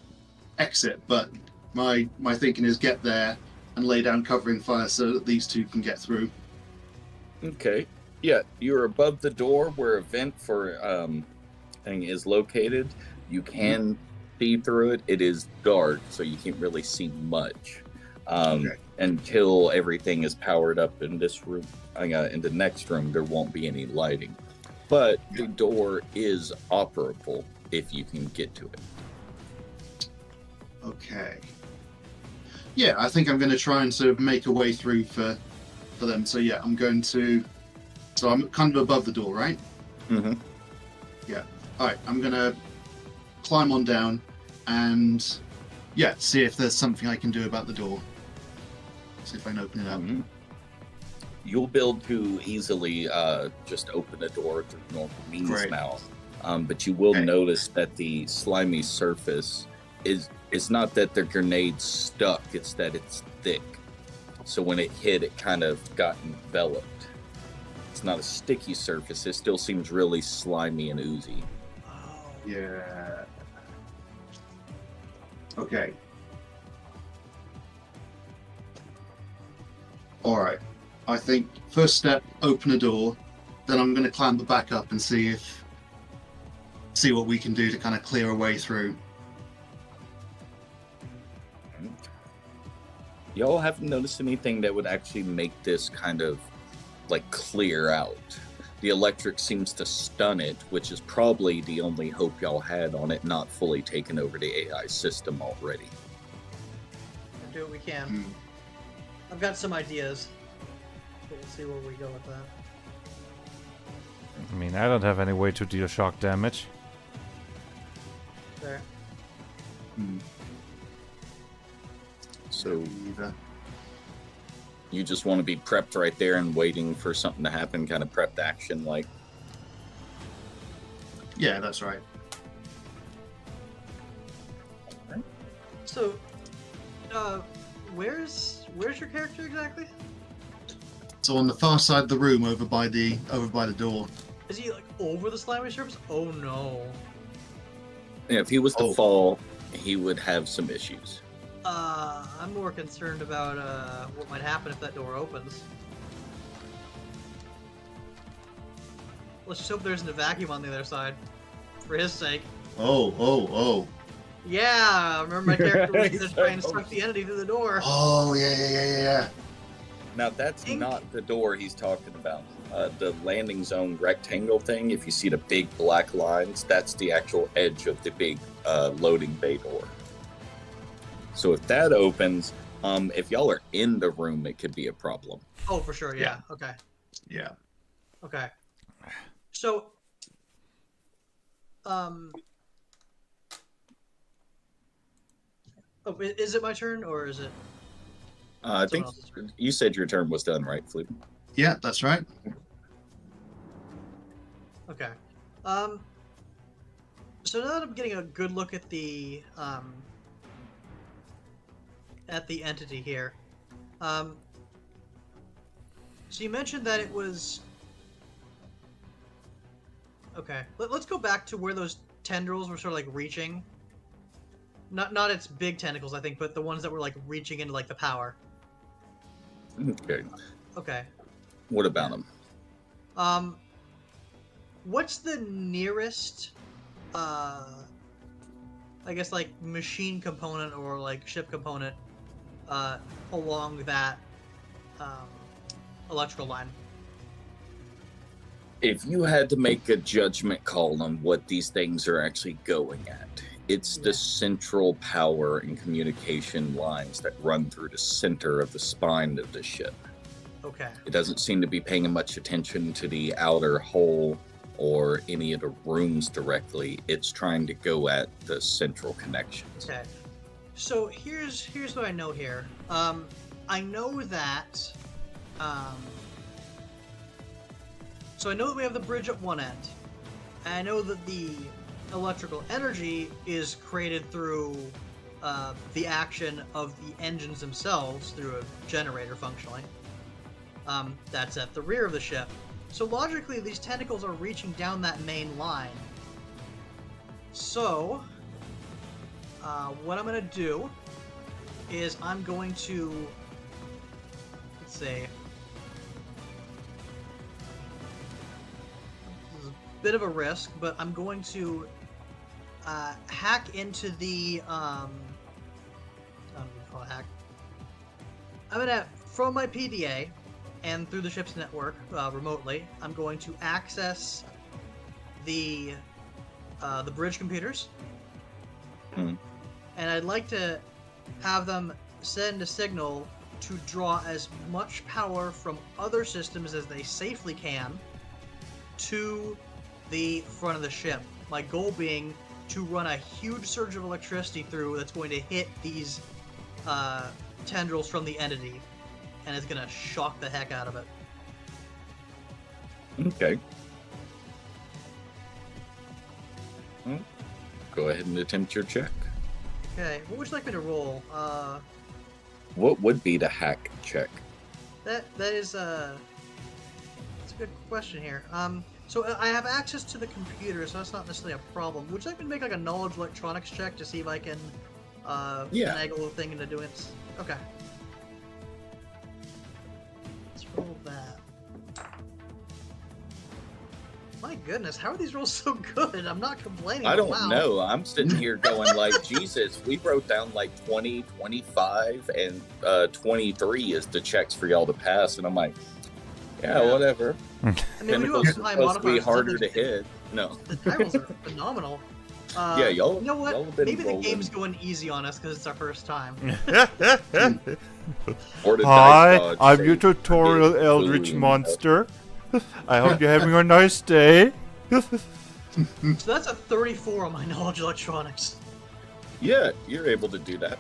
exit, but my thinking is get there and lay down covering fire so that these two can get through. Okay. Yeah, you're above the door where a vent for thing is located. You can see through it. It is dark, so you can't really see much until everything is powered up in this room. In the next room, there won't be any lighting, but the door is operable if you can get to it. Okay. Yeah, I think I'm going to try and sort of make a way through for them. So yeah, I'm going to. So I'm kind of above the door, right? Mm-hmm. Yeah. All right. I'm going to climb on down and see if there's something I can do about the door. See if I can open it up. Mm-hmm. You'll be able to easily just open the door through normal means Great. now. But you will notice that the slimy surface it's not that the grenade's stuck, it's that it's thick. So when it hit, it kind of got enveloped. It's not a sticky surface, it still seems really slimy and oozy. Yeah. Okay. All right. I think first step, open a door. Then I'm going to clamber back up and see what we can do to kind of clear a way through. Y'all haven't noticed anything that would actually make this kind of like clear out. The electric seems to stun it, which is probably the only hope y'all had on it not fully taken over the AI system already. We'll do what we can. Hmm. I've got some ideas. But we'll see where we go with that. I mean, I don't have any way to deal shock damage. There. So Either. you just want to be prepped right there and waiting for something to happen, kind of prepped action like. Yeah, that's right. So, where's your character exactly? So on the far side of the room, over by the door. Is he like over the slimy surface? Oh no. Yeah, if he was to fall, he would have some issues. I'm more concerned about what might happen if that door opens. Let's just hope there isn't a vacuum on the other side, for his sake. Oh. Yeah, remember my character was gonna try and suck the entity through the door. Oh, yeah. Now that's Ink. not the door he's talking about. The landing zone rectangle thing, if you see the big black lines, that's the actual edge of the big loading bay door. So if that opens, if y'all are in the room, it could be a problem. Oh, for sure. Yeah. Okay. Yeah. Okay. So, is it my turn or is it? I think Someone else's turn? you said your turn was done, right, Flip? Yeah, that's right. Okay. So now that I'm getting a good look at the entity here, so you mentioned that it was. Okay, let's go back to where those tendrils were sort of like reaching. Not its big tentacles, I think, but the ones that were like reaching into like the power. Okay. Okay. What about him? What's the nearest, I guess like machine component or like ship component, along that, electrical line? If you had to make a judgment call on what these things are actually going at, it's the central power and communication lines that run through the center of the spine of the ship. Okay. It doesn't seem to be paying much attention to the outer hull or any of the rooms directly. It's trying to go at the central connections. Okay. So here's what I know here. I know that. So I know that we have the bridge at one end. And I know that the electrical energy is created through the action of the engines themselves through a generator functionally. That's at the rear of the ship. So logically, these tentacles are reaching down that main line. So, what I'm going to do is I'm going to, let's see, this is a bit of a risk, but I'm going to hack into the, I don't know what you call it, hack. I'm going to, from my PDA, and through the ship's network, remotely, I'm going to access the bridge computers. Hmm. And I'd like to have them send a signal to draw as much power from other systems as they safely can to the front of the ship. My goal being to run a huge surge of electricity through that's going to hit these tendrils from the entity, and it's going to shock the heck out of it. Okay. Go ahead and attempt your check. Okay, what would you like me to roll? What would be the hack check? That is that's a good question here. So I have access to the computer, so that's not necessarily a problem. Would you like me to make like a knowledge electronics check to see if I can finagle the thing into doing it? Okay. Let's roll that. My goodness, how are these rolls so good? I'm not complaining. I don't wow. know. I'm sitting here going like, Jesus, we wrote down like 20, 25, and 23 is the checks for y'all to pass. And I'm like, yeah. Whatever. I mean, we do Pinnacles have are high supposed to be modifiers. harder to hit. No. The titles are phenomenal. Yeah, y'all. You know what? Y'all have been Maybe rolling. the game's going easy on us because it's our first time. Or the Hi, dice dodge I'm save your for tutorial getting eldritch food and monster. I hope you're having a nice day. So that's a 34 on my knowledge electronics. Yeah, you're able to do that.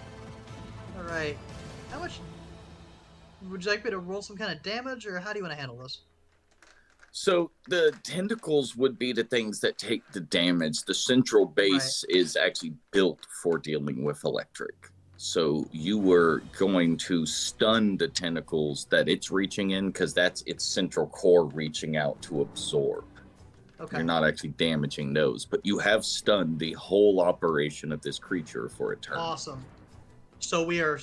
Alright. How much... Would you like me to roll some kind of damage, or how do you want to handle this? So the tentacles would be the things that take the damage. The central base is actually built for dealing with electric. So you were going to stun the tentacles that it's reaching in, because that's its central core reaching out to absorb. Okay. You're not actually damaging those, but you have stunned the whole operation of this creature for a turn. Awesome. So we are...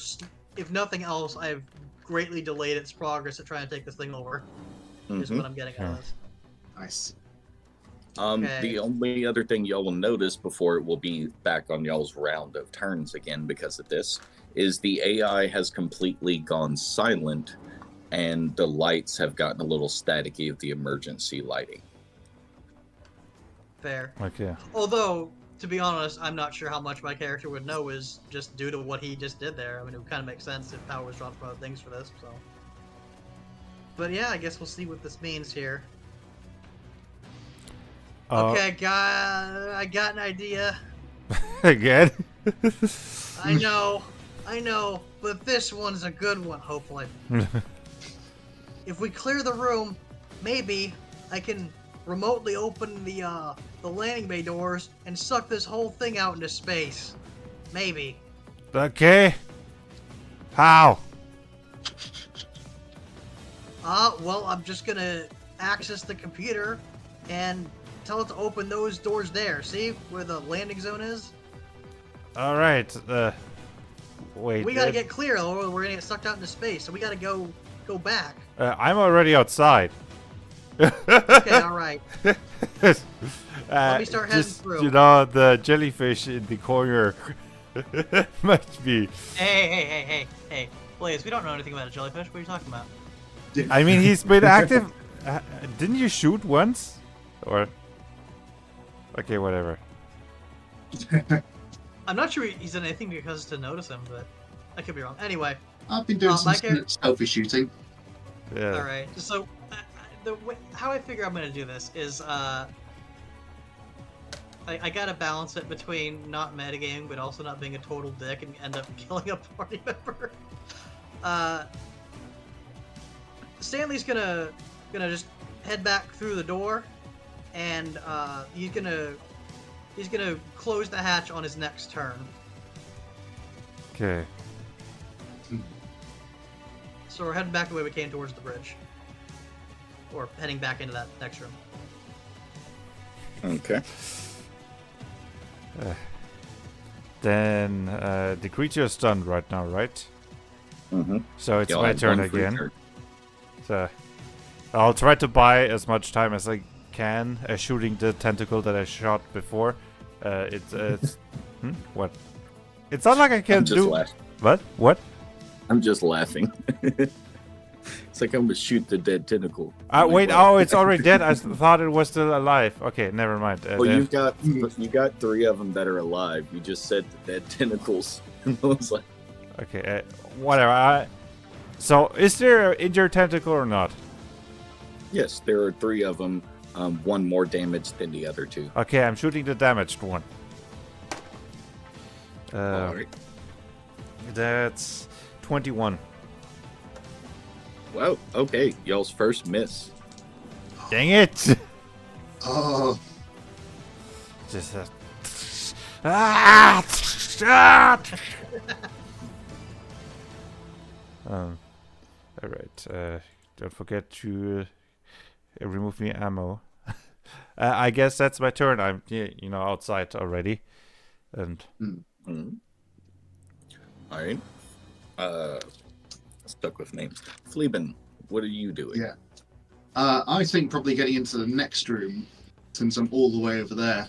If nothing else, I've greatly delayed its progress at trying to take this thing over. Is what I'm getting out of this. Nice. Okay. The only other thing y'all will notice before it will be back on y'all's round of turns again because of this is the AI has completely gone silent and the lights have gotten a little staticky of the emergency lighting. Fair. Okay. Although, to be honest, I'm not sure how much my character would know is just due to what he just did there. I mean, it would kind of make sense if power was dropped from other things for this, so... But yeah, I guess we'll see what this means here. Okay, I got an idea. Again? I know, but this one's a good one, hopefully. If we clear the room, maybe I can remotely open the landing bay doors and suck this whole thing out into space. Maybe. Okay. How? Well, I'm just gonna access the computer and tell it to open those doors there. See where the landing zone is? All right. Wait. We gotta get clear, or we're gonna get sucked out into space. So we gotta go back. I'm already outside. Okay, all right. Let me start heading just, through. You know, the jellyfish in the corner must be. Hey, Blaze, we don't know anything about a jellyfish. What are you talking about? I mean, he's been active. Didn't you shoot once? Or okay, whatever. I'm not sure he's done anything because to notice him, but I could be wrong. Anyway, I've been doing some my char- selfie shooting. Yeah. all right. So how I figure I'm gonna do this is I gotta balance it between not metagaming but also not being a total dick and end up killing a party member. Stanley's gonna just head back through the door, and he's gonna close the hatch on his next turn. Okay. So we're heading back the way we came towards the bridge, or heading back into that next room. Okay. Then the creature is stunned right now, right? Mm-hmm. So it's You'll my have turn one free again. turn. So I'll try to buy as much time as I can shooting the tentacle that I shot before. It's what? It's not like I I'm can just do. laughing. What? I'm just laughing. It's like I'm gonna shoot the dead tentacle. Wait! Oh, it's already dead. I thought it was still alive. Okay, never mind. Well, you got 3 of them that are alive. You just said the dead tentacles. And I was like, Okay, whatever. So, is there an injured tentacle or not? yes, there are 3 of them. One more damage than the other 2. Okay, I'm shooting the damaged one. All right. That's 21. Well, okay. Y'all's first miss. Dang it! Oh, Just ah! All right. Don't forget to remove me ammo. I guess that's my turn. I'm outside already, and Mm-hmm. All right. Stuck with names. Fleeben, what are you doing? yeah. I think probably getting into the next room, since I'm all the way over there.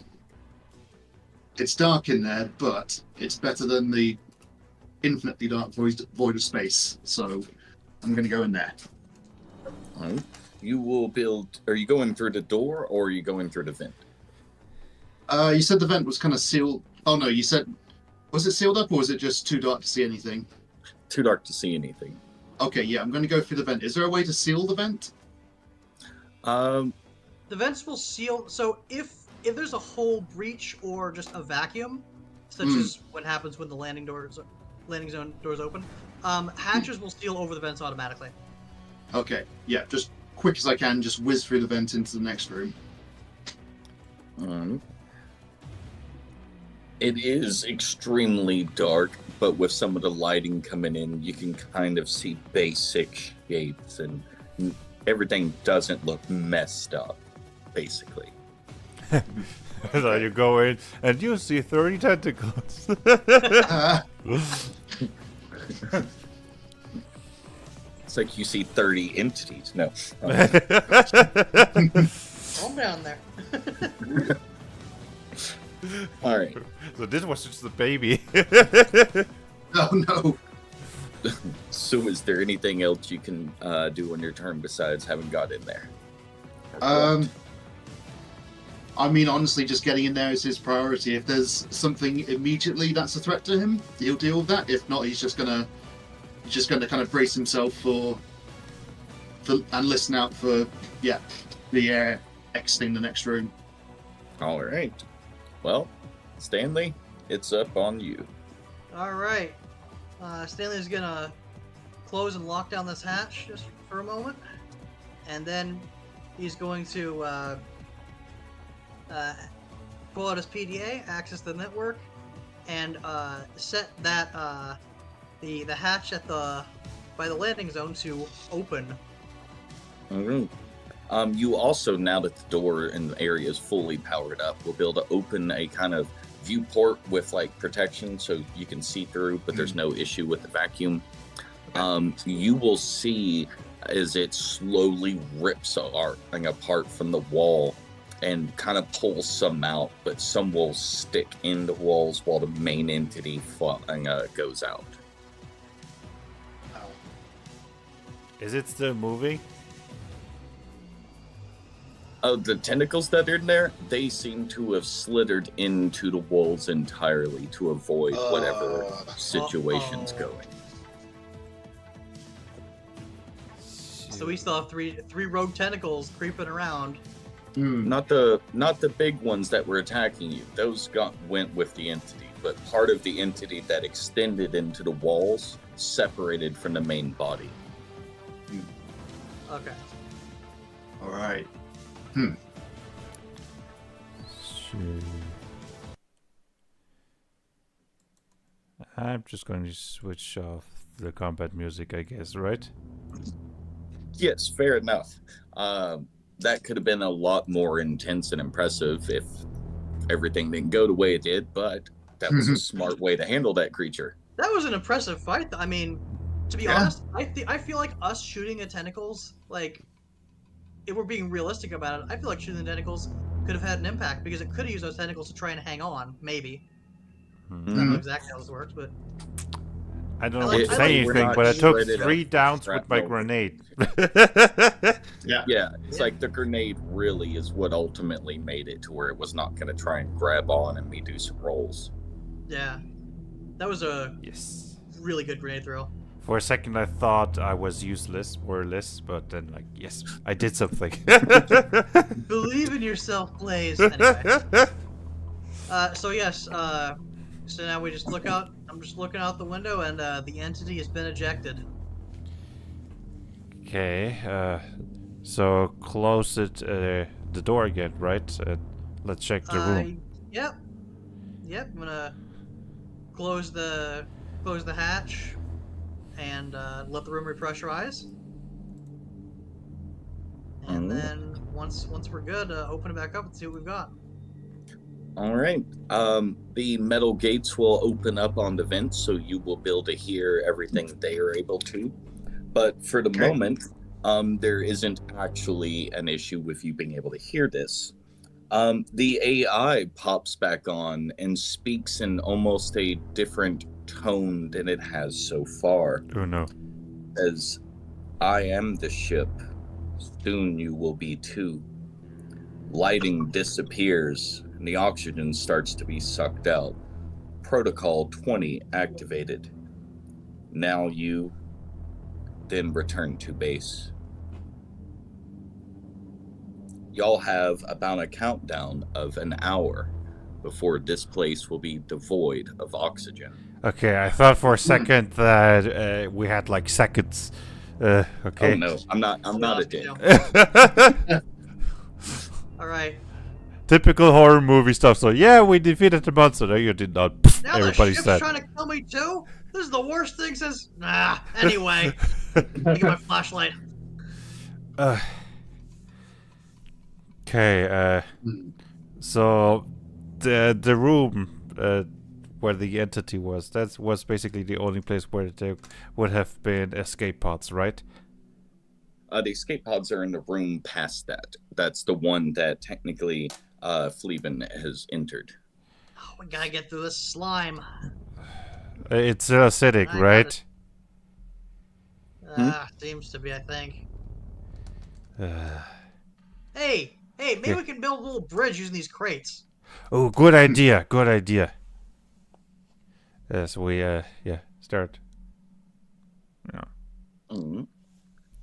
It's dark in there, but it's better than the infinitely dark void of space. So I'm going to go in there. All right. You will build. Are you going through the door or are you going through the vent? You said the vent was kind of sealed. Oh no, you said, was it sealed up or was it just too dark to see anything? Too dark to see anything. Okay, yeah, I'm going to go through the vent. Is there a way to seal the vent? Um, The vents will seal. So if there's a whole breach or just a vacuum, such as what happens when the landing zone doors open, hatches will seal over the vents automatically. Okay, yeah, just quick as I can, just whiz through the vent into the next room. It is extremely dark, but with some of the lighting coming in, you can kind of see basic shapes, and everything doesn't look messed up, basically. so you go in and you see 30 tentacles. It's like you see 30 entities. No. Calm down there. All right. So this was just the baby. Oh no. So is there anything else you can do on your turn besides having got in there? I mean, honestly, just getting in there is his priority. If there's something immediately that's a threat to him, he'll deal with that. If not, he's just gonna kind of brace himself for and listen out for the exiting the next room. All right. Well, Stanley, it's up on you. All right. Stanley's gonna close and lock down this hatch just for a moment, and then he's going to pull out his PDA, access the network, and set that the hatch at by the landing zone to open. All right. You also, now that the door in the area is fully powered up, will be able to open a kind of viewport with like protection so you can see through, but there's no issue with the vacuum. You will see as it slowly rips apart from the wall and kind of pulls some out, but some will stick in the walls while the main entity goes out. Is it still moving? The tentacles that are in there, they seem to have slithered into the walls entirely to avoid whatever situation's going. So we still have three rogue tentacles creeping around. Not the big ones that were attacking you. Those went with the entity, but part of the entity that extended into the walls separated from the main body. Okay. All right. I'm just going to switch off the combat music, I guess, right? Yes, fair enough. That could have been a lot more intense and impressive if everything didn't go the way it did, but that was a smart way to handle that creature. That was an impressive fight. I mean, to be honest, I feel like us shooting at tentacles, like, if we're being realistic about it, I feel like shooting the tentacles could have had an impact because it could have used those tentacles to try and hang on, maybe. I don't know exactly how this works, but I don't know like- what to I say like- anything, but I took shredded 3 up downs with my shrapnel. grenade. Yeah, it's like the grenade really is what ultimately made it to where it was not going to try and grab on and me do some rolls. yeah. That was a Yes. really good grenade throw. For a second, I thought I was useless, more or less, but then, like, yes, I did something. Believe in yourself, Blaze. Anyway. So yes, so now we just look out. I'm just looking out the window, and the entity has been ejected. Okay, so close it, the door again, right? Let's check the room. Yep. I'm gonna close the hatch and let the room repressurize. And then once we're good, open it back up and see what we've got. All right. The metal gates will open up on the vents, so you will be able to hear everything they are able to. But for the moment, there isn't actually an issue with you being able to hear this. The AI pops back on and speaks in almost a different tone than it has so far. Oh no. As I am the ship, soon you will be too. Lighting disappears and the oxygen starts to be sucked out. Protocol 20 activated. Now you then return to base. Y'all have about a countdown of an hour before this place will be devoid of oxygen. Okay, I thought for a second that we had like seconds. Okay. Oh no, I'm not a dick. All right. Typical horror movie stuff. So yeah, we defeated the monster. No, you did not. Now Everybody the ship's said. trying to kill me too. This is the worst thing since. Nah. Anyway, get my flashlight. Okay. So the room where the entity was, that was basically the only place where there would have been escape pods, right? The escape pods are in the room past that. That's the one that technically Fleeben has entered. Oh, we gotta get through this slime. It's acidic, I right? Seems to be, I think. Hey, maybe we can build a little bridge using these crates. Oh, good idea. Good idea. So we start. Yeah. Mm-hmm.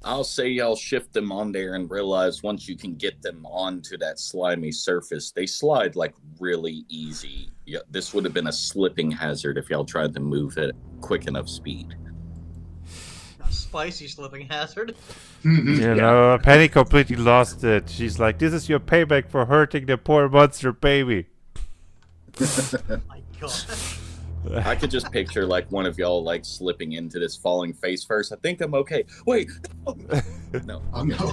I'll say y'all shift them on there and realize once you can get them onto that slimy surface, they slide like really easy. Yeah, this would have been a slipping hazard if y'all tried to move at quick enough speed. A spicy slipping hazard. You know, Penny completely lost it. She's like, "This is your payback for hurting the poor monster baby." Oh my god. I could just picture like one of y'all like slipping into this falling face first. I think I'm okay. Wait, no. Oh, no.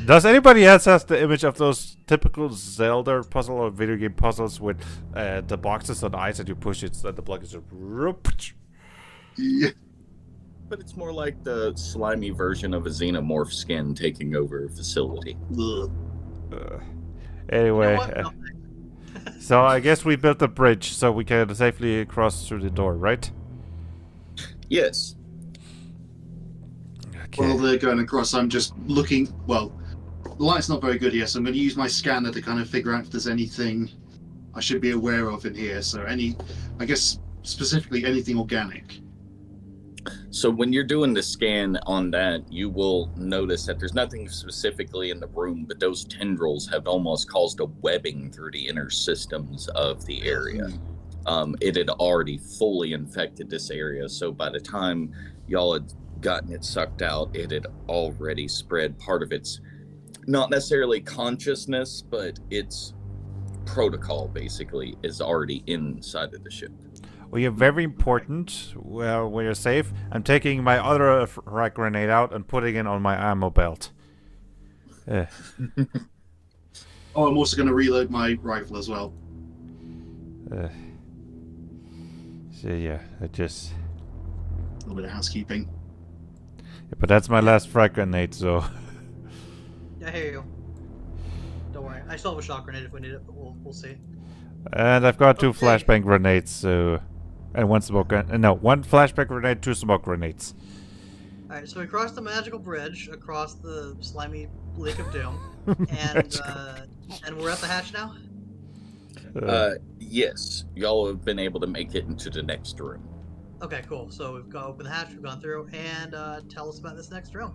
Does anybody else has the image of those typical Zelda puzzle or video game puzzles with the boxes on ice and you push it and the block is just... Yeah. But it's more like the slimy version of a xenomorph skin taking over a facility. Anyway, You know what? No, so I guess we built a bridge so we can safely cross through the door, right? Yes. Okay. While they're going across, I'm just looking. Well, The light's not very good here, so I'm going to use my scanner to kind of figure out if there's anything I should be aware of in here. So I guess specifically anything organic. So when you're doing the scan on that, you will notice that there's nothing specifically in the room, but those tendrils have almost caused a webbing through the inner systems of the area. It had already fully infected this area, so by the time y'all had gotten it sucked out, it had already spread. Part of its, not necessarily consciousness, but its protocol basically is already inside of the ship. Well, you're very important. Well, when you're safe, I'm taking my other frag grenade out and putting it on my ammo belt. Oh, I'm also going to reload my rifle as well. So yeah, I just. A little bit of housekeeping. Yeah, but that's my last frag grenade, so. Yeah, I hear you. Don't worry. I still have a shock grenade if we need it, but we'll see. And I've got two Okay. flashbang grenades, so. And one smoke grenade. No, one flashbang grenade, two smoke grenades. Alright, so we crossed the magical bridge across the slimy lake of doom, and we're at the hatch now. Yes, y'all have been able to make it into the next room. Okay, cool. So we've got open the hatch, we've gone through, and tell us about this next room.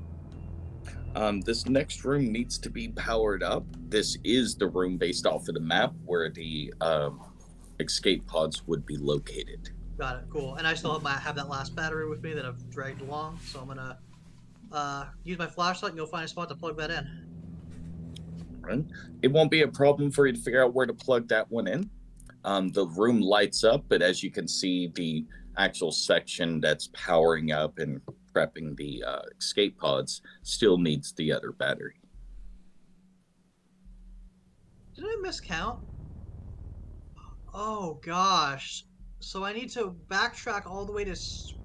This next room needs to be powered up. This is the room based off of the map where the escape pods would be located. Got it, cool. And I still have that last battery with me that I've dragged along, so I'm gonna use my flashlight and go find a spot to plug that in. Right? It won't be a problem for you to figure out where to plug that one in. The room lights up, but as you can see, the actual section that's powering up and prepping the escape pods still needs the other battery. Did I miscount? Oh gosh. So I need to backtrack all the way to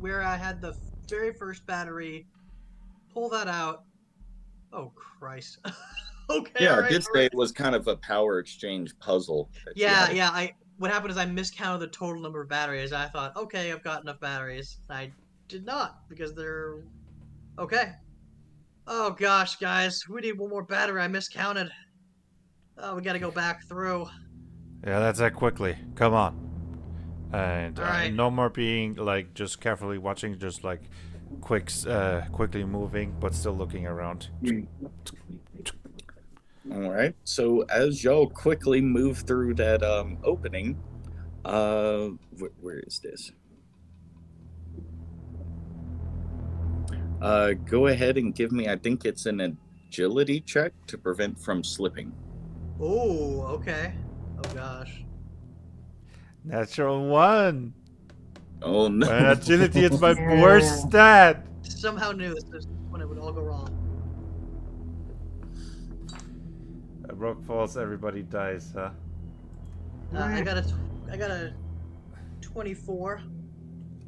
where I had the very first battery, pull that out. Oh Christ. Okay. Yeah, all right, this all day right. it was kind of a power exchange puzzle. that you Yeah, had. yeah. What happened is I miscounted the total number of batteries. I thought, okay, I've got enough batteries. I did not because they're okay. Oh gosh, guys, we need one more battery. I miscounted. Oh, we got to go back through. Yeah, that's that quickly. Come on. And Alright. no more being like just carefully watching, just like quickly moving, but still looking around. All right. So as y'all quickly move through that opening, where is this? Go ahead and give me. I think it's an agility check to prevent from slipping. Oh, okay. Oh gosh. Natural one. Oh no! And agility is my worst stat. Somehow knew this is when it would all go wrong. A rock falls, everybody dies, huh? I got a 24.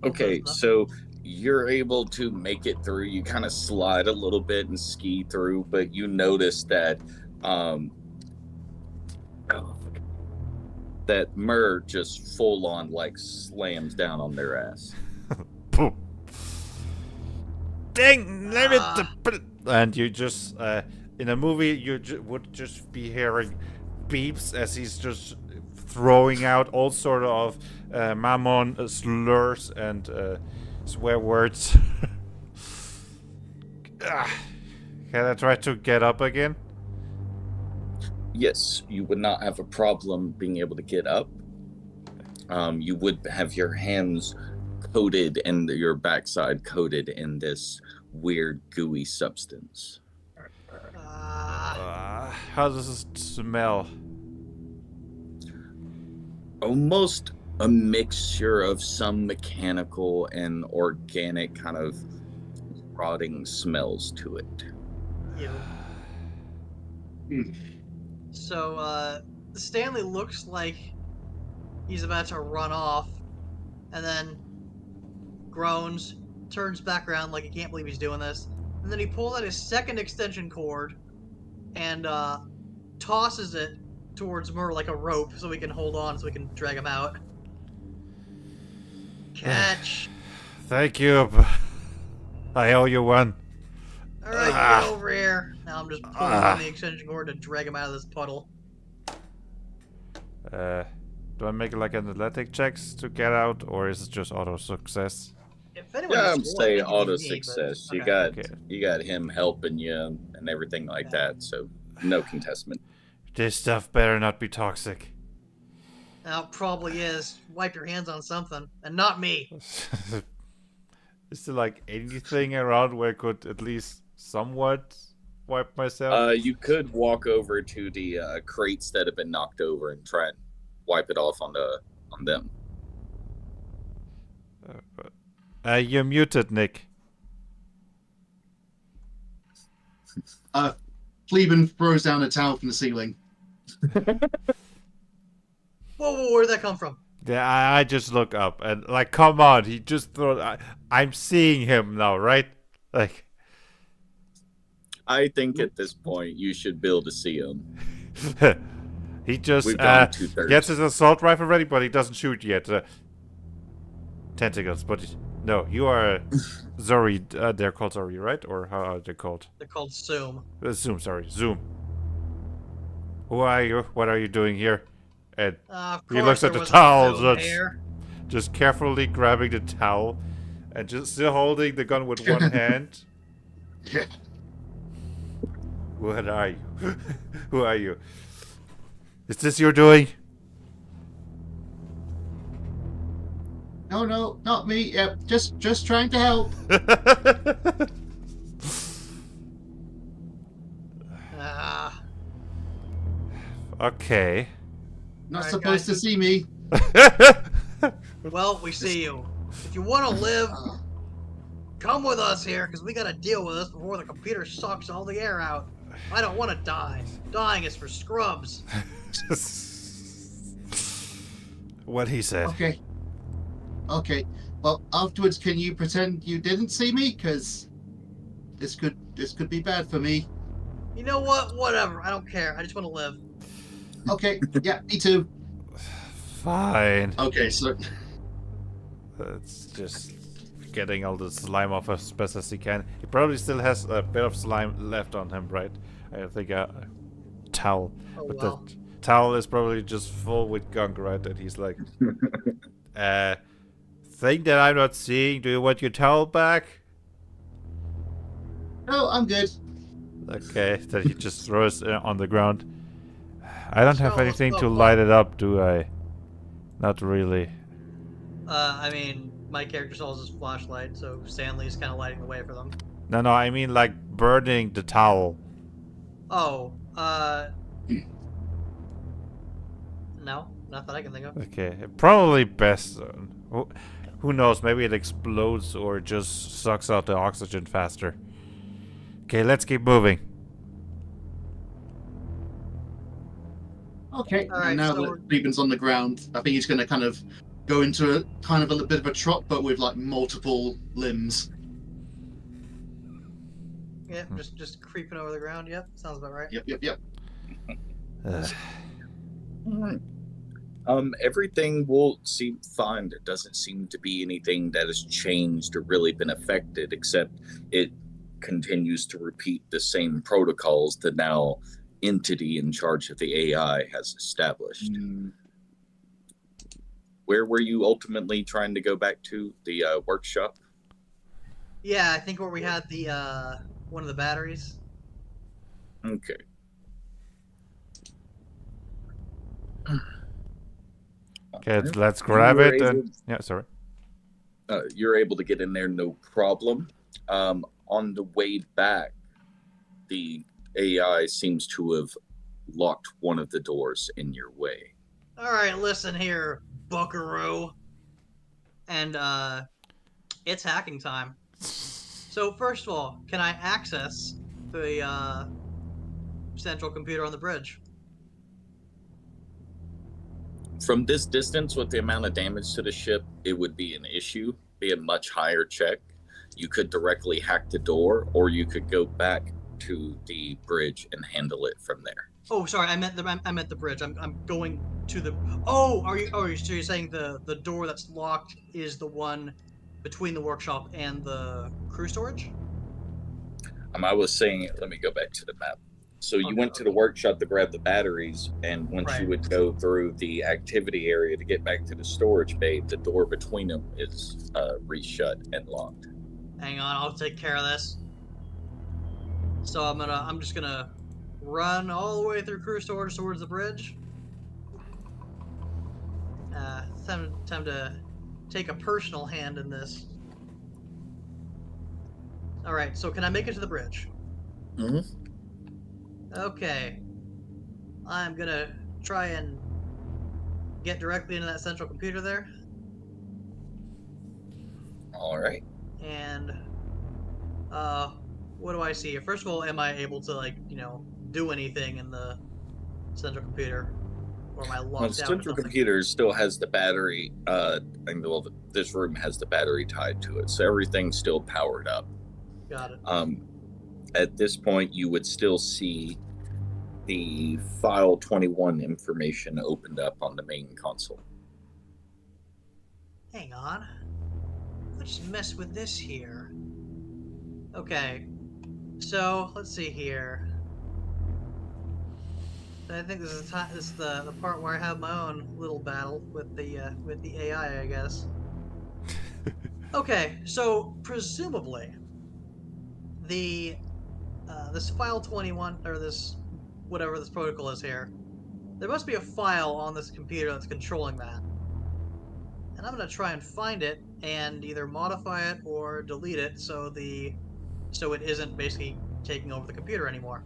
Okay, Close enough. so you're able to make it through. You kind of slide a little bit and ski through, but you notice that that Myrrh just full on like slams down on their ass. Boom. Dang, damn it! And you just, in a movie, you would just be hearing beeps as he's just throwing out all sort of mammon slurs and swear words. Can I try to get up again? Yes, you would not have a problem being able to get up. You would have your hands coated and your backside coated in this weird gooey substance. How does it smell? Almost a mixture of some mechanical and organic kind of rotting smells to it. Ew. So, Stanley looks like he's about to run off, and then groans, turns back around like he can't believe he's doing this, and then he pulls out his second extension cord and tosses it towards Murr like a rope so we can hold on so we can drag him out. Catch! Thank you. I owe you one. All right, get over here. Now I'm just pulling on the extension cord to drag him out of this puddle. Do I make like an athletic checks to get out, or is it just auto success? If anyone Yeah, has I'm score, I say think it'd be auto me, success. but, You okay. got Okay. you got him helping you and everything like that. So no contestment. This stuff better not be toxic. Now it probably is. Wipe your hands on something, and not me. Is there like anything around where I could at least somewhat wipe myself? You could walk over to the crates that have been knocked over and try and wipe it off on them. You're muted, Nick. Cleveland throws down a towel from the ceiling. Whoa, where'd that come from? Yeah, I just look up and like, come on, he just threw. I'm seeing him now, right? Like, I think at this point you should be able to see him. he just We've gone 2/3. gets his assault rifle ready, but he doesn't shoot yet. Tentacles, but no, you are Zori. They're called Zori, right? Or how are they called? They're called Zoom. Zoom, sorry, Zoom. Who are you? What are you doing here? And Of he course looks at there the was a towels. Zoom here. Just carefully grabbing the towel and just still holding the gun with one hand. Yeah. What are you? Who are you? Is this your doing? No, not me. Yep, just trying to help. Ah, Okay. Not Alright, supposed guys. to see me. well, we see you. If you want to live, come with us here, because we gotta deal with this before the computer sucks all the air out. I don't want to die. Dying is for scrubs. What he said. Okay. Well, afterwards, can you pretend you didn't see me? Because this could be bad for me. You know what? Whatever. I don't care. I just want to live. Okay. Yeah, me too. Fine. Okay, so It's just getting all the slime off as best as he can. He probably still has a bit of slime left on him, right? I think a towel. Oh, But well. the towel is probably just full with gunk, right? And he's like, thing that I'm not seeing. Do you want your towel back? no, I'm good. Okay, then he just throws it on the ground. I don't have So, anything let's to go. light it up, do I? Not really. I mean, my character still has his flashlight, so Stanley's kind of lighting the way for them. No, I mean like burning the towel. Oh, no, not that I can think of. Okay, probably best. Who knows? Maybe it explodes or just sucks out the oxygen faster. Okay, let's keep moving. Okay. All right, and now so that we're- Cleveland's on the ground, I think he's going to kind of go into a kind of a bit of a trot, but with like multiple limbs. Yeah, just creeping over the ground. Yep, sounds about right. Yep. Ugh. Alright. Everything will seem fine. There doesn't seem to be anything that has changed or really been affected, except it continues to repeat the same protocols that now entity in charge of the AI has established. Where were you ultimately trying to go back to? The workshop? Yeah, I think where we had the one of the batteries. Okay. Okay, let's grab You were it able- and yeah, sorry. You're able to get in there no problem. On the way back, the AI seems to have locked one of the doors in your way. All right, listen here, Buckaroo. And it's hacking time. So first of all, can I access the central computer on the bridge? From this distance, with the amount of damage to the ship, it would be an issue, be a much higher check. You could directly hack the door, or you could go back to the bridge and handle it from there. Oh, sorry, I meant the bridge. I'm going to the. Oh, are you? Oh, so you're saying the door that's locked is the one between the workshop and the crew storage? I was saying, let me go back to the map. So you Okay, went to the workshop to grab the batteries, and once you Right. would go through the activity area to get back to the storage bay, the door between them is reshut and locked. Hang on, I'll take care of this. So I'm just gonna run all the way through crew storage towards the bridge. Time to take a personal hand in this. All right, so can I make it to the bridge? Mm-hmm. Okay, I'm gonna try and get directly into that central computer there, All right. and what do I see here? First of all, am I able to do anything in the central computer, or am I Well, the locked out or central something? computer still has the battery. Well, this room has the battery tied to it, so everything's still powered up. Got it. At this point, you would still see the file 21 information opened up on the main console. Hang on. Let's mess with this here. Okay. So let's see here. I think this is the part where I have my own little battle with the AI, I guess. Okay, so presumably the this file 21 or this whatever this protocol is here, there must be a file on this computer that's controlling that. And I'm gonna try and find it and either modify it or delete it so it isn't basically taking over the computer anymore.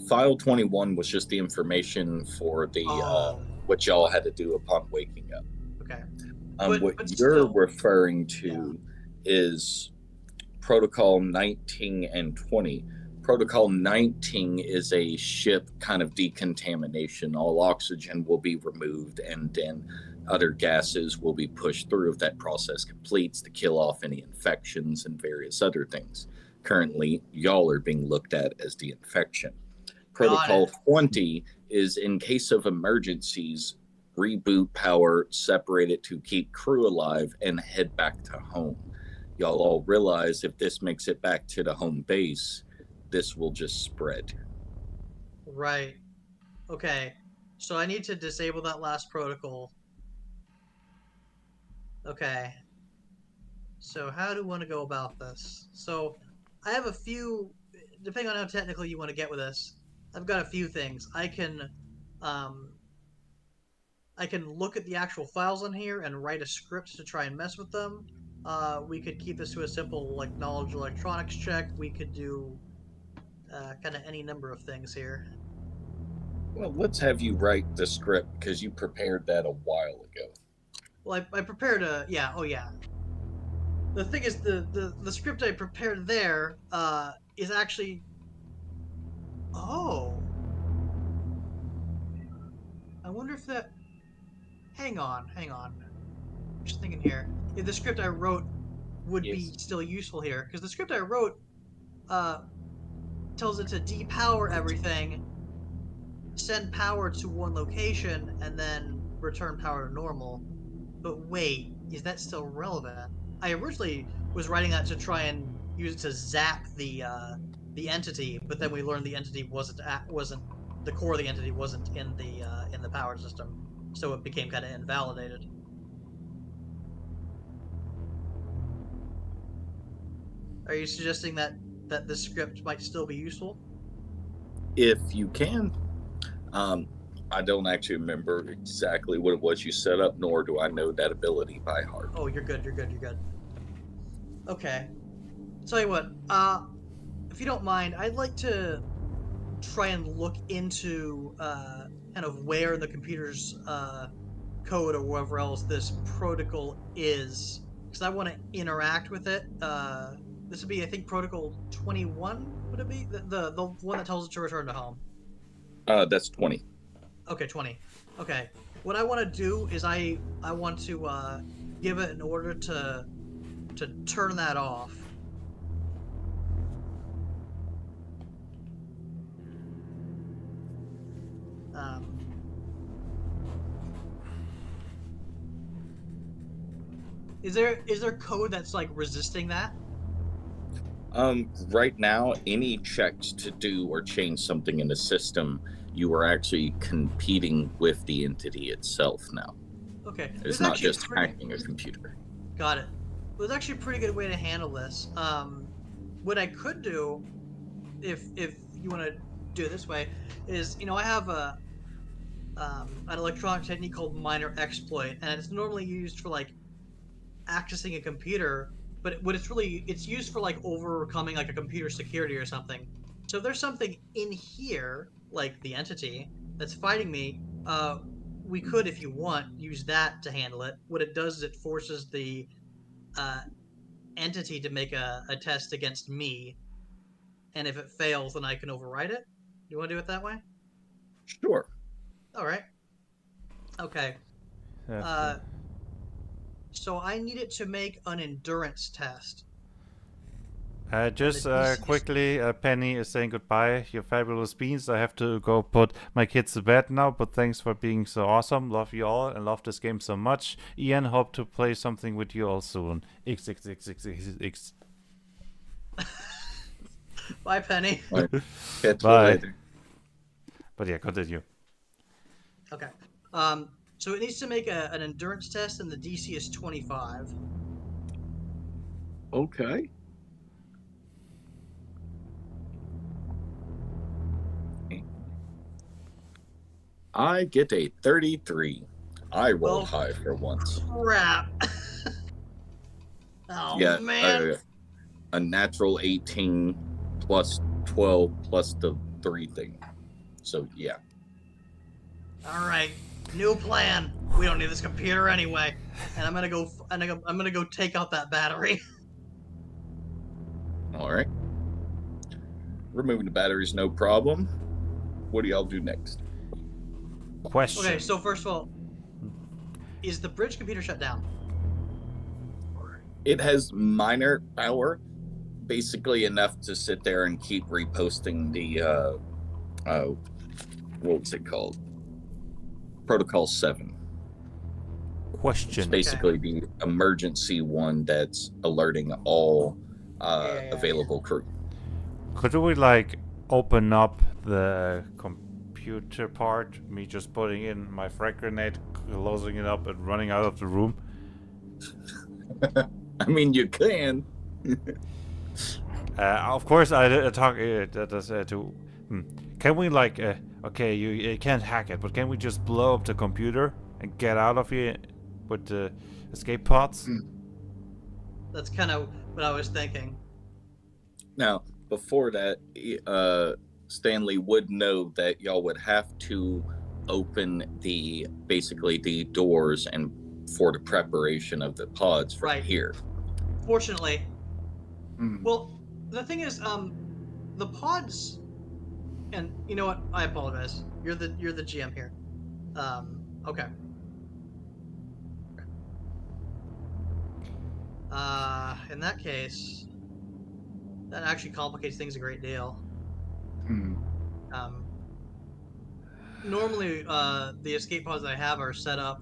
File 21 was just the information for the what y'all had to do upon waking up. Okay. What but you're still, referring to is Protocol 19 and 20. Protocol 19 is a ship kind of decontamination. All oxygen will be removed, and then other gases will be pushed through if that process completes to kill off any infections and various other things. Currently, y'all are being looked at as the infection. Protocol 20 is in case of emergencies, reboot power, separate it to keep crew alive, and head back to home. Y'all all realize if this makes it back to the home base, this will just spread. Right. Okay. So I need to disable that last protocol. Okay. So how do we want to go about this? So I have a few, depending on how technical you want to get with this, I've got a few things. Um, I can look at the actual files on here and write a script to try and mess with them. We could keep this to a simple knowledge electronics check. We could do kind of any number of things here. Well, let's have you write the script because you prepared that a while ago. Well, I prepared a oh yeah. The thing is, the script I prepared there is actually I wonder if that. Hang on. I'm just thinking here. If the script I wrote would be still useful here, because the script I wrote tells it to depower everything, send power to one location, and then return power to normal. But wait, is that still relevant? I originally was writing that to try and use it to zap the entity, but then we learned the entity wasn't the core of the entity wasn't in the power system, so it became kind of invalidated. Are you suggesting that this script might still be useful? If you can. I don't actually remember exactly what it was you set up, nor do I know that ability by heart. Oh, you're good. Okay. Tell you what, if you don't mind, I'd like to try and look into kind of where the computer's code or wherever else this protocol is, because I want to interact with it. This would be, I think, Protocol 21. Would it be the one that tells it to return to home? That's 20. Okay, 20. Okay. What I want to do is I want to give it an order to turn that off. Is there code that's resisting that? Right now, any checks to do or change something in the system, you are actually competing with the entity itself now. Okay, It's there's not actually a just pretty hacking a computer. got it. There's actually a pretty good way to handle this. What I could do, if you want to do it this way, is I have an electronic technique called minor exploit, and it's normally used for like accessing a computer, but what it's used for like overcoming like a computer security or something. So if there's something in here, like the entity that's fighting me, we could, if you want, use that to handle it. What it does is it forces the uh, entity to make a test against me, and if it fails, then I can override it. You want to do it that way? Sure. All right. Okay. That's Uh, so I needed to make an endurance test. just the DC quickly, Penny is saying goodbye. Your fabulous beans. I have to go put my kids to bed now, but thanks for being so awesome. Love you all and love this game so much. Ian, hope to play something with you all soon. XXXXX. Bye, Penny. All right. Catch you Bye. later. But yeah, continue. Okay. So it needs to make an endurance test, and the DC is 25. Okay. I get a 33. I rolled Well, high for once. Crap. Oh, Yeah, man. a natural 18 plus 12 plus the 3 thing. So, yeah. All right. New plan. We don't need this computer anyway. And I'm gonna go take out that battery. All right. Removing the batteries, no problem. What do y'all do next? Question. Okay, so first of all, is the bridge computer shut down? It has minor power, basically enough to sit there and keep reposting the what was it called? Protocol 7. It's Question. basically the emergency one that's alerting all available crew. Could we like open up the computer part? Me just putting in my frag grenade, closing it up, and running out of the room. I mean, you can. Of course, I talk to. Can we like? Okay, you can't hack it, but can we just blow up the computer and get out of here with the escape pods? That's kind of what I was thinking. Now, before that, Stanley would know that y'all would have to open basically the doors and for the preparation of the pods from Right. here. Fortunately, well, the thing is, the pods, and you know what? I apologize. You're the GM here. Okay. In that case, that actually complicates things a great deal. Normally, the escape pods that I have are set up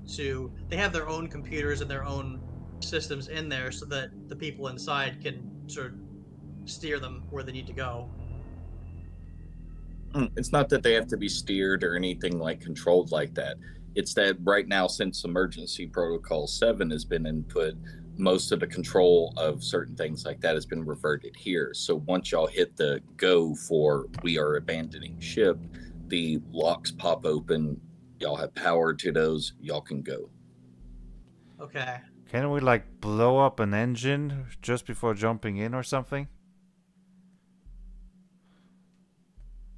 they have their own computers and their own systems in there so that the people inside can sort of steer them where they need to go. It's not that they have to be steered or anything like controlled like that. It's that right now, since emergency protocol 7 has been input, most of the control of certain things like that has been reverted here. So once y'all hit the go for we are abandoning ship, the locks pop open. Y'all have power to those. Y'all can go. Okay. Can we like blow up an engine just before jumping in or something?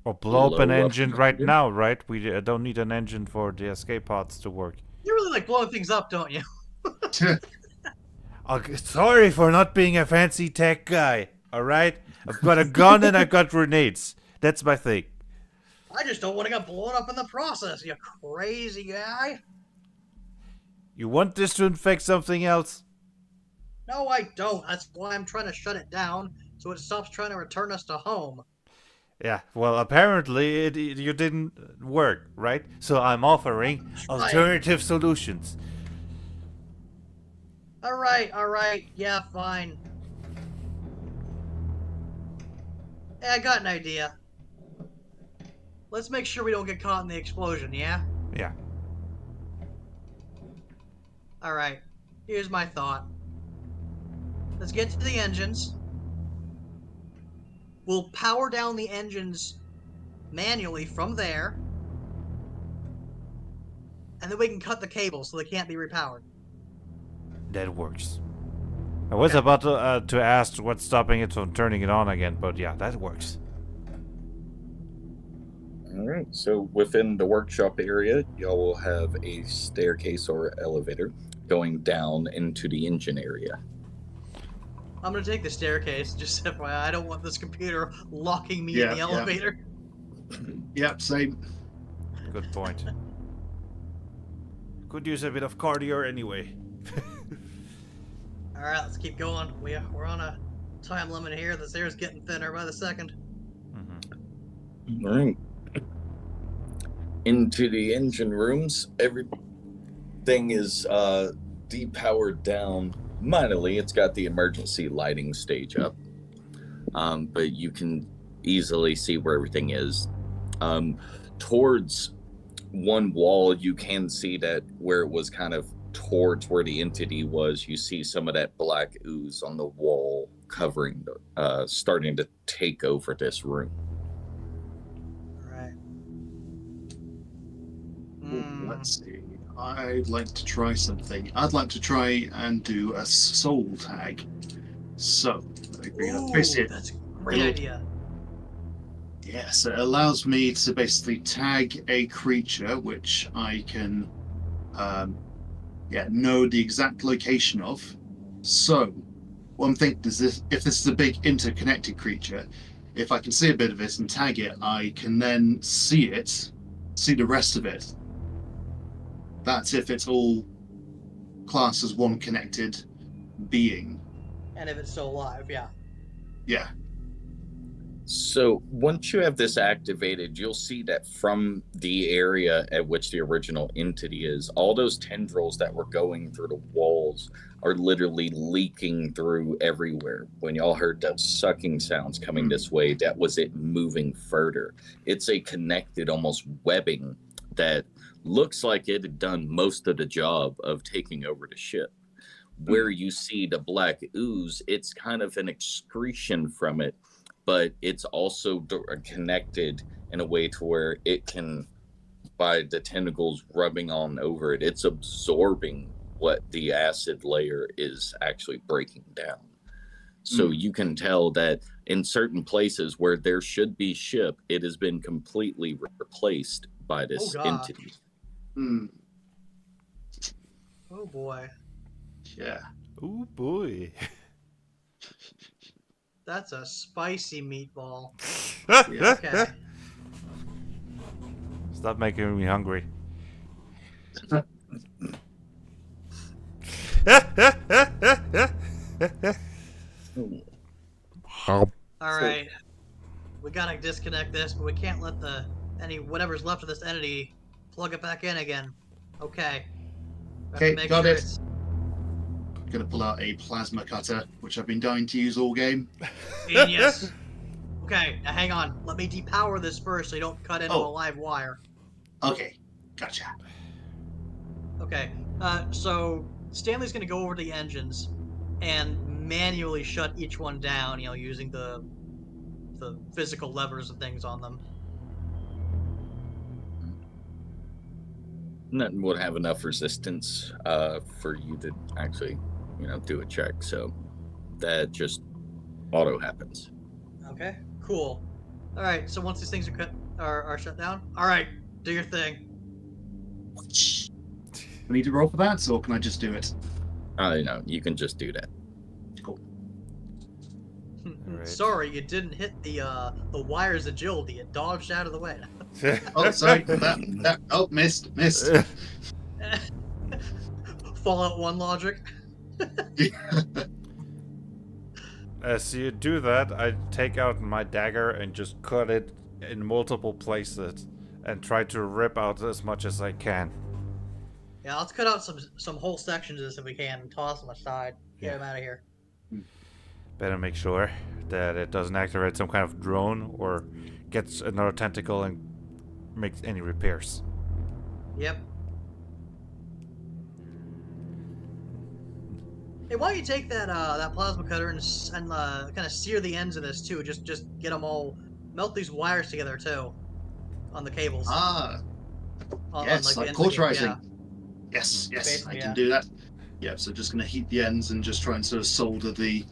Or blow up an engine right now, right? We don't need an engine for the escape pods to work. You really like blowing things up, don't you? Sorry for not being a fancy tech guy, alright? I've got a gun and I've got grenades. That's my thing. I just don't want to get blown up in the process, you crazy guy. You want this to infect something else? No, I don't. That's why I'm trying to shut it down, so it stops trying to return us to home. Yeah, well, apparently you didn't work, right? So I'm offering alternative solutions. All right, yeah, fine. Hey, I got an idea. Let's make sure we don't get caught in the explosion, yeah? Yeah. Alright, here's my thought. Let's get to the engines. We'll power down the engines manually from there. And then we can cut the cables so they can't be repowered. That works. I was about to ask what's stopping it from turning it on again, but yeah, that works. All right. So within the workshop area, y'all will have a staircase or elevator going down into the engine area. I'm gonna take the staircase, just FYI. I don't want this computer locking me in the elevator. Yep, same. Good point. Could use a bit of cardio anyway. Alright, let's keep going. We're on a time limit here. This air's getting thinner by the second. Mm-hmm. All right. Into the engine rooms, everything is depowered down minorly. It's got the emergency lighting stage up, but you can easily see where everything is. Towards one wall, you can see that where it was kind of towards where the entity was, you see some of that black ooze on the wall covering, starting to take over this room. Alright. Let's see. I'd like to try something. I'd like to try and do a soul tag. So, let me bring up this here. That's a great idea. Yes, it allows me to basically tag a creature which I can know the exact location of. So, what I'm thinking is if this is a big interconnected creature, if I can see a bit of it and tag it, I can then see the rest of it. That's if it's all classed as one connected being. And if it's still alive, yeah. Yeah. So once you have this activated, you'll see that from the area at which the original entity is, all those tendrils that were going through the walls are literally leaking through everywhere. When y'all heard those sucking sounds coming this way, that was it moving further. It's a connected, almost webbing that looks like it had done most of the job of taking over the ship. Where you see the black ooze, it's kind of an excretion from it, but it's also connected in a way to where it can, by the tentacles rubbing on over it, it's absorbing what the acid layer is actually breaking down. So you can tell that in certain places where there should be ship, it has been completely replaced by this entity. Oh boy. Yeah. Oh boy. That's a spicy meatball. Yeah. Okay. Stop making me hungry. Alright. We gotta disconnect this, but we can't let whatever's left of this entity plug it back in again. Okay. Okay, got it. Gonna pull out a plasma cutter, which I've been dying to use all game. Genius. Okay, now hang on. Let me depower this first so you don't cut into a live wire. Okay, gotcha. Okay, so Stanley's gonna go over to the engines and manually shut each one down, using the physical levers and things on them. Nothing would have enough resistance for you to actually, do a check. So that just auto happens. Okay, cool. All right, so once these things are shut down, all right, do your thing. I need to roll for that, or can I just do it? You can just do that. Cool. Right. Sorry, you didn't hit the wire's agility. It dodged out of the way. Oh, sorry. Missed. Fallout 1 logic. As you do that, I take out my dagger and just cut it in multiple places and try to rip out as much as I can. Yeah, let's cut out some whole sections of this if we can and toss them aside. Get them out of here. Better make sure that it doesn't activate some kind of drone or gets another tentacle and makes any repairs. Yep. Hey, why don't you take that plasma cutter and kind of sear the ends of this too? Just get them all, melt these wires together too, on the cables. Ah, on, yes, like the like ends of the cable, cauterizing. yeah. Yes, Basically, I can yeah. do that. Yeah, so just going to heat the ends and just try and sort of solder the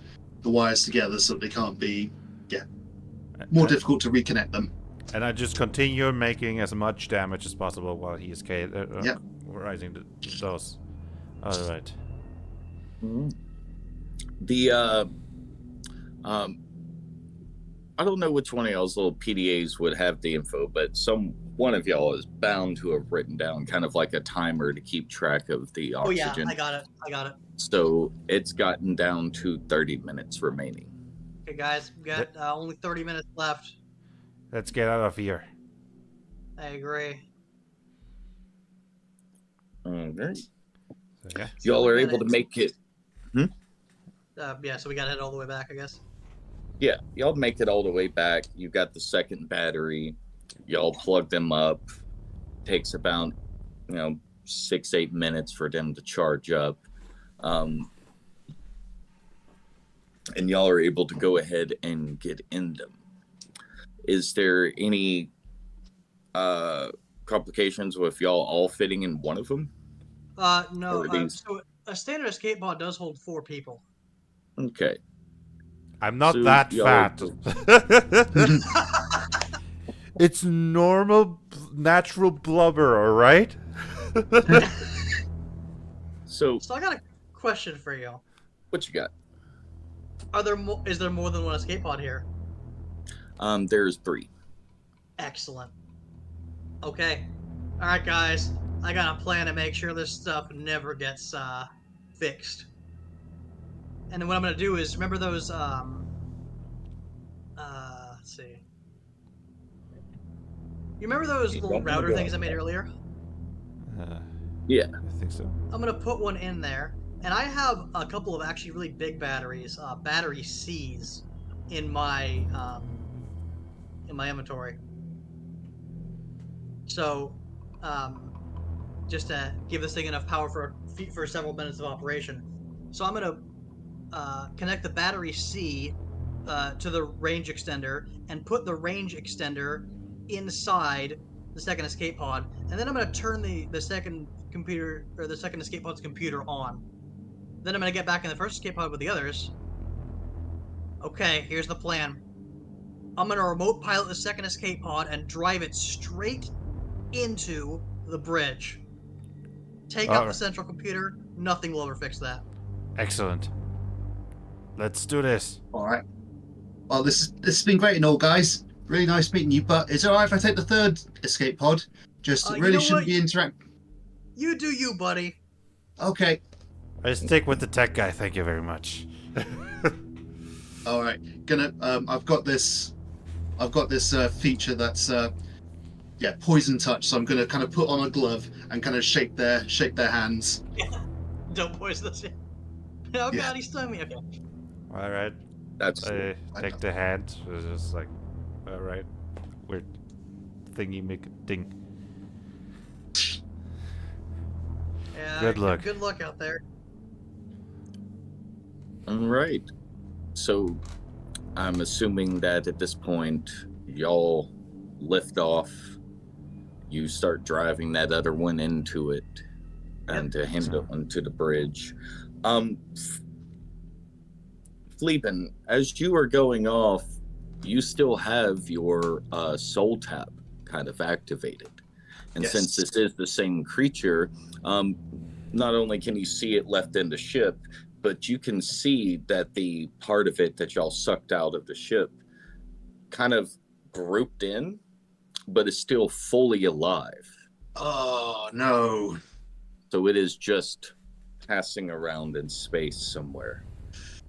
wires together so that they can't be, more difficult to reconnect them. And I just continue making as much damage as possible while he is Yep. rising those. All right. The I don't know which one of y'all's little PDAs would have the info, but one of y'all is bound to have written down kind of like a timer to keep track of the oxygen. Oh yeah, I got it. So it's gotten down to 30 minutes remaining. Okay, guys, we got only 30 minutes left. Let's get out of here. I agree. Okay. So, yeah. Y'all we are got able it. to make it. Yeah, so we gotta head all the way back, I guess. Yeah, y'all make it all the way back. You got the second battery. Y'all plug them up. Takes about 6-8 minutes for them to charge up. And y'all are able to go ahead and get in them. Is there any complications with y'all all fitting in one of them? No. Or these- So a standard escape pod does hold 4 people. Okay. I'm not So that y'all fat. It's normal, natural blubber, all right? So So I got a question for you. what you got? Is there more than one escape pod here? There's 3. Excellent. Okay. All right, guys. I got a plan to make sure this stuff never gets fixed. And then what I'm gonna do is remember those let's see. You remember those You little don't wanna router go things I on made that. earlier? Yeah. I think so. I'm gonna put one in there, and I have a couple of actually really big batteries, battery C's, in my inventory. So, just to give this thing enough power for several minutes of operation. So I'm gonna connect the battery C to the range extender and put the range extender inside the second escape pod, and then I'm gonna turn the second computer or the second escape pod's computer on. Then I'm gonna get back in the first escape pod with the others. Okay, here's the plan. I'm gonna remote pilot the second escape pod and drive it straight into the bridge. Take out the Alright. central computer. Nothing will ever fix that. Excellent. Let's do this. All right. Well, this has been great and all, guys. Really nice meeting you. But is it all right if I take the third escape pod? Just You really know shouldn't what? be interact. You do you, buddy. Okay. I stick with the tech guy. Thank you very much. All right. I've got this feature that's poison touch. So I'm gonna kind of put on a glove and kind of shake their hands. Don't poison this. Oh Yeah. god, he stung me. Okay. All right. That's I take the hand. It's just like, all right, weird thingy make a ding. Yeah. Good luck. Good luck out there. all right. So I'm assuming that at this point y'all lift off. You start driving that other one into it and to hand it onto the bridge. Fleepin, as you are going off, you still have your soul tap kind of activated. And Yes. since this is the same creature, not only can you see it left in the ship, but you can see that the part of it that y'all sucked out of the ship kind of grouped in, but is still fully alive. Oh no. So it is just passing around in space somewhere.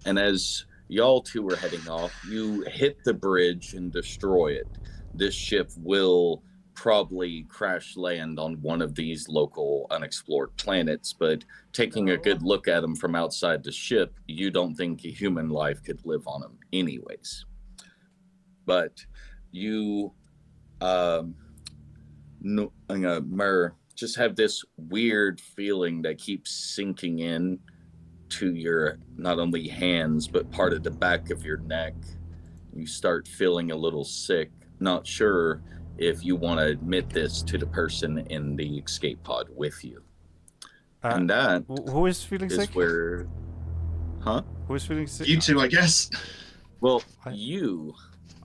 And as y'all two are heading off, you hit the bridge and destroy it. This ship will probably crash land on one of these local unexplored planets, but taking a Oh. good look at them from outside the ship, you don't think a human life could live on them, anyways. But you, Myrrh, just have this weird feeling that keeps sinking in to your not only hands but part of the back of your neck. You start feeling a little sick, not sure if you want to admit this to the person in the escape pod with you. And that Who is feeling is sick? where, huh? Who is feeling sick? You two, I guess. Well, I- you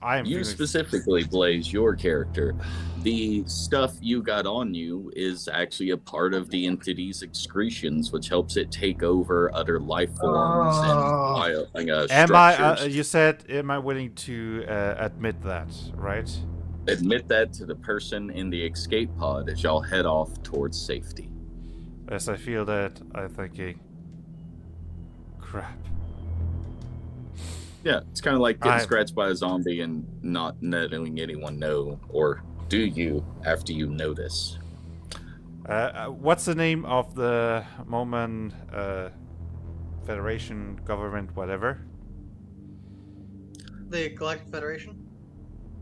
I am you feeling specifically, Blaze, your character, the stuff you got on you is actually a part of the entity's excretions, which helps it take over other life forms Oh. and Am structures. I? You said, am I willing to admit that? Right? Admit that to the person in the escape pod as y'all head off towards safety. As I feel that, I'm thinking, crap. Yeah, it's kind of like getting I- scratched by a zombie and not letting anyone know, or do you after you notice? What's the name of the Mormon Federation, government, whatever? The Galactic Federation?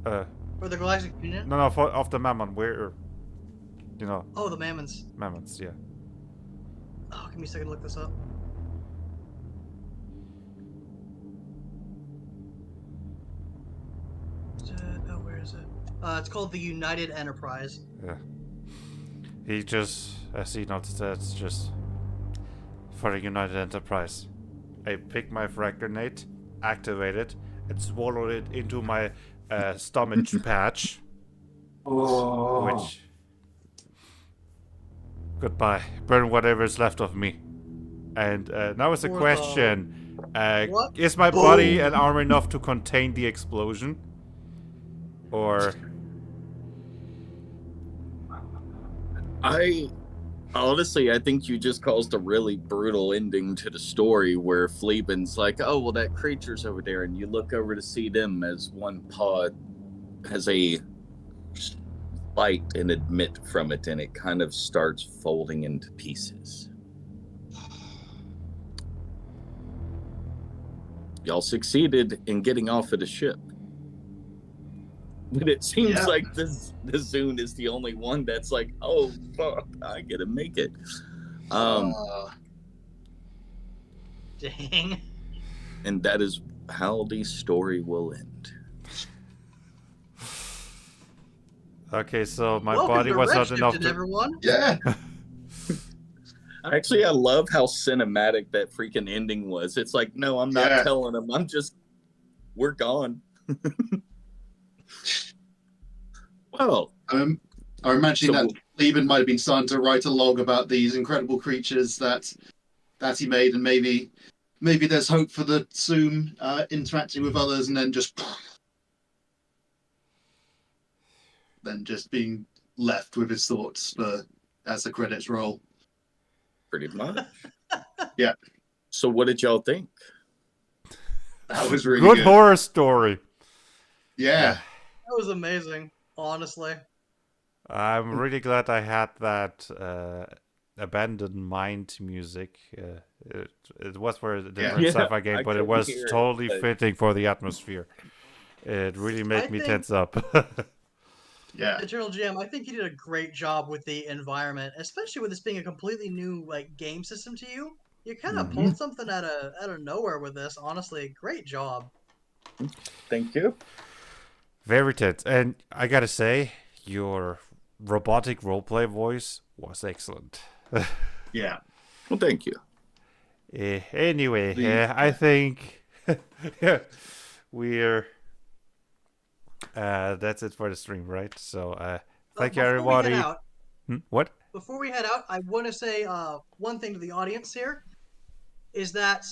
Uh, Or the Galactic Union? no, of the Mammon. Where, you know, Oh, the Mammons. Mammons. Yeah. Oh, give me a second to look this up. Oh, where is it? It's called the United Enterprise. Yeah. He just, as he noticed that, it's just for the United Enterprise. I picked my frag grenade, activated it, and swallowed it into my stomach patch. Oh. Which. Goodbye. Burn whatever is left of me. And now is the For the- question: What? is my body Boom. and armor enough to contain the explosion? Or I think you just caused a really brutal ending to the story where Fleabin's like, oh, well, that creature's over there. And you look over to see them as one pod has a light and emit from it, and it kind of starts folding into pieces. Y'all succeeded in getting off of the ship. But it seems Yeah. like the Zune is the only one that's like, oh, fuck, I gotta make it. Dang. And that is how the story will end. okay, so my Welcome body to was not Redshifted, enough to. everyone. Yeah. Actually, I love how cinematic that freaking ending was. It's like, no, I'm not Yeah. telling him. We're gone. Well, I'm imagining So- that Lieben might have been starting to write a log about these incredible creatures that he made, and maybe there's hope for the Zoom interacting with others, and then just being left with his thoughts as the credits roll. pretty much. Yeah. So what did y'all think? That was really Good good. horror story. Yeah. That was amazing, honestly. I'm really glad I had that abandoned mind music. It was for a different Yeah, sci-fi game, I but it couldn't was hear it, totally but- fitting for the atmosphere. It really made I me think- tense up. Yeah. Eternal GM, I think you did a great job with the environment, especially with this being a completely new game system to you. You kind of Mhm. pulled something out of nowhere with this. Honestly, great job. Thank you. Very tense. And I gotta say, your robotic roleplay voice was excellent. Yeah. Well, thank you. Anyway, The- I think we're that's it for the stream, right? So thank you Before we everybody. head out, What? Before we head out, I want to say one thing to the audience here is that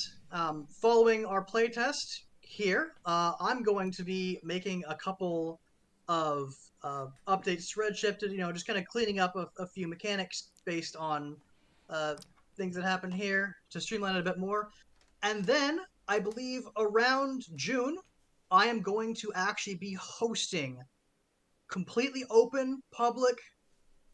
following our playtest here, I'm going to be making a couple of updates to Redshifted, just kind of cleaning up a few mechanics based on things that happened here to streamline it a bit more. And then, I believe around June, I am going to actually be hosting completely open, public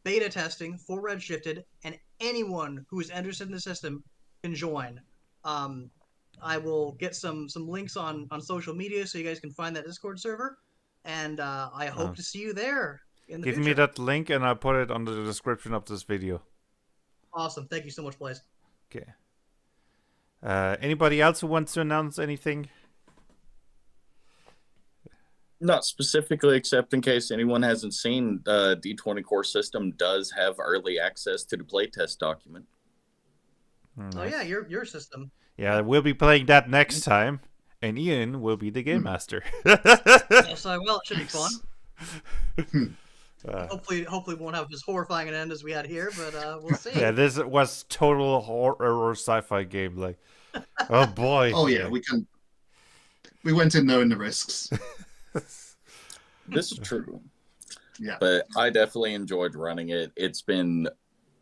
beta testing for Redshifted, and anyone who is interested in the system can join. I will get some links on social media so you guys can find that Discord server, and I hope to see you there in the Give future. me that link and I'll put it under the description of this video. Awesome. Thank you so much, Blaze. Okay. Anybody else who wants to announce anything? Not specifically, except in case anyone hasn't seen, D20 Core System does have early access to the playtest document. Oh yeah, your system. Yeah, we'll be playing that next time, and Ian will be the game master. Yes, I will. It should be fun. Uh, Hopefully we won't have as horrifying an end as we had here, but we'll see. yeah, this was total horror sci-fi game. Like, oh boy. Oh yeah, we went in knowing the risks. This is true. Yeah. But I definitely enjoyed running it. It's been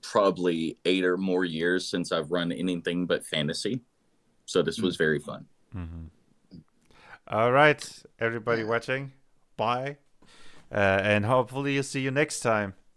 probably 8 or more years since I've run anything but fantasy. So this was very fun. Mm-hmm. All right, everybody watching, bye. And hopefully you'll see you next time.